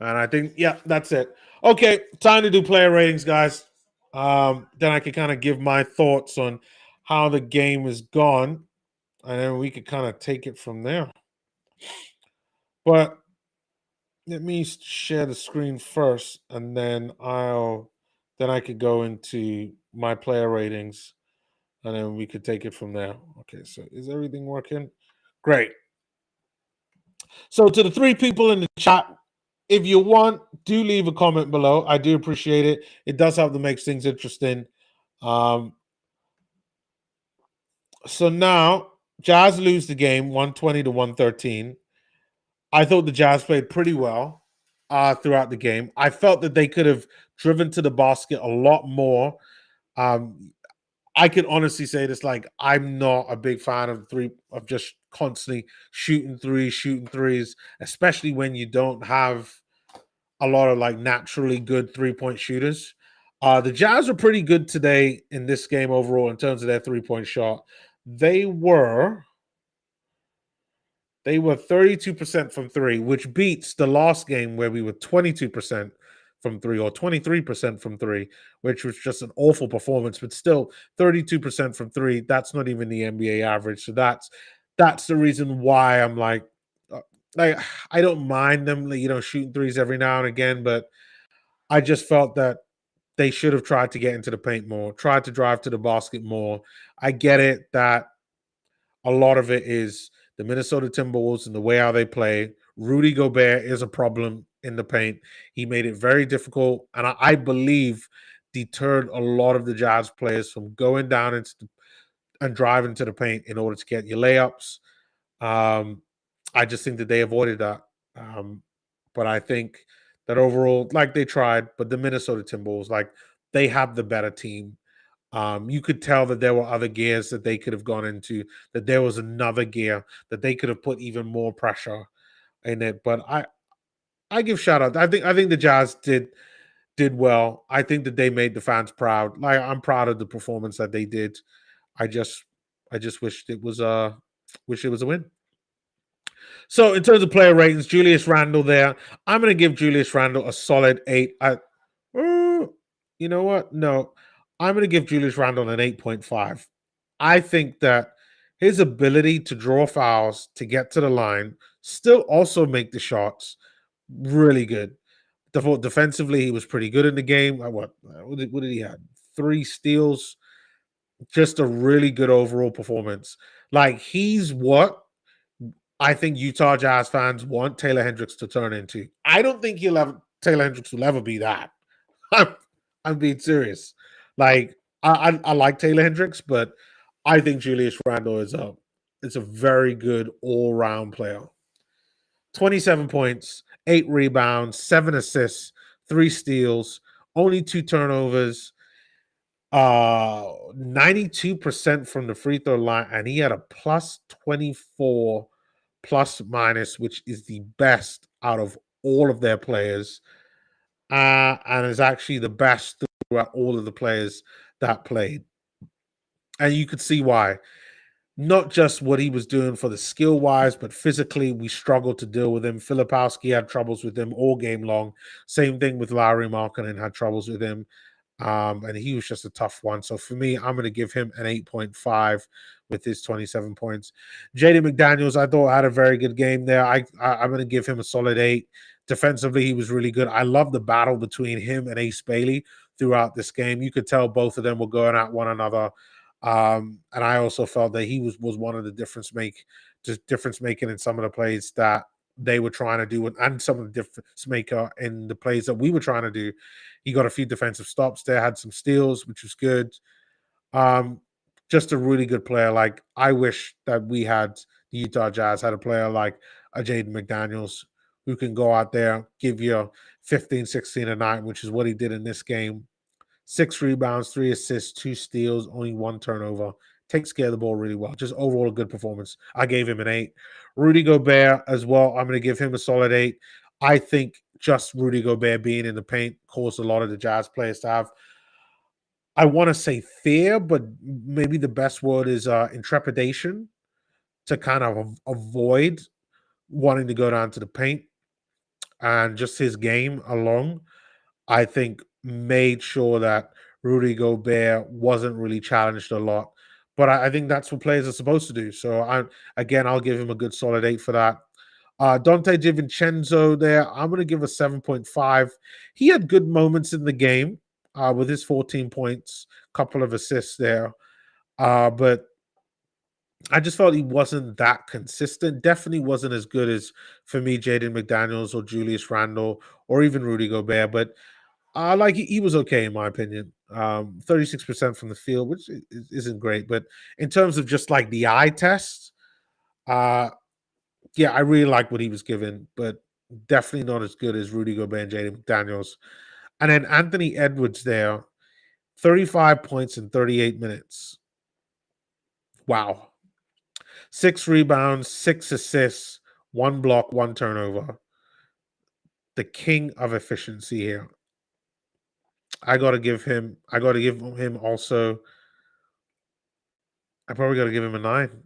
And I think, yeah, that's it. Okay, time to do player ratings, guys. Then I can kind of give my thoughts on how the game has gone, and then we could kind of take it from there. But let me share the screen first, and then I could go into my player ratings, and then we could take it from there. Okay, so is everything working? Great. So to the 3 people in the chat, if you want, do leave a comment below. I do appreciate it. It does help to make things interesting. So now Jazz lose the game 120 to 113. I thought the Jazz played pretty well throughout the game. I felt that they could have driven to the basket a lot more. I can honestly say this, like, I'm not a big fan of just constantly shooting threes, especially when you don't have a lot of, like, naturally good 3-point shooters. The Jazz are pretty good today in this game overall in terms of their 3-point shot. They were 32% from 3, which beats the last game where we were 22% from 3 or 23% from 3, which was just an awful performance, but still 32% from 3. That's not even the NBA average. So that's the reason why I'm like I don't mind them, shooting threes every now and again, but I just felt that they should have tried to get into the paint more, tried to drive to the basket more. I get it that a lot of it is the Minnesota Timberwolves and the way how they play. Rudy Gobert is a problem in the paint. He made it very difficult, and I believe deterred a lot of the Jazz players from going down and driving to the paint in order to get your layups. Um, I just think that they avoided that. Um, but I think that overall, like they tried, but the Minnesota Timberwolves, like they have the better team. You could tell that there were other gears that they could have gone into, that there was another gear that they could have put even more pressure in it. But I give shout out. I think the Jazz did well. I think that they made the fans proud. Like I'm proud of the performance that they did. I just I just wish it was a win. So in terms of player ratings, Julius Randle there. I'm going to give Julius Randle a solid 8. You know what? No, I'm going to give Julius Randle an 8.5. I think that his ability to draw fouls, to get to the line, still also make the shots, really good. Defensively, he was pretty good in the game. What did he have? 3 steals. Just a really good overall performance. Like he's what I think Utah Jazz fans want Taylor Hendricks to turn into. I don't think Taylor Hendricks will ever be that. I'm, I'm being serious. Like I like Taylor Hendricks, but I think Julius Randle is a very good all round player. 27 points, 8 rebounds, 7 assists, 3 steals, only 2 turnovers, 92% from the free throw line, and he had a plus 24 plus minus, which is the best out of all of their players, and is actually the best throughout all of the players that played. And you could see why. Not just what he was doing for the skill wise, but physically, we struggled to deal with him. Filipowski had troubles with him all game long. Same thing with Larry Markkinen, had troubles with him. And he was just a tough one. So for me, I'm going to give him an 8.5 with his 27 points. JD McDaniels, I thought had a very good game there. I'm going to give him a solid 8. Defensively, he was really good. I love the battle between him and Ace Bailey throughout this game. You could tell both of them were going at one another. And I also felt that he was one of the difference making in some of the plays that they were trying to do, and some of the difference maker in the plays that we were trying to do. He got a few defensive stops there, had some steals, which was good. Um, just a really good player. Like I wish that we had the Utah Jazz had a player like a Jaden McDaniels who can go out there, give you 15, 16 a night, which is what he did in this game. 6 rebounds, 3 assists, 2 steals, only 1 turnover. Takes care of the ball really well. Just overall a good performance. I gave him an 8. Rudy Gobert as well. I'm going to give him a solid 8. I think just Rudy Gobert being in the paint caused a lot of the Jazz players to have, I want to say fear, but maybe the best word is intrepidation, to kind of avoid wanting to go down to the paint. And just his game alone, I think, made sure that Rudy Gobert wasn't really challenged a lot. But I think that's what players are supposed to do. So I'll give him a good solid 8 for that. Dante DiVincenzo there, I'm going to give a 7.5. He had good moments in the game with his 14 points, couple of assists there. But I just felt he wasn't that consistent. Definitely wasn't as good as, for me, Jaden McDaniels or Julius Randle or even Rudy Gobert. But like he was okay in my opinion. 36% from the field, which isn't great, but in terms of just like the eye test, yeah, I really like what he was given, but definitely not as good as Rudy Gobert and Jaden McDaniels. And then Anthony Edwards there, 35 points in 38 minutes. Wow. 6 rebounds, 6 assists, 1 block, 1 turnover. The king of efficiency here. I gotta give him also. I probably gotta give him a 9.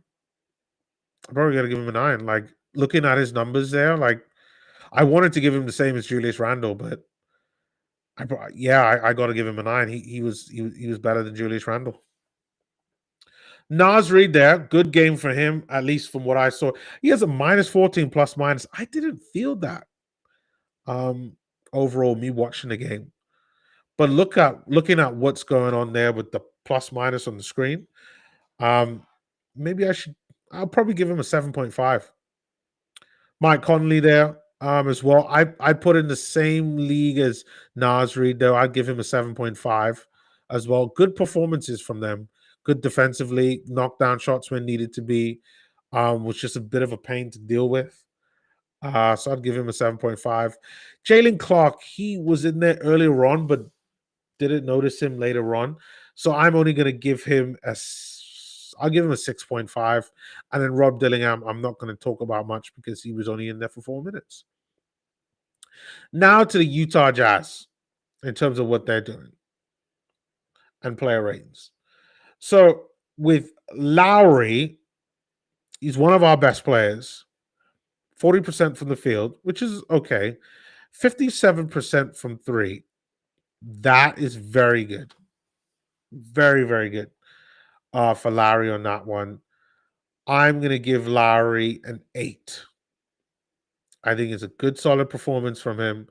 I probably gotta give him a 9. Like looking at his numbers there, like I wanted to give him the same as Julius Randle, but I gotta give him a 9. He was better than Julius Randle. Nas Reed there, good game for him, at least from what I saw. He has a minus 14 plus minus. I didn't feel that overall, me watching the game. But looking at what's going on there with the plus minus on the screen, maybe I'll probably give him a 7.5. Mike Conley there as well. I put in the same league as Nas Reed, though. I'd give him a 7.5 as well. Good performances from them. Good defensively, knocked down shots when needed to be. Was just a bit of a pain to deal with. So I'd give him a 7.5. Jalen Clark, he was in there earlier on, but didn't notice him later on. So I'm only going to give him I'll give him a 6.5. And then Rob Dillingham, I'm not going to talk about much because he was only in there for 4 minutes. Now to the Utah Jazz in terms of what they're doing and player ratings. So with Lowry, he's one of our best players. 40% from the field, which is okay. 57% from three. That is very good. Very, very good for Lowry on that one. I'm going to give Lowry an 8. I think it's a good, solid performance from him.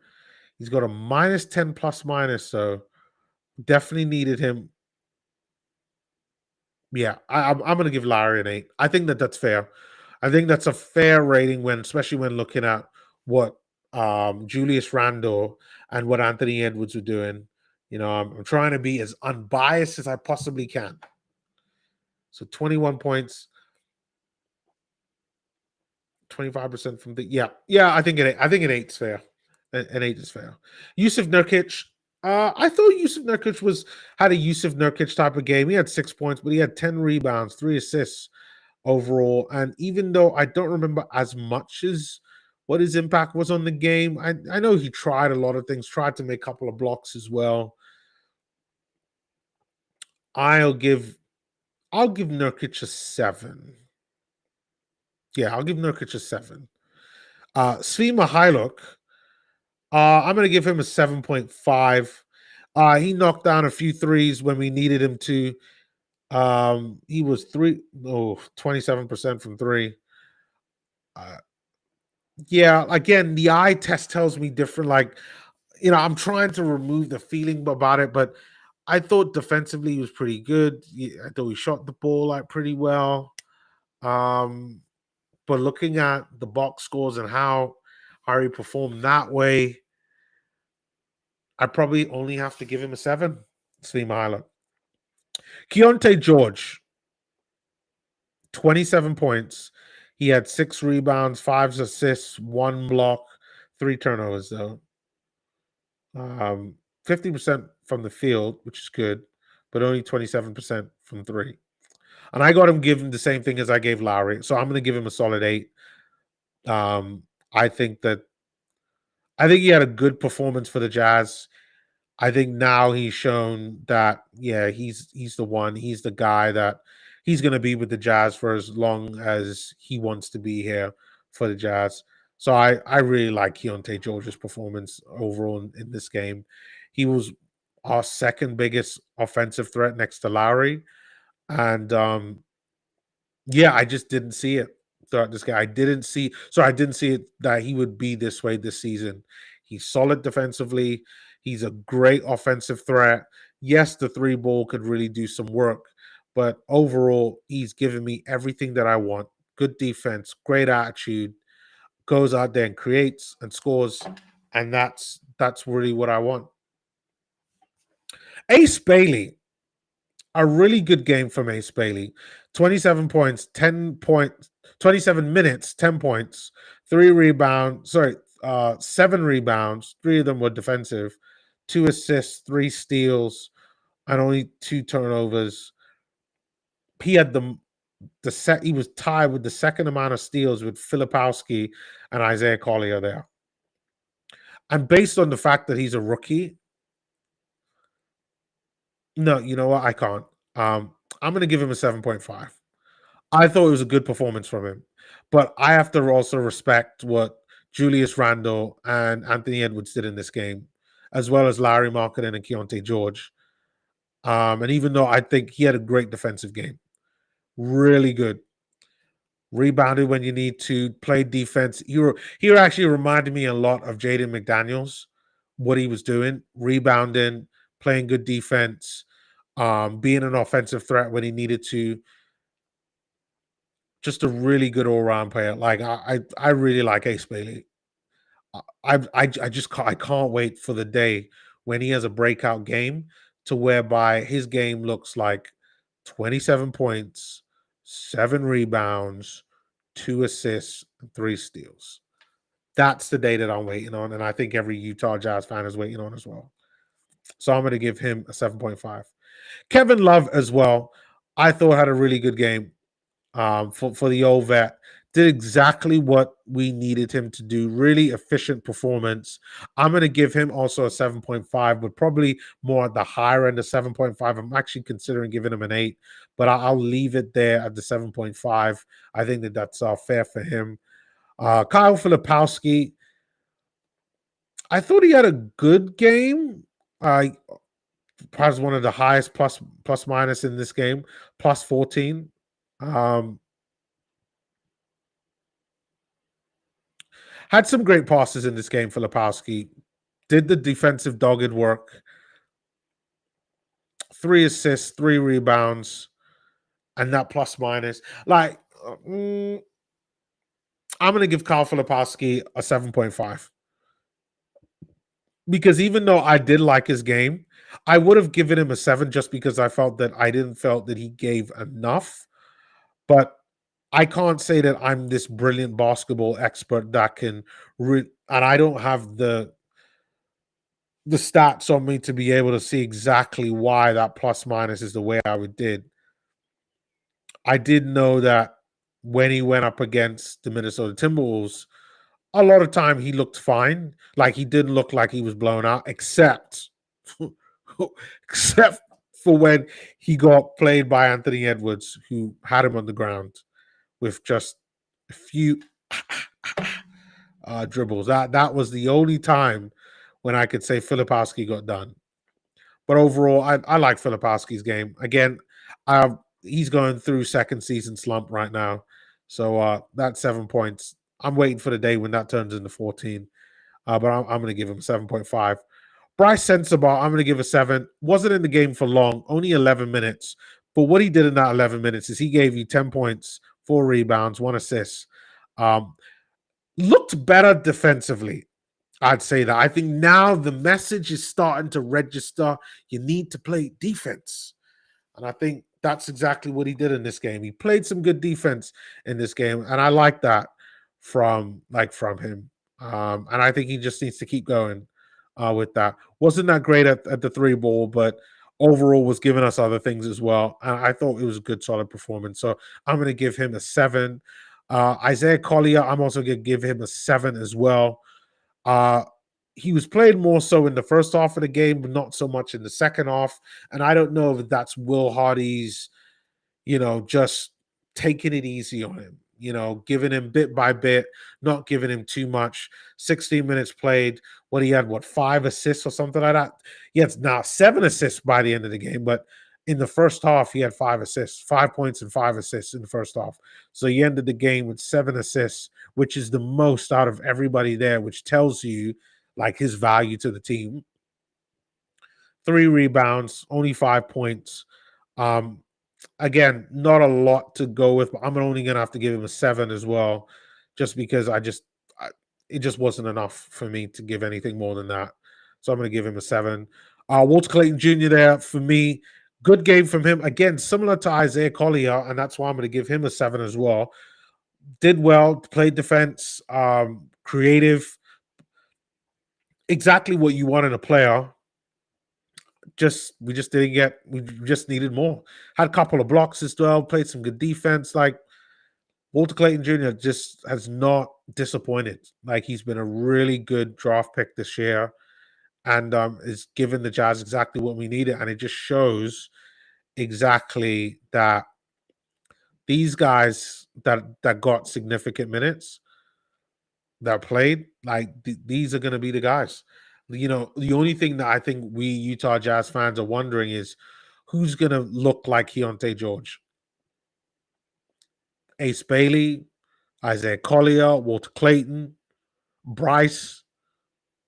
He's got a minus 10 plus minus, so definitely needed him. Yeah, I'm going to give Lowry an 8. I think that's fair. I think that's a fair rating especially when looking at what Julius Randle and what Anthony Edwards were doing. You know, I'm trying to be as unbiased as I possibly can. So 21 points, 25% from the I think an 8 is fair. An 8 is fair. Yusuf Nurkic. I thought Yusuf Nurkic had a Yusuf Nurkic type of game. He had 6 points, but he had 10 rebounds, 3 assists overall. And even though I don't remember as much as what his impact was on the game, I know he tried a lot of things, tried to make a couple of blocks as well. I'll give Nurkic a 7. Yeah, I'll give Nurkic a 7. Svi Mykhailiuk, I'm going to give him a 7.5. He knocked down a few threes when we needed him to. He was 27% from three. Yeah, again, the eye test tells me different. Like, I'm trying to remove the feeling about it, but I thought defensively he was pretty good. I thought he shot the ball like pretty well. But looking at the box scores and how he performed that way, I probably only have to give him a 7. Svi Mykhailiuk. Keontae George, 27 points. He had 6 rebounds, 5 assists, 1 block, 3 turnovers, though. 50% from the field, which is good, but only 27% from 3. And I got him given the same thing as I gave Lowry. So I'm going to give him a solid 8. I think he had a good performance for the Jazz. I think now he's shown that, he's the one. He's the guy that he's going to be with the Jazz for as long as he wants to be here for the Jazz. So I really like Keontae George's performance overall in this game. He was our second biggest offensive threat next to Lowry. And I just didn't see it throughout this game. I didn't see it that he would be this way this season. He's solid defensively. He's a great offensive threat. Yes, the 3 ball could really do some work, but overall, he's given me everything that I want. Good defense, great attitude, goes out there and creates and scores, and that's really what I want. Ace Bailey. A really good game from Ace Bailey. 27 points, 27 minutes, 10 points, 7 rebounds. 3 of them were defensive, 2 assists, 3 steals, and only 2 turnovers. He had he was tied with the second amount of steals with Filipowski and Isaiah Collier there. And based on the fact that he's a rookie, no, you know what? I can't. I'm going to give him a 7.5. I thought it was a good performance from him, but I have to also respect what Julius Randle and Anthony Edwards did in this game, as well as Larry Markkinen and Keontae George. And even though I think he had a great defensive game, really good, rebounded when you need to, play defense. He actually reminded me a lot of Jaden McDaniels, what he was doing, rebounding, playing good defense, being an offensive threat when he needed to. just a really good all-round player. Like I really like Ace Bailey. I just I can't wait for the day when he has a breakout game to whereby his game looks like 27 points, 7 rebounds, 2 assists, and 3 steals. That's the day that I'm waiting on, and I think every Utah Jazz fan is waiting on as well. So I'm going to give him a 7.5. Kevin Love as well, I thought had a really good game for the old vet. Did exactly what we needed him to do. Really efficient performance. I'm going to give him also a 7.5, but probably more at the higher end of 7.5. I'm actually considering giving him an 8, but I'll leave it there at the 7.5. I think that that's fair for him. Kyle Filipowski, I thought he had a good game. Perhaps one of the highest plus minus in this game, plus 14. Had some great passes in this game for Filipowski. Did the defensive dogged work. 3 assists, 3 rebounds, and that plus minus. Like, I'm going to give Kyle Filipowski a 7.5. Because even though I did like his game, I would have given him a 7 just because I felt that I didn't felt that he gave enough. But I can't say that I'm this brilliant basketball expert that can and I don't have the stats on me to be able to see exactly why that plus minus is the way I did. I did know that when he went up against the Minnesota Timberwolves, a lot of time he looked fine. Like he didn't look like he was blown out, except except for when he got played by Anthony Edwards, who had him on the ground with just a few dribbles. That was the only time when I could say Filipowski got done. But overall, I like Filipowski's game. Again, he's going through second season slump right now. So that's 7 points. I'm waiting for the day when that turns into 14. But I'm going to give him 7.5. Bryce Sensabaugh, I'm going to give a 7. Wasn't in the game for long, only 11 minutes. But what he did in that 11 minutes is he gave you 10 points, 4 rebounds, 1 assist. Looked better defensively. I'd say that. I think now the message is starting to register. You need to play defense. And I think that's exactly what he did in this game. He played some good defense in this game. And I like that from him. And I think he just needs to keep going with that. Wasn't that great at the 3 ball, but overall was giving us other things as well. And I thought it was a good, solid performance. So I'm going to give him a 7. Isaiah Collier, I'm also going to give him a 7 as well. He was played more so in the first half of the game, but not so much in the second half. And I don't know if that's Will Hardy's, just taking it easy on him, giving him bit by bit, not giving him too much. 16 minutes played. He had 5 assists or something like that? He had now 7 assists by the end of the game, but in the first half, he had 5 assists, 5 points and 5 assists in the first half. So he ended the game with 7 assists, which is the most out of everybody there, which tells you like his value to the team. 3 rebounds, only 5 points. Again, not a lot to go with, but I'm only going to have to give him a 7 as well, just because it just wasn't enough for me to give anything more than that. So I'm going to give him a 7. Walter Clayton Jr. there for me. Good game from him. Again, similar to Isaiah Collier, and that's why I'm going to give him a 7 as well. Did well, played defense, creative. Exactly what you want in a player. We just needed more. Had a couple of blocks as well, played some good defense. Like Walter Clayton Jr. just has not disappointed. Like he's been a really good draft pick this year and is giving the Jazz exactly what we needed. And it just shows exactly that these guys that got significant minutes that played, like these are going to be the guys. The only thing that I think we Utah Jazz fans are wondering is who's going to look like Keontae George. Ace Bailey, Isaiah Collier, Walter Clayton, Bryce.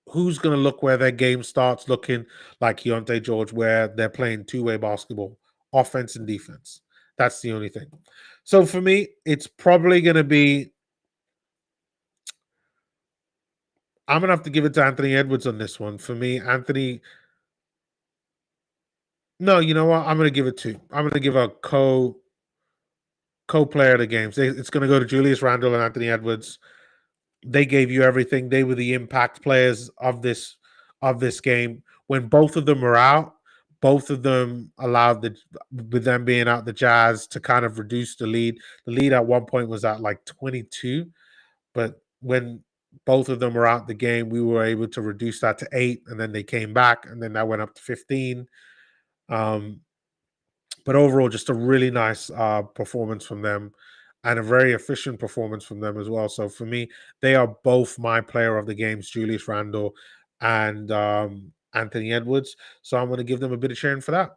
Who's going to look where their game starts looking like Keontae George, where they're playing two-way basketball, offense and defense? That's the only thing. So for me, it's probably going to be. I'm gonna have to give it to Anthony Edwards on this one. For me, Anthony. No, you know what? I'm gonna give it to. I'm gonna give a co-player of the games. It's gonna go to Julius Randle and Anthony Edwards. They gave you everything. They were the impact players of this game. When both of them were out, both of them allowed with them being out the Jazz to kind of reduce the lead. The lead at one point was at like 22, but when both of them were out the game, we were able to reduce that to 8, and then they came back, and then that went up to 15. Um, but overall, just a really nice performance from them and a very efficient performance from them as well. So for me, they are both my player of the games, Julius Randle and Anthony Edwards. So I'm going to give them a bit of cheering for that.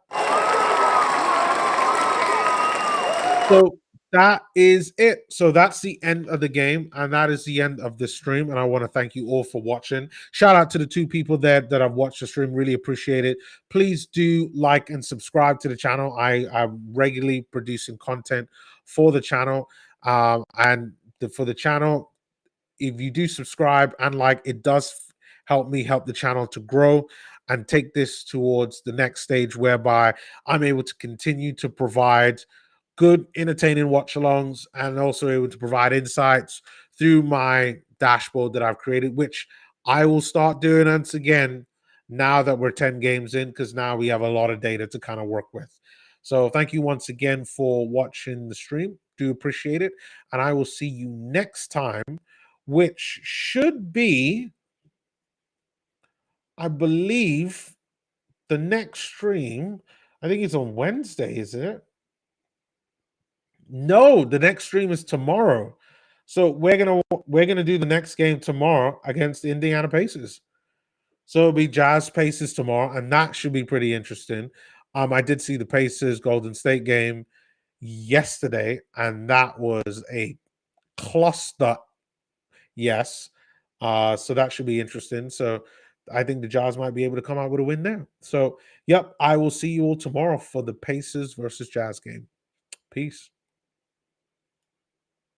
So that is it. So that's the end of the game, and that is the end of the stream. And I want to thank you all for watching. Shout out to the 2 people there that have watched the stream. Really appreciate it. Please do like and subscribe to the channel. I'm regularly producing content for the channel. For the channel, if you do subscribe and like, it does help me help the channel to grow and take this towards the next stage whereby I'm able to continue to provide good, entertaining watch alongs and also able to provide insights through my dashboard that I've created, which I will start doing once again now that we're 10 games in, because now we have a lot of data to kind of work with. So thank you once again for watching the stream. Do appreciate it. And I will see you next time, which should be, I believe, the next stream. I think it's on Wednesday, isn't it? No, the next stream is tomorrow. So we're gonna do the next game tomorrow against the Indiana Pacers. So it'll be Jazz Pacers tomorrow, and that should be pretty interesting. I did see the Pacers Golden State game yesterday, and that was a cluster. Yes. So that should be interesting. So I think the Jazz might be able to come out with a win there. So, yep, I will see you all tomorrow for the Pacers versus Jazz game. Peace.